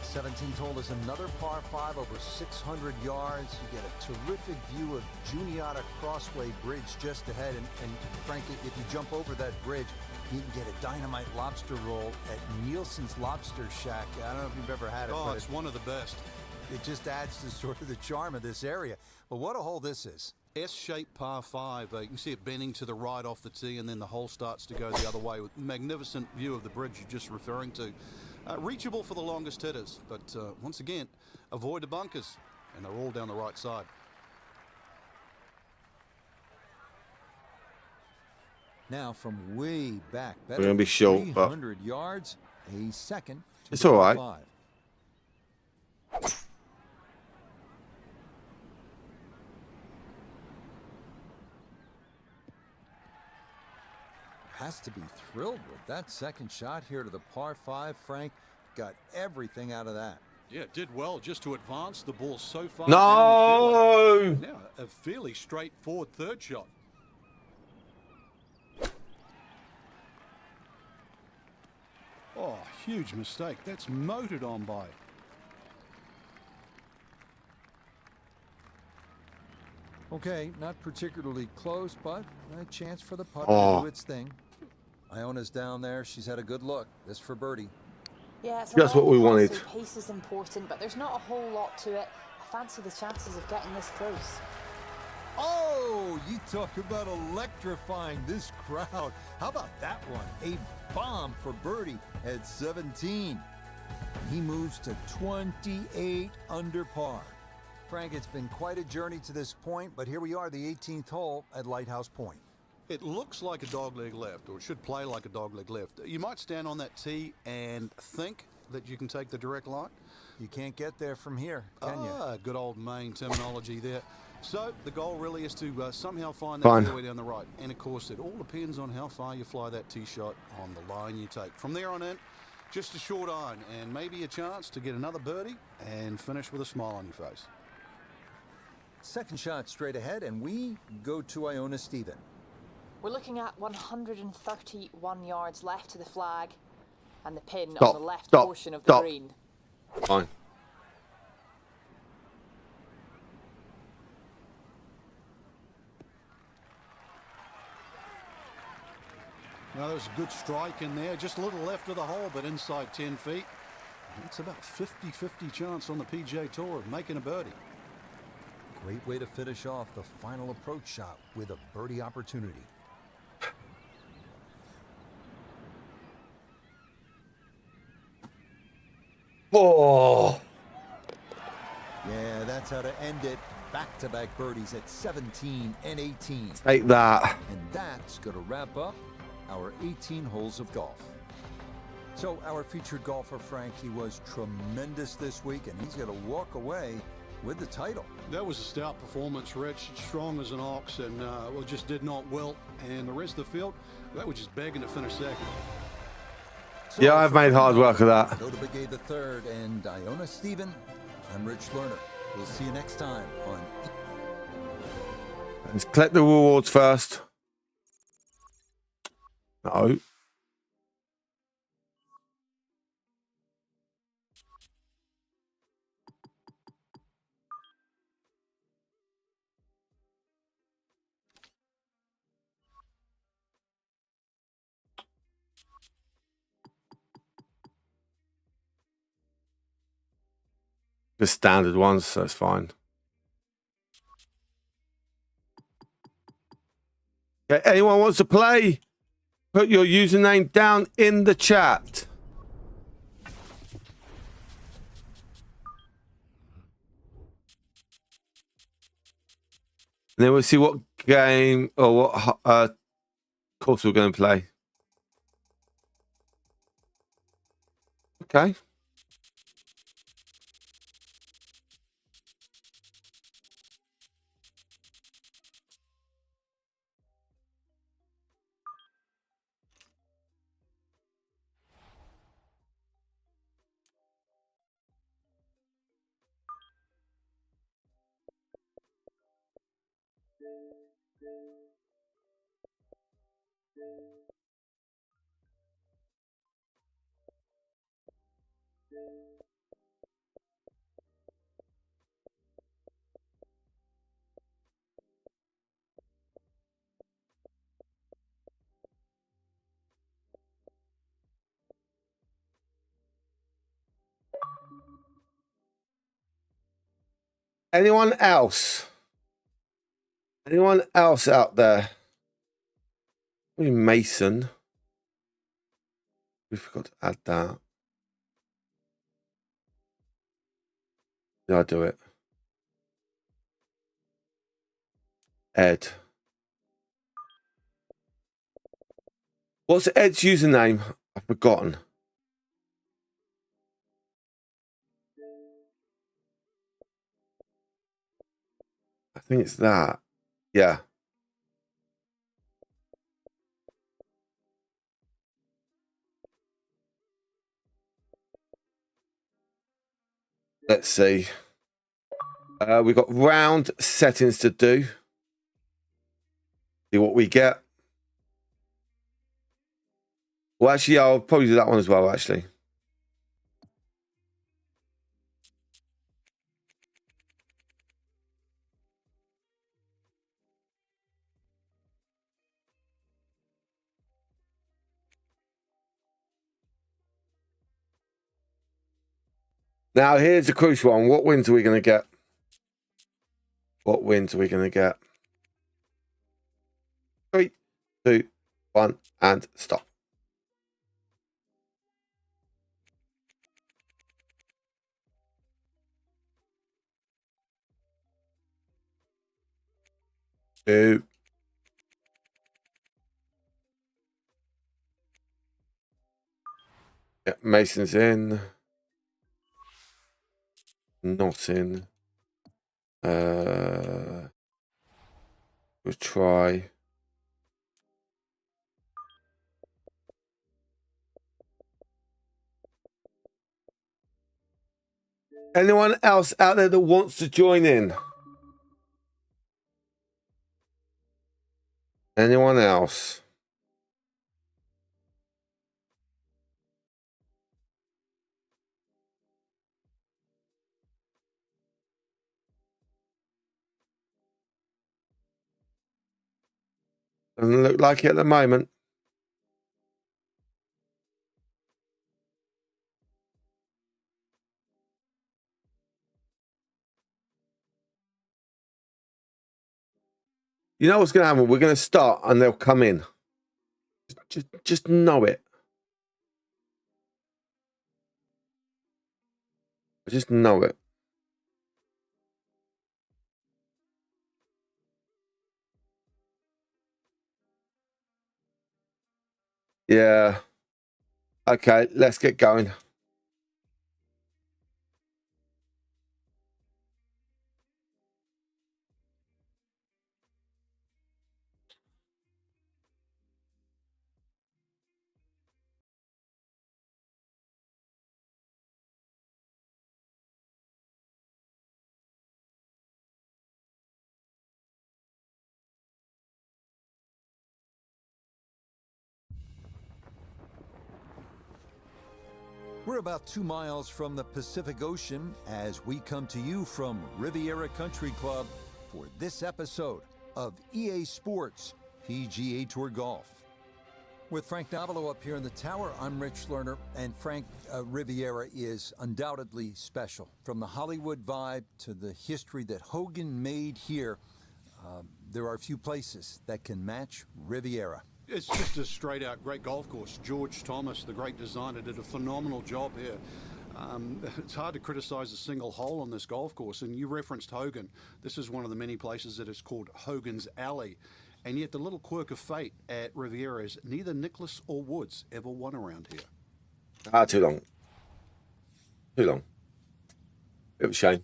17th hole is another par 5 over 600 yards. You get a terrific view of Juniata Crossway Bridge just ahead. And frankly, if you jump over that bridge, you can get a dynamite lobster roll at Nielsen's Lobster Shack. I don't know if you've ever had it. Oh, but it's one of the best. it just adds to sort of the charm of this area. But what a hole this is. S-shaped par 5. You can see it bending to the right off the tee, and then the hole starts to go the other way with magnificent view of the bridge you're just referring to. Reachable for the longest hitters, but once again, avoid the bunkers, and they're all down the right side. Now from way back, We're gonna be short, but 300 yards, a second. To it's the all par right. 5. has to be thrilled with that second shot here to the par 5. Frank got everything out of that. Yeah, it did well just to advance the ball so far. No! Down the now, a fairly straightforward third shot. Oh, huge mistake. That's motored on by. Okay, not particularly close, but a chance for the putt Oh. to do its thing. Iona's down there. She's had a good look. This for birdie. Yeah, it's a Just what long we putt, wanted. so pace is important, but there's not a whole lot to it. I fancy the chances of getting this close. Oh, you talk about electrifying this crowd. How about that one? A bomb for birdie at 17. He moves to 28 under par. Frank, it's been quite a journey to this point, but here we are, the 18th hole at Lighthouse Point. It looks like a dogleg left, or it should play like a dogleg left. You might stand on that tee and think that you can take the direct line. You can't get there from here, can you? Good old Maine terminology there. So the goal really is to somehow find that Fine. fairway down the right. And of course, it all depends on how far you fly that tee shot on the line you take. From there on in, just a short iron and maybe a chance to get another birdie and finish with a smile on your face. Second shot straight ahead, and we go to Iona Stephen. We're looking at 131 yards left to the flag and the pin Stop, on the left stop, portion of the stop. green. Fine. Now, there's a good strike in there, just a little left of the hole, but inside 10 feet. It's about 50-50 chance on the PGA Tour of making a birdie. Great way to finish off the final approach shot with a birdie opportunity. Oh, Yeah, that's how to end it. Back-to-back birdies at 17 and 18. take that. And that's going to wrap up our 18 holes of golf. So our featured golfer, Frank, he was tremendous this week, and he's going to walk away with the title. That was a stout performance, Rich. Strong as an ox, and well, just did not wilt. And the rest of the field, that was just begging to finish second. So Yeah, I've for made hard work of that. Go to Big A the third and Iona Stephen. I'm Rich Lerner. We'll see you next time on. Let's collect the rewards first. No. The standard ones, so it's fine. Okay, anyone wants to play? Put your username down in the chat. And then we'll see what game or what course we're going to play. Okay. Anyone else? Anyone else out there? Maybe Mason. We forgot to add that. Did I do it? Ed. What's Ed's username? I've forgotten. I think it's that. Yeah. Let's see. We've got round settings to do. See what we get. Well, actually, I'll probably do that one as well, actually. Now, here's the crucial one. What wins are we going to get? What wins are we going to get? 3, 2, 1, and stop. Two. Yeah, Mason's in. Not in. We'll try. Anyone else out there that wants to join in? Anyone else? Doesn't look like it at the moment. You know what's going to happen? We're going to start and they'll come in. Just know it. I just know it. Yeah. Okay, let's get going. We're about 2 miles from the Pacific Ocean as we come to you from Riviera Country Club for this episode of EA Sports PGA Tour Golf. With Frank Navalo up here in the tower, I'm Rich Lerner, and Frank, Riviera is undoubtedly special. From the Hollywood vibe to the history that Hogan made here, there are a few places that can match Riviera. It's just a straight-out great golf course. George Thomas, the great designer, did a phenomenal job here. It's hard to criticize a single hole on this golf course, and you referenced Hogan. This is one of the many places that is called Hogan's Alley. And yet the little quirk of fate at Riviera is neither Nicklaus or Woods ever won around here. Too long. Too long. Bit of a shame.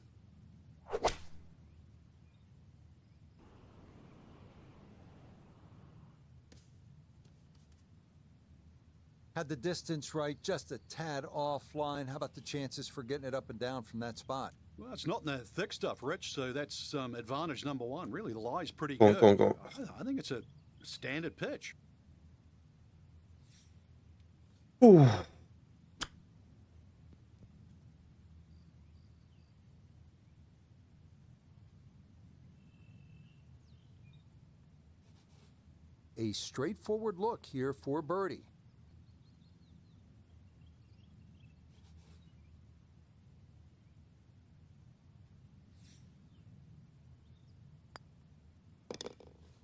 Had the distance right, just a tad offline. How about the chances for getting it up and down from that spot? Well, it's not in that thick stuff, Rich, so that's advantage number one. Really, the lie's pretty Go on, good. go on, go on. I think it's a standard pitch. Ooh. A straightforward look here for birdie.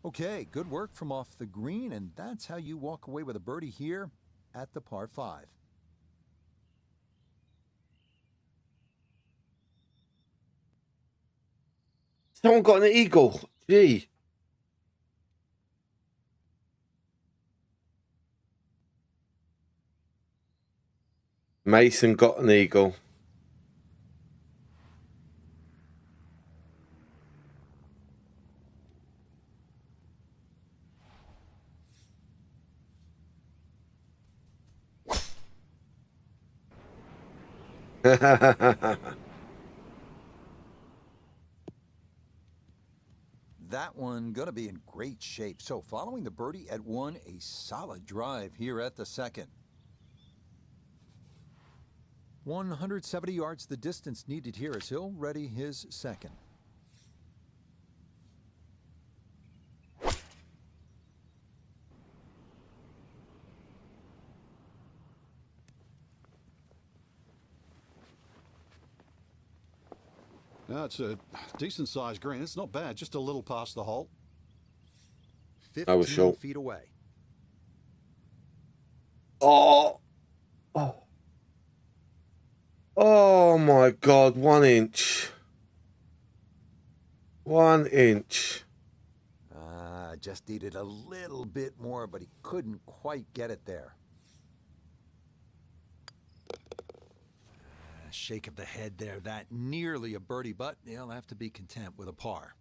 Okay, good work from off the green, and that's how you walk away with a birdie here at the par 5. Someone got an eagle. Gee. Mason got an eagle. that one going to be in great shape. So following the birdie at 1, a solid drive here at the second. 170 yards the distance needed here as he'll ready his second. No, it's a decent sized green. It's not bad, just a little past the hole. 15 was short. feet away. Oh. Oh. Oh my God, 1 inch. 1 inch. Just needed a little bit more, but he couldn't quite get it there. Shake of the head there. That nearly a birdie, but he'll have to be content with a par.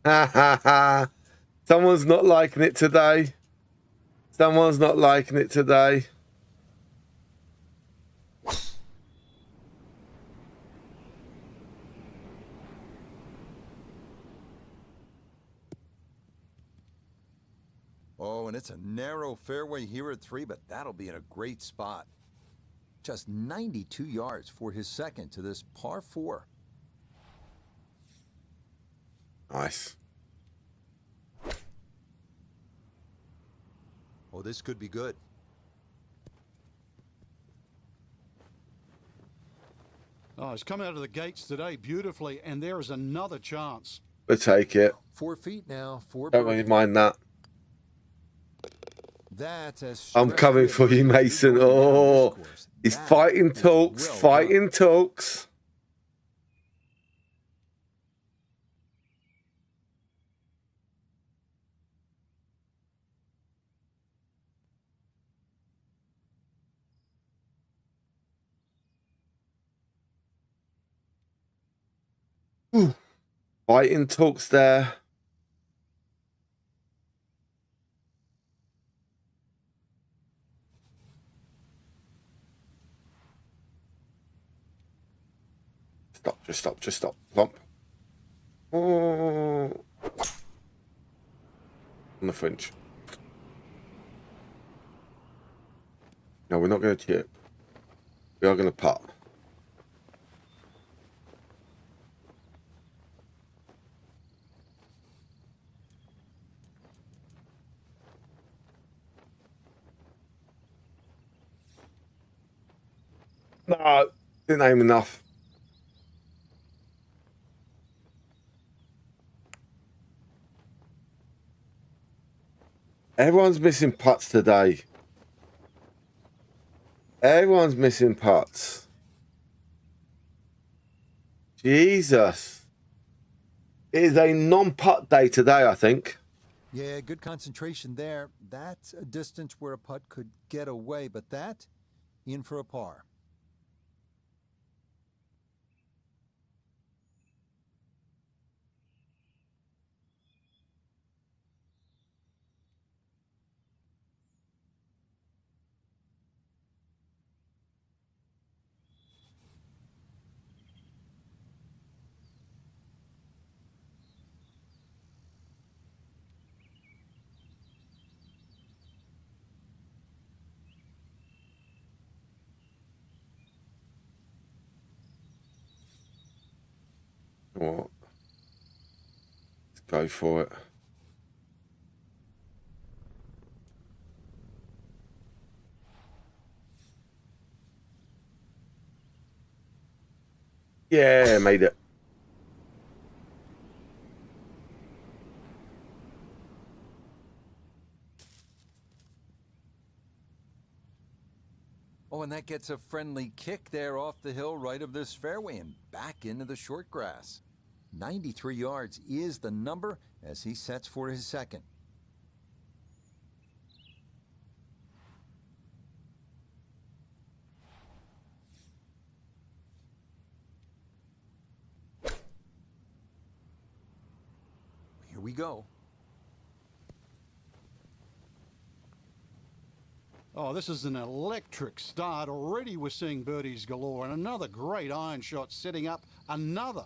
Ha ha ha. Someone's not liking it today. Someone's not liking it today. Oh, and it's a narrow fairway here at 3, but that'll be in a great spot. Just 92 yards for his second to this par 4. Nice. Oh, this could be good. Oh, he's come out of the gates today beautifully, and there is another chance. We'll take it. 4 feet now for Don't really mind that. That's as I'm coming for you, Mason. Oh, he's fighting talks, fighting talks. Fighting talks there. Stop, just stop. Plump. Oh. On the fringe. No, we're not going to chip. We are going to putt. No, didn't aim enough. Everyone's missing putts today. Everyone's missing putts. Jesus. It is a non-putt day today, I think. Yeah, good concentration there. That's a distance where a putt could get away, but that in for a par. What? Let's go for it. Yeah, made it. Oh, and that gets a friendly kick there off the hill right of this fairway and back into the short grass. 93 yards is the number as he sets for his second. Here we go. Oh, this is an electric start. Already we're seeing birdies galore, and another great iron shot setting up another.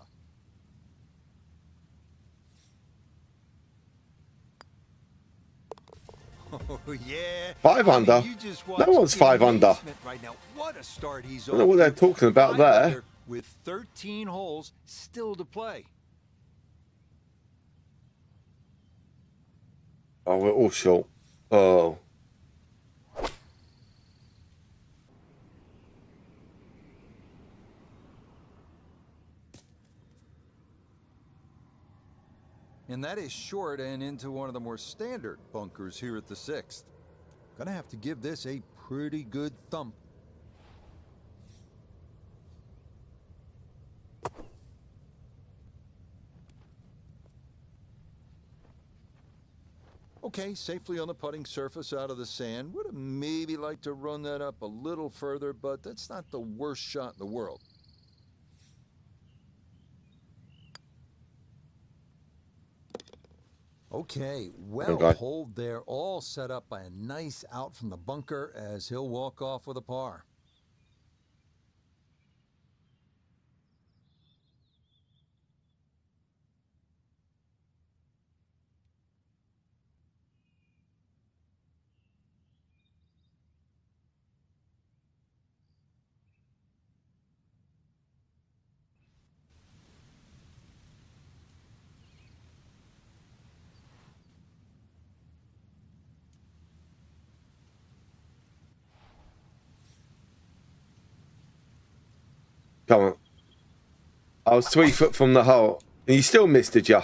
Oh, yeah. 5 under? You just No watched one's 5 under. amazement right now. What a start he's I don't know what they're talking about 5 there. under with 13 holes still to play. Oh, we're all short. Oh. And that is short and into one of the more standard bunkers here at the 6th. Gonna have to give this a pretty good thump. Okay, safely on the putting surface out of the sand. Would have maybe liked to run that up a little further, but that's not the worst shot in the world. Okay, well holed there, all set up by a nice out from the bunker as he'll walk off with a par. Come on. I was 3 foot from the hole. And you still missed, did you?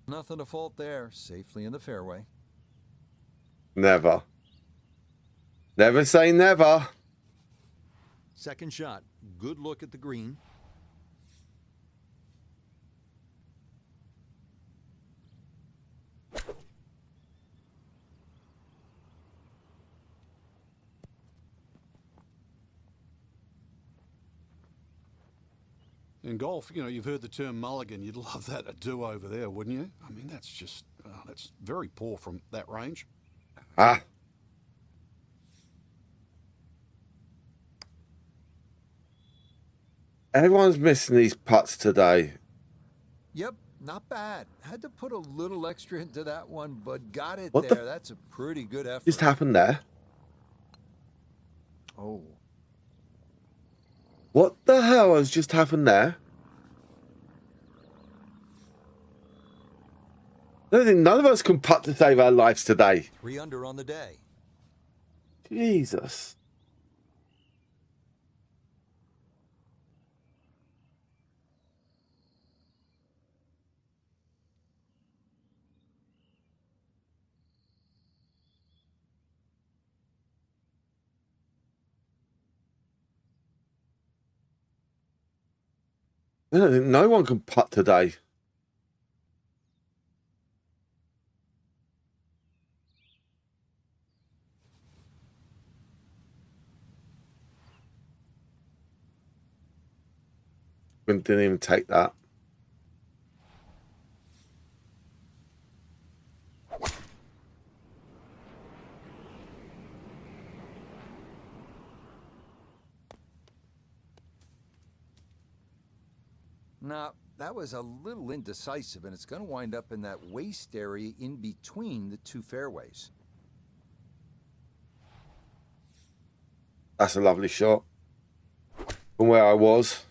Nothing to fault there, safely in the fairway. Never. Never say never. Second shot, good look at the green. In golf, you know, you've heard the term mulligan. You'd love that a do-over there, wouldn't you? I mean, that's just, that's very poor from that range. Ah. Everyone's missing these putts today. Yep, not bad. Had to put a little extra into that one, but got it What the there. That's a pretty good effort. Just happened there? Oh. What the hell has just happened there? I don't think none of us can putt to save our lives today. 3 under on the day. Jesus. I don't think no one can putt today. Didn't even take that. Now, that was a little indecisive, and it's going to wind up in that waist area in between the 2 fairways. That's a lovely shot. From where I was.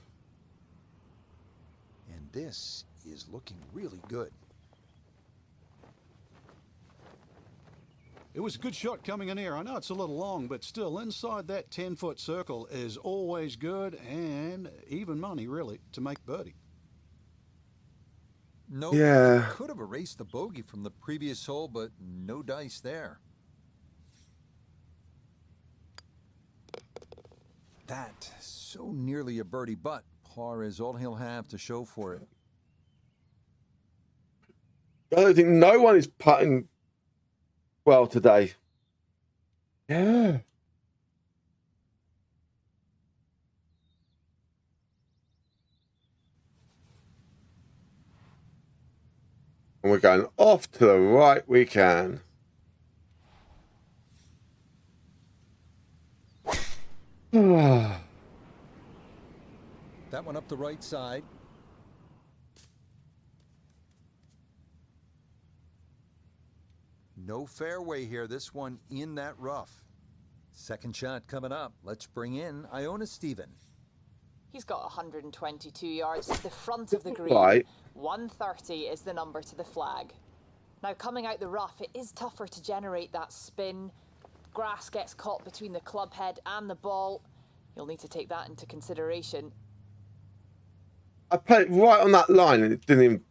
And this is looking really good. It was a good shot coming in here. I know it's a little long, but still inside that 10-foot circle is always good and even money, really, to make birdie. Nope. Yeah. Could have erased the bogey from the previous hole, but no dice there. That so nearly a birdie, but par is all he'll have to show for it. I don't think no one is putting well today. Yeah. And we're going off to the right we can. That one up the right side. No fairway here. This one in that rough. Second shot coming up. Let's bring in Iona Stephen. He's got 122 yards to the front of the green. Right. 130 is the number to the flag. Now, coming out the rough, it is tougher to generate that spin. Grass gets caught between the club head and the ball. You'll need to take that into consideration. I put it right on that line and it didn't even.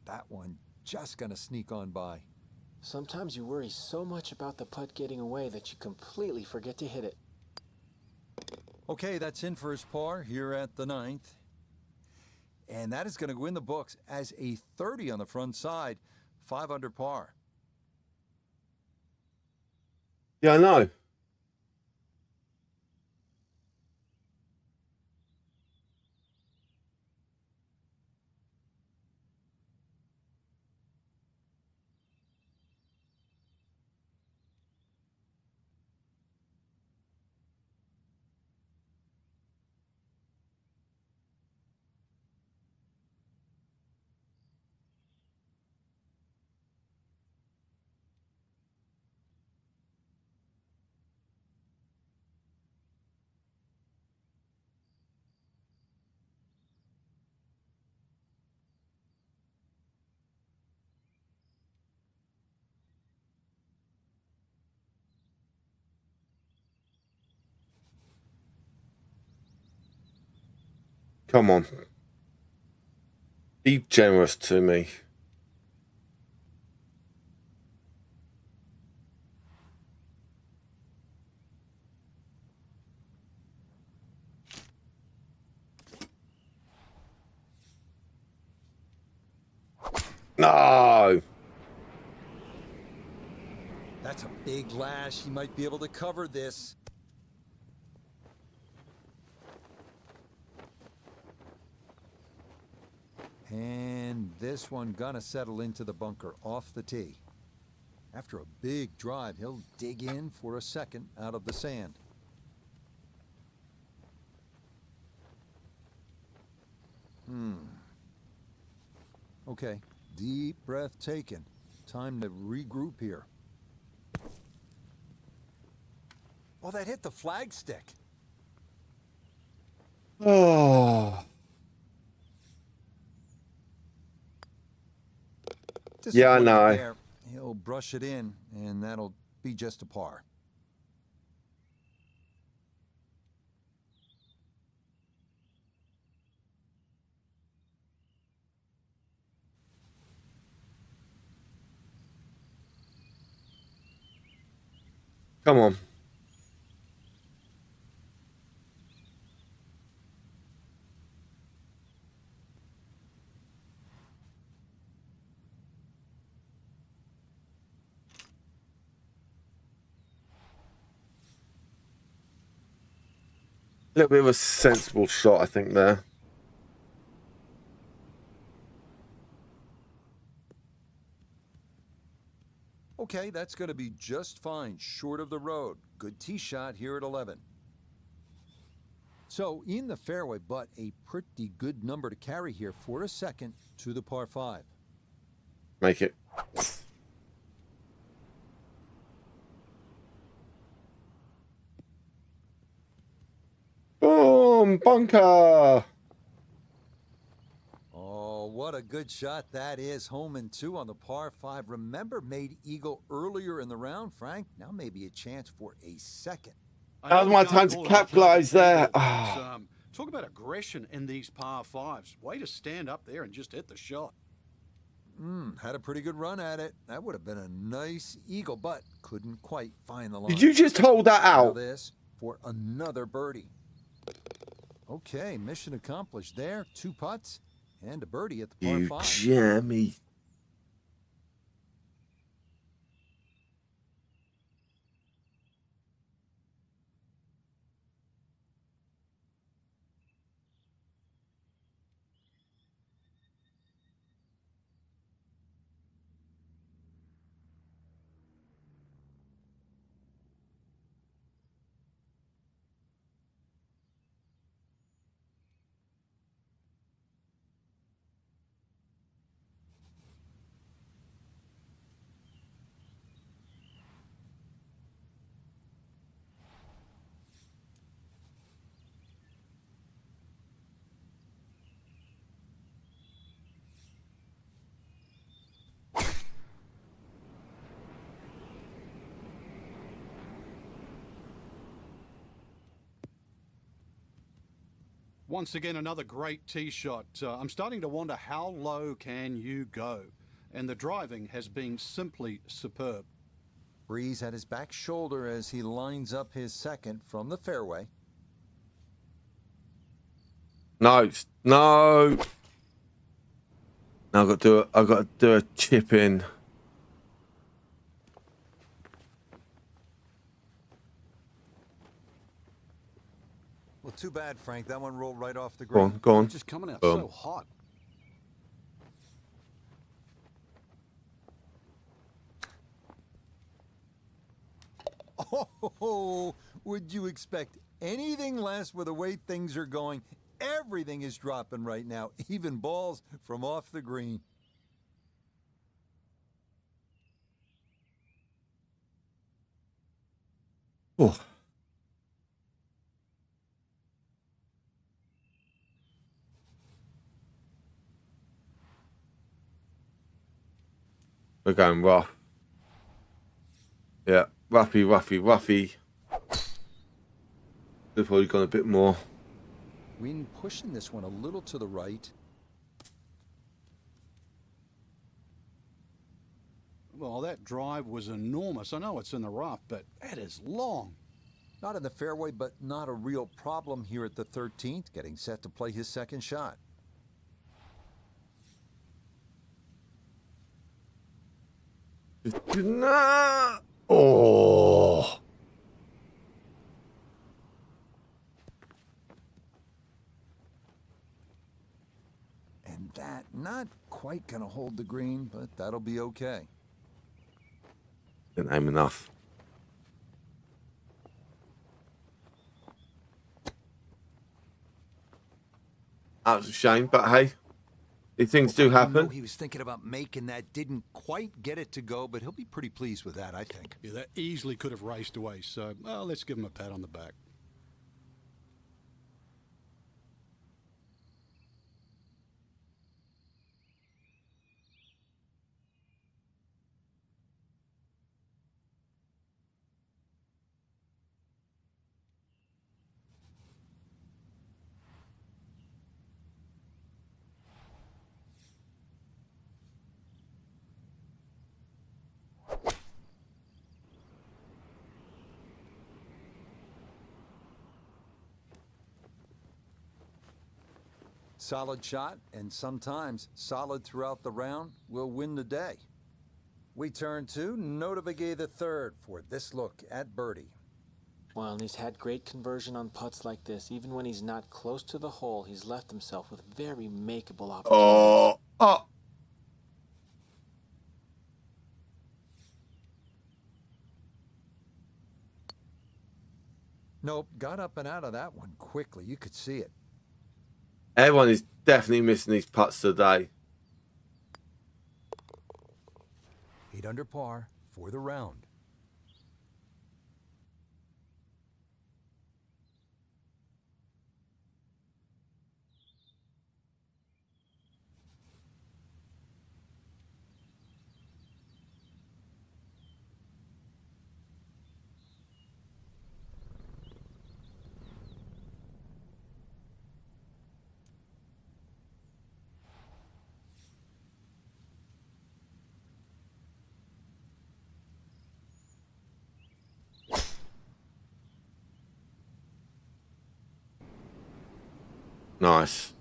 That one just gonna sneak on by. Sometimes you worry so much about the putt getting away that you completely forget to hit it. Okay, that's in for his par here at the 9th. And that is going to go in the books as a 30 on the front side, 5 under par. Yeah, I know. Come on. Be generous to me. No. That's a big lash. He might be able to cover this. And this one gonna settle into the bunker off the tee. After a big drive, he'll dig in for a second out of the sand. Okay, deep breath taken. Time to regroup here. Oh, that hit the flagstick. Oh. Yeah, I know. There. He'll brush it in, and that'll be just a par. Come on. A little bit of a sensible shot, I think, there. Okay, that's going to be just fine, short of the road. Good tee shot here at 11. So in the fairway, but a pretty good number to carry here for a second to the par 5. Make it. Boom! Bunker! Oh, what a good shot that is. Home and 2 on the par 5. Remember, made eagle earlier in the round, Frank? Now maybe a chance for a second. I That know was we my can't time to call it a perfect capitalise there. angle, but, Ah. talk about aggression in these par fives. Way to stand up there and just hit the shot. Had a pretty good run at it. That would have been a nice eagle, but couldn't quite find the line. Did you just hold that Now out? this for another birdie. Okay, mission accomplished there. 2 putts and a birdie at the par You 5. jammy. Once again, another great tee shot. I'm starting to wonder how low can you go? And the driving has been simply superb. Breeze at his back shoulder as he lines up his second from the fairway. No, no. Now I've got to do a chip in. Well, too bad, Frank. That one rolled right off the Go green. on, go on. Just coming out Boom. so hot. Oh, would you expect anything less with the way things are going? Everything is dropping right now, even balls from off the green. Oh. We're going rough. Yeah, roughy. They've probably gone a bit more. Wind pushing this one a little to the right. Well, that drive was enormous. I know it's in the rough, but that is long. Not in the fairway, but not a real problem here at the 13th, getting set to play his second shot. No. Oh. And that not quite going to hold the green, but that'll be okay. Didn't aim enough. That was a shame, but hey, these things do I know happen. he was thinking about making that, didn't quite get it to go, but he'll be pretty pleased with that, I think. Yeah, that easily could have raced away. So, well, let's give him a pat on the back. Solid shot, and sometimes solid throughout the round, will win the day. We turn to Notabegay the third for this look at birdie. Well, and he's had great conversion on putts like this. Even when he's not close to the hole, he's left himself with very makeable opportunities. Oh. Nope, got up and out of that one quickly. You could see it. Everyone is definitely missing these putts today. 8 under par for the round. Nice.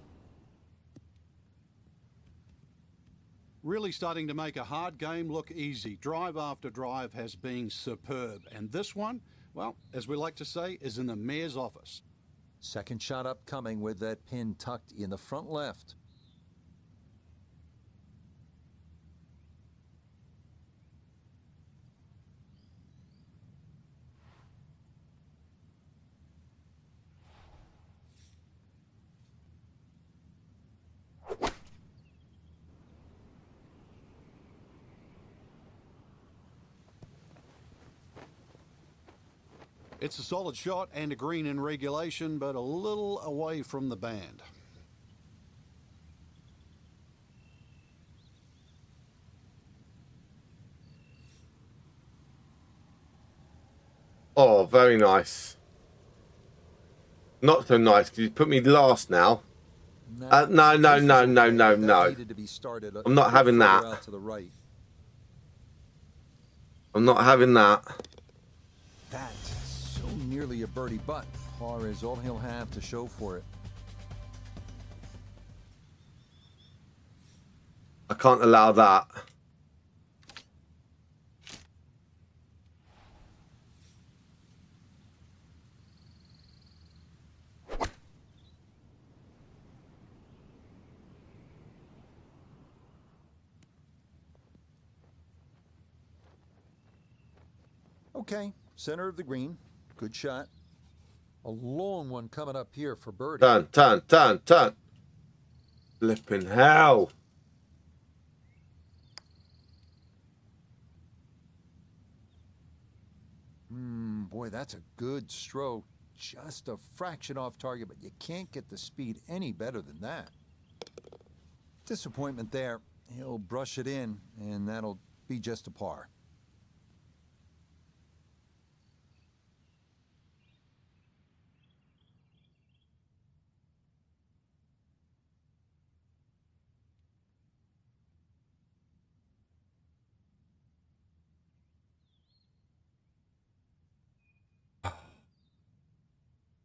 Really starting to make a hard game look easy. Drive after drive has been superb. And this one, well, as we like to say, is in the mayor's office. Second shot upcoming with that pin tucked in the front left. It's a solid shot and a green in regulation, but a little away from the band. Oh, very nice. Not so nice because you put me last now. No. I'm not having that. I'm not having that. That's so nearly a birdie, but par is all he'll have to show for it. I can't allow that. Okay, center of the green. Good shot. A long one coming up here for birdie. Turn. Flipping hell. Boy, that's a good stroke. Just a fraction off target, but you can't get the speed any better than that. Disappointment there. He'll brush it in, and that'll be just a par.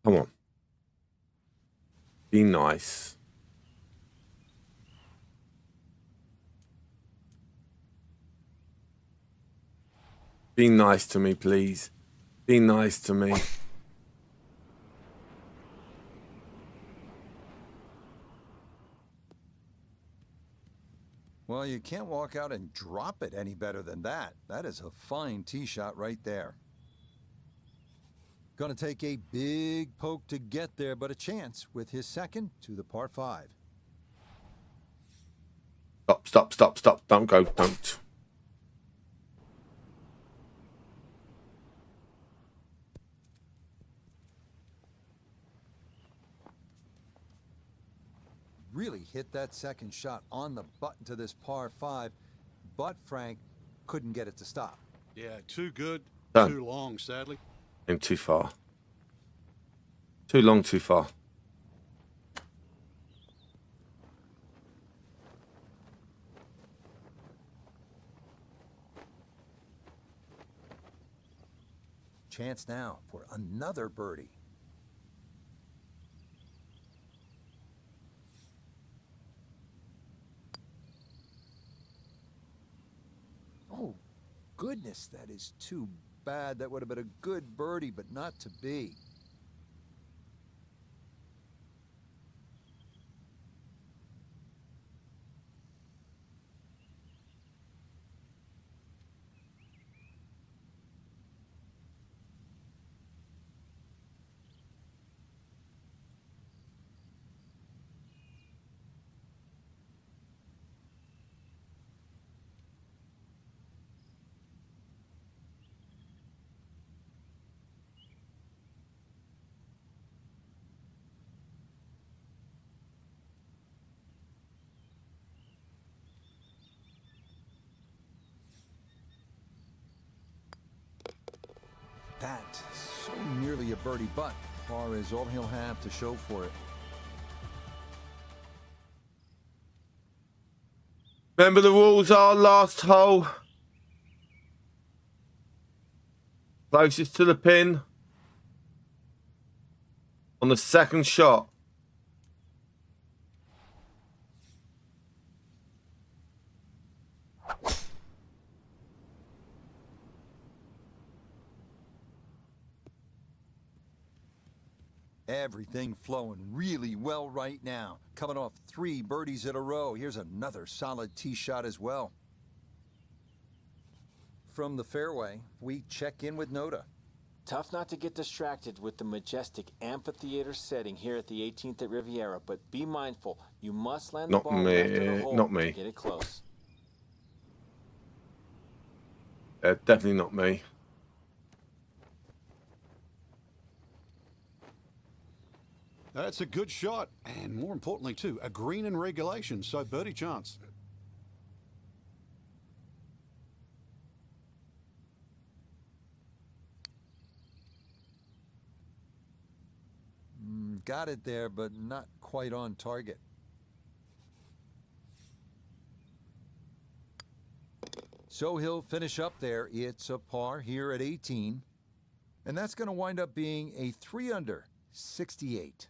Come on. Be nice. Be nice to me, please. Be nice to me. Well, you can't walk out and drop it any better than that. That is a fine tee shot right there. Going to take a big poke to get there, but a chance with his second to the par 5. Stop. Don't go. Don't. Really hit that second shot on the button to this par 5, but Frank couldn't get it to stop. Yeah, too good, Done. too long, sadly. I'm too far. Too long, too far. Chance now for another birdie. Oh, goodness, that is too bad. That would have been a good birdie, but not to be. That so nearly a birdie, but par is all he'll have to show for it. Remember the rules are last hole. Closest to the pin. On the second shot. Everything flowing really well right now. Coming off 3 birdies in a row. Here's another solid tee shot as well. From the fairway, we check in with Noda. Tough not to get distracted with the majestic amphitheater setting here at the 18th at Riviera, but be mindful. You must land the Not ball me, left of the hole not me. to get it close. Definitely not me. That's a good shot, and more importantly too, a green in regulation, so birdie chance. Got it there, but not quite on target. So he'll finish up there. It's a par here at 18. And that's going to wind up being a 3 under, 68.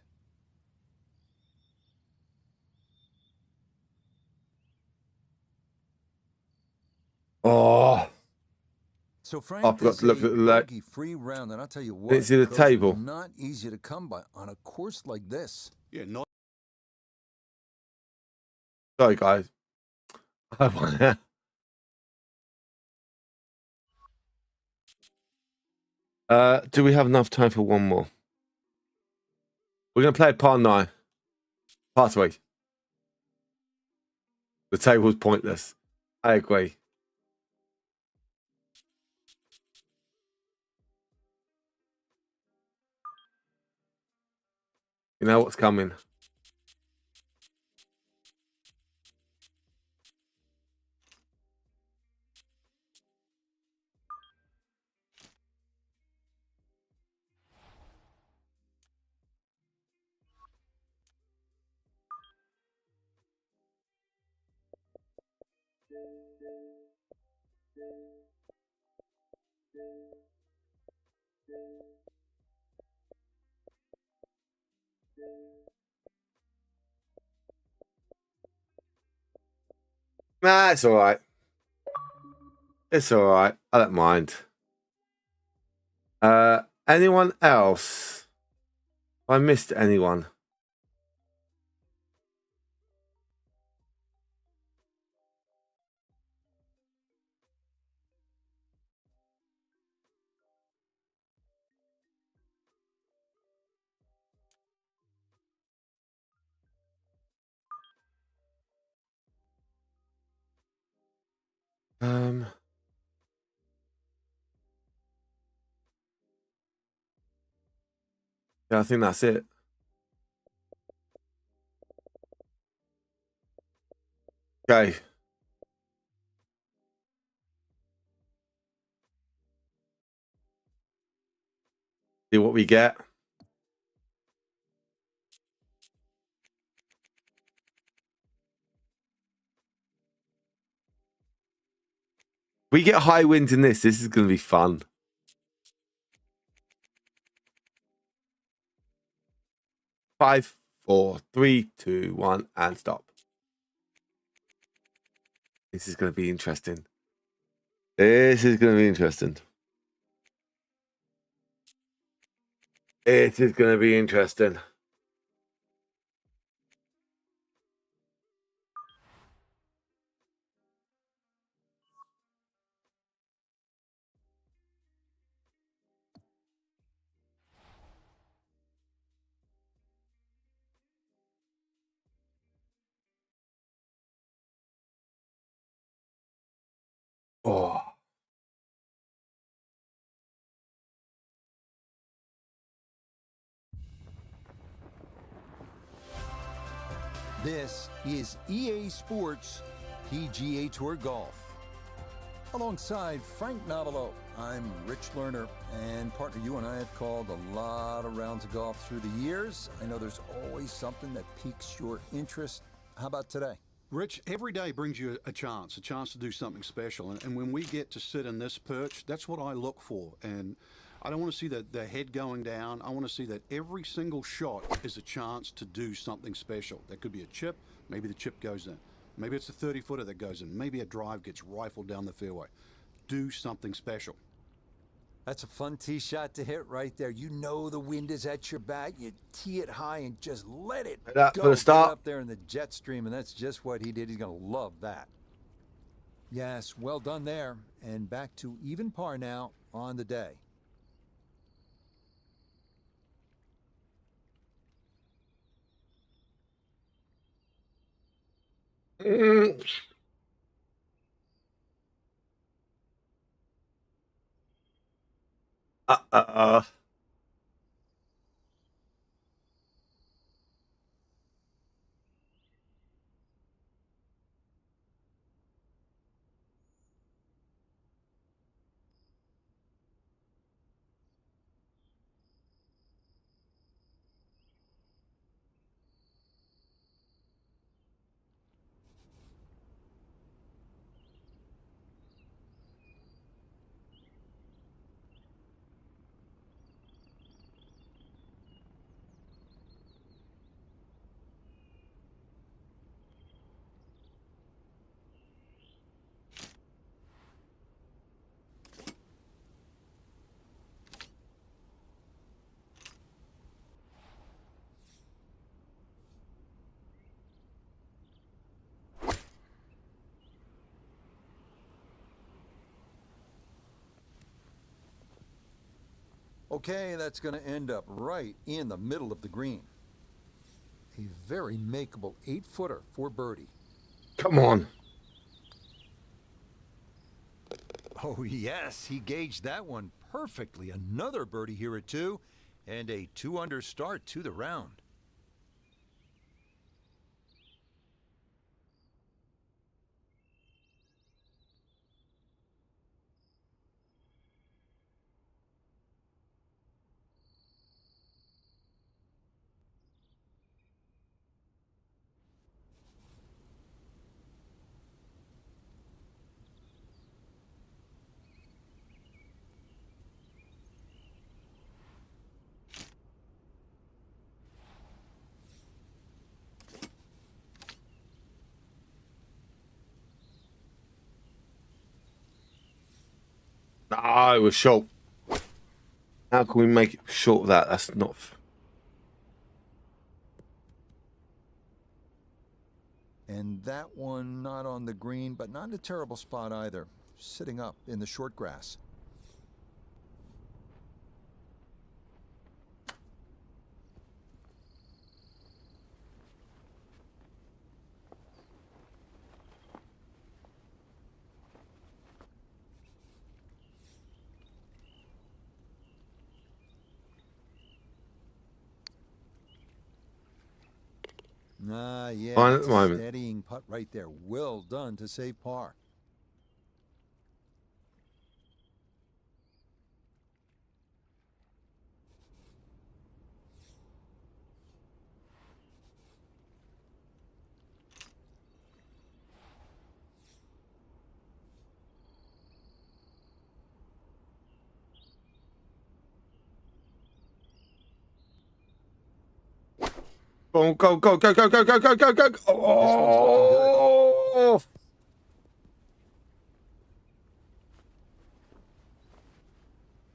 Oh, So Frank, I forgot to look at the free round, and I'll tell you what, Didn't see the those table. are not easy to come by on a course like this. Yeah, not. Sorry, guys. Do we have enough time for one more? We're going to play par 9. Par 3. The table's pointless. I agree. You know what's coming. Nah, it's all right. It's all right. I don't mind. Anyone else? I missed anyone. Yeah, I think that's it. Okay. See what we get. We get high winds in this. This is going to be fun. Five, 4, 3, 2, 1, and stop. This is going to be interesting. This is going to be interesting. It is going to be interesting. Oh. This is EA Sports PGA Tour Golf. Alongside Frank Novelo, I'm Rich Lerner, and partner, you and I have called a lot of rounds of golf through the years. I know there's always something that piques your interest. How about today? Rich, every day brings you a chance to do something special. And when we get to sit in this perch, that's what I look for. And I don't want to see the head going down. I want to see that every single shot is a chance to do something special. That could be a chip. Maybe the chip goes in. Maybe it's a 30-footer that goes in. Maybe a drive gets rifled down the fairway. Do something special. That's a fun tee shot to hit right there. You know the wind is at your back. You tee it high and just let it That go. for the start. Get it up there in the jet stream, and that's just what he did. He's going to love that. Yes, well done there. And back to even par now on the day. Mm. Uh, uh, uh. Okay, that's going to end up right in the middle of the green. A very makeable 8-footer for birdie. Come on. Oh, yes, he gauged that one perfectly. Another birdie here at 2, and a 2-under start to the round. Ah, it was short. How can we make it short of that? That's not. And that one not on the green, but not in a terrible spot either. Sitting up in the short grass. Yeah, Fine at that's the a moment. steadying putt right there. Well done to save par. Go, go, go, go, go, go, go, go, go, go. This one's looking good. Oh.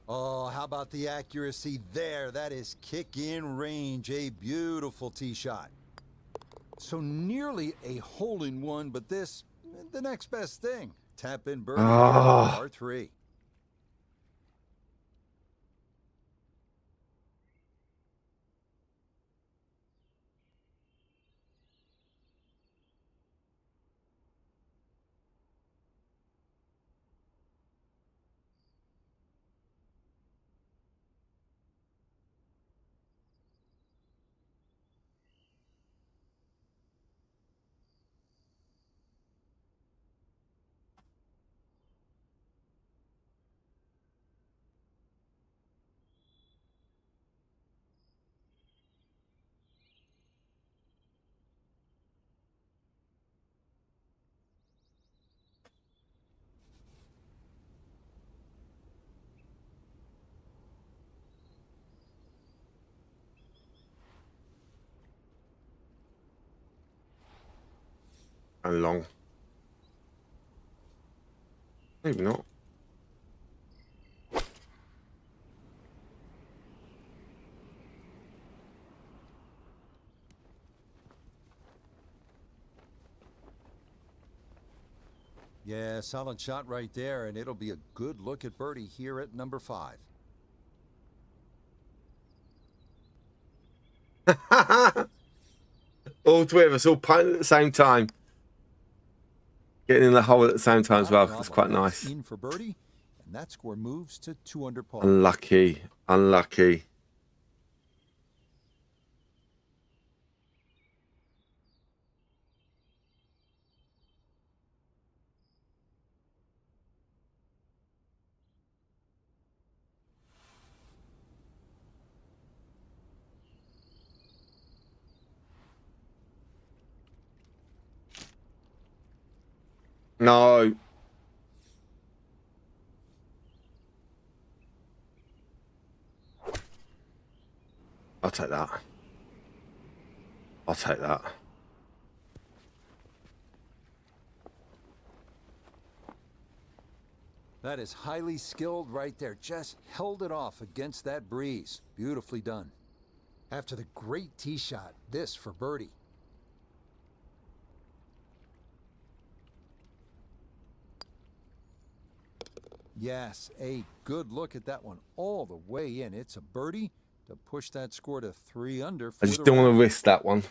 Oh, how about the accuracy there? That is kick in range. A beautiful tee shot. So nearly a hole-in-one, but this, the next best thing. Tap in birdie here, Ah. par 3. And long. Maybe not. Yeah, solid shot right there, and it'll be a good look at birdie here at number 5. All three of us all punting at the same time. Getting in the hole at the same time as Not a well. That's quite problem. That's nice. in for birdie, and that score moves to 2 under par. Unlucky. Unlucky. No. I'll take that. I'll take that. That is highly skilled right there. Just held it off against that breeze. Beautifully done. After the great tee shot, this for birdie. Yes, a good look at that one all the way in. It's a birdie to push that score to 3 under. I just don't want to risk that one.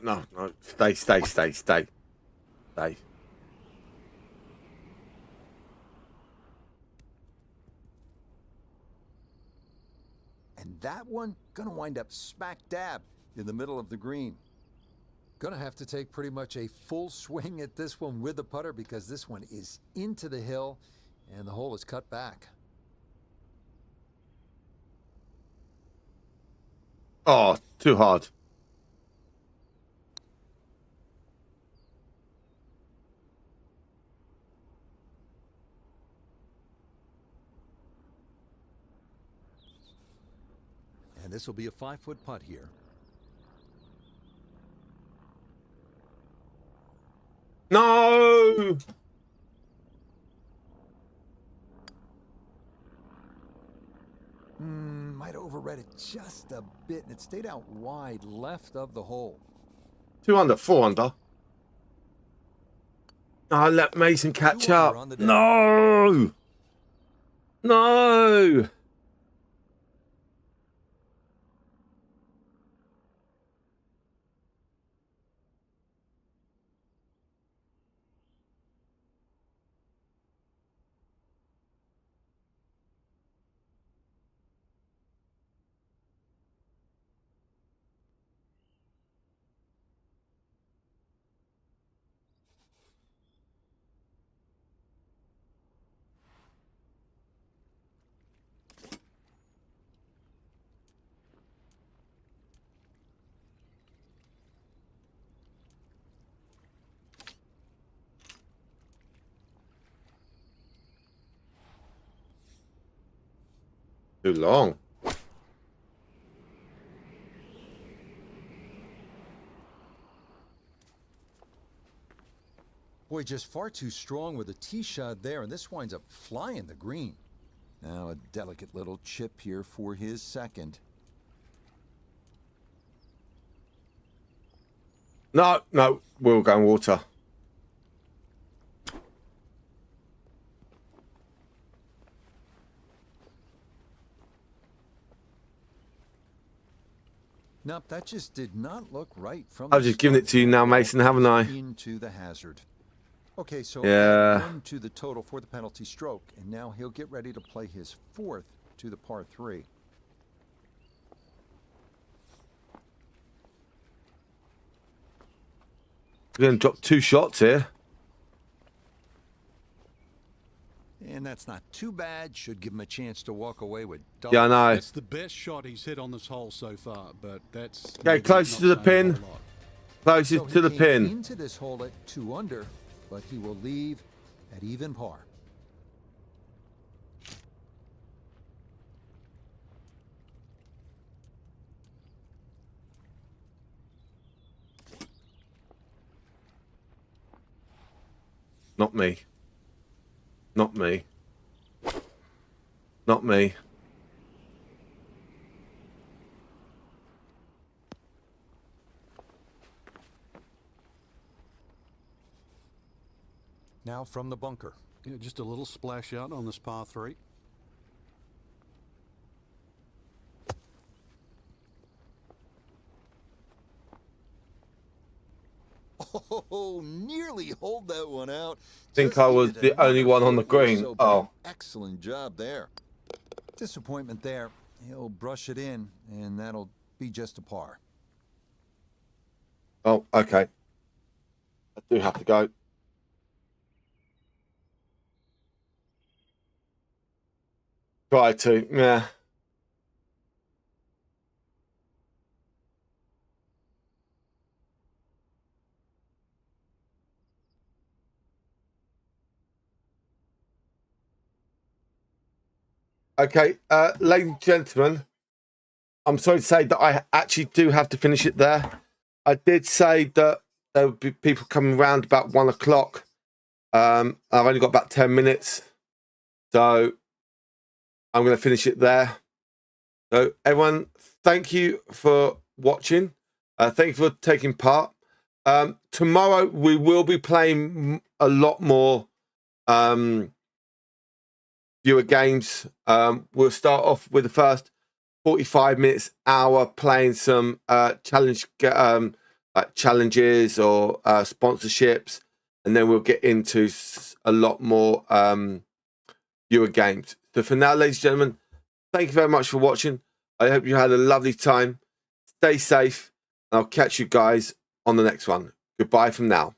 No, no. Stay. Stay. And that one gonna wind up smack dab in the middle of the green. Gonna have to take pretty much a full swing at this one with the putter because this one is into the hill and the hole is cut back. Oh, too hard. And this will be a 5-foot putt here. No. Might have overread it just a bit, and it stayed out wide left of the hole. 2 under, 4 under. I let Mason catch 2 under up. on the day. No. No. Too long. Boy, just far too strong with a tee shot there, and this winds up flying the green. Now a delicate little chip here for his second. No, no. We'll go in water. Nope, that just did not look right from I've the just given it start. to you now, Mason, haven't I? Into the hazard. Okay, so Yeah. add 1 to the total for the penalty stroke, and now he'll get ready to play his 4th to the par 3. We're going to drop 2 shots here. And that's not too bad. Should give him a chance to walk away with double. Yeah, I know. That's the best shot he's hit on this hole so far, but that's Okay, maybe closer not to the saying a pin. whole lot. Closest So to the he came pin. into this hole at 2 under, but he will leave at even par. Not me. Not me. Not me. Now from the bunker. Yeah, just a little splash out on this par 3. Oh, nearly hold that one out. Think Just I was needed the only another one on the foot or green. so, but Oh. an excellent job there. Disappointment there. He'll brush it in, and that'll be just a par. Oh, okay. I do have to go. Try to. Yeah. Okay, ladies and gentlemen, I'm sorry to say that I actually do have to finish it there. I did say that there would be people coming around about 1 o'clock. I've only got about 10 minutes, so I'm going to finish it there. So, everyone, thank you for watching. Thank you for taking part. Tomorrow, we will be playing a lot more viewer games. We'll start off with the first 45 minutes, hour playing some like challenges or sponsorships, and then we'll get into a lot more viewer games. So for now, ladies and gentlemen, thank you very much for watching. I hope you had a lovely time. Stay safe, and I'll catch you guys on the next one. Goodbye from now.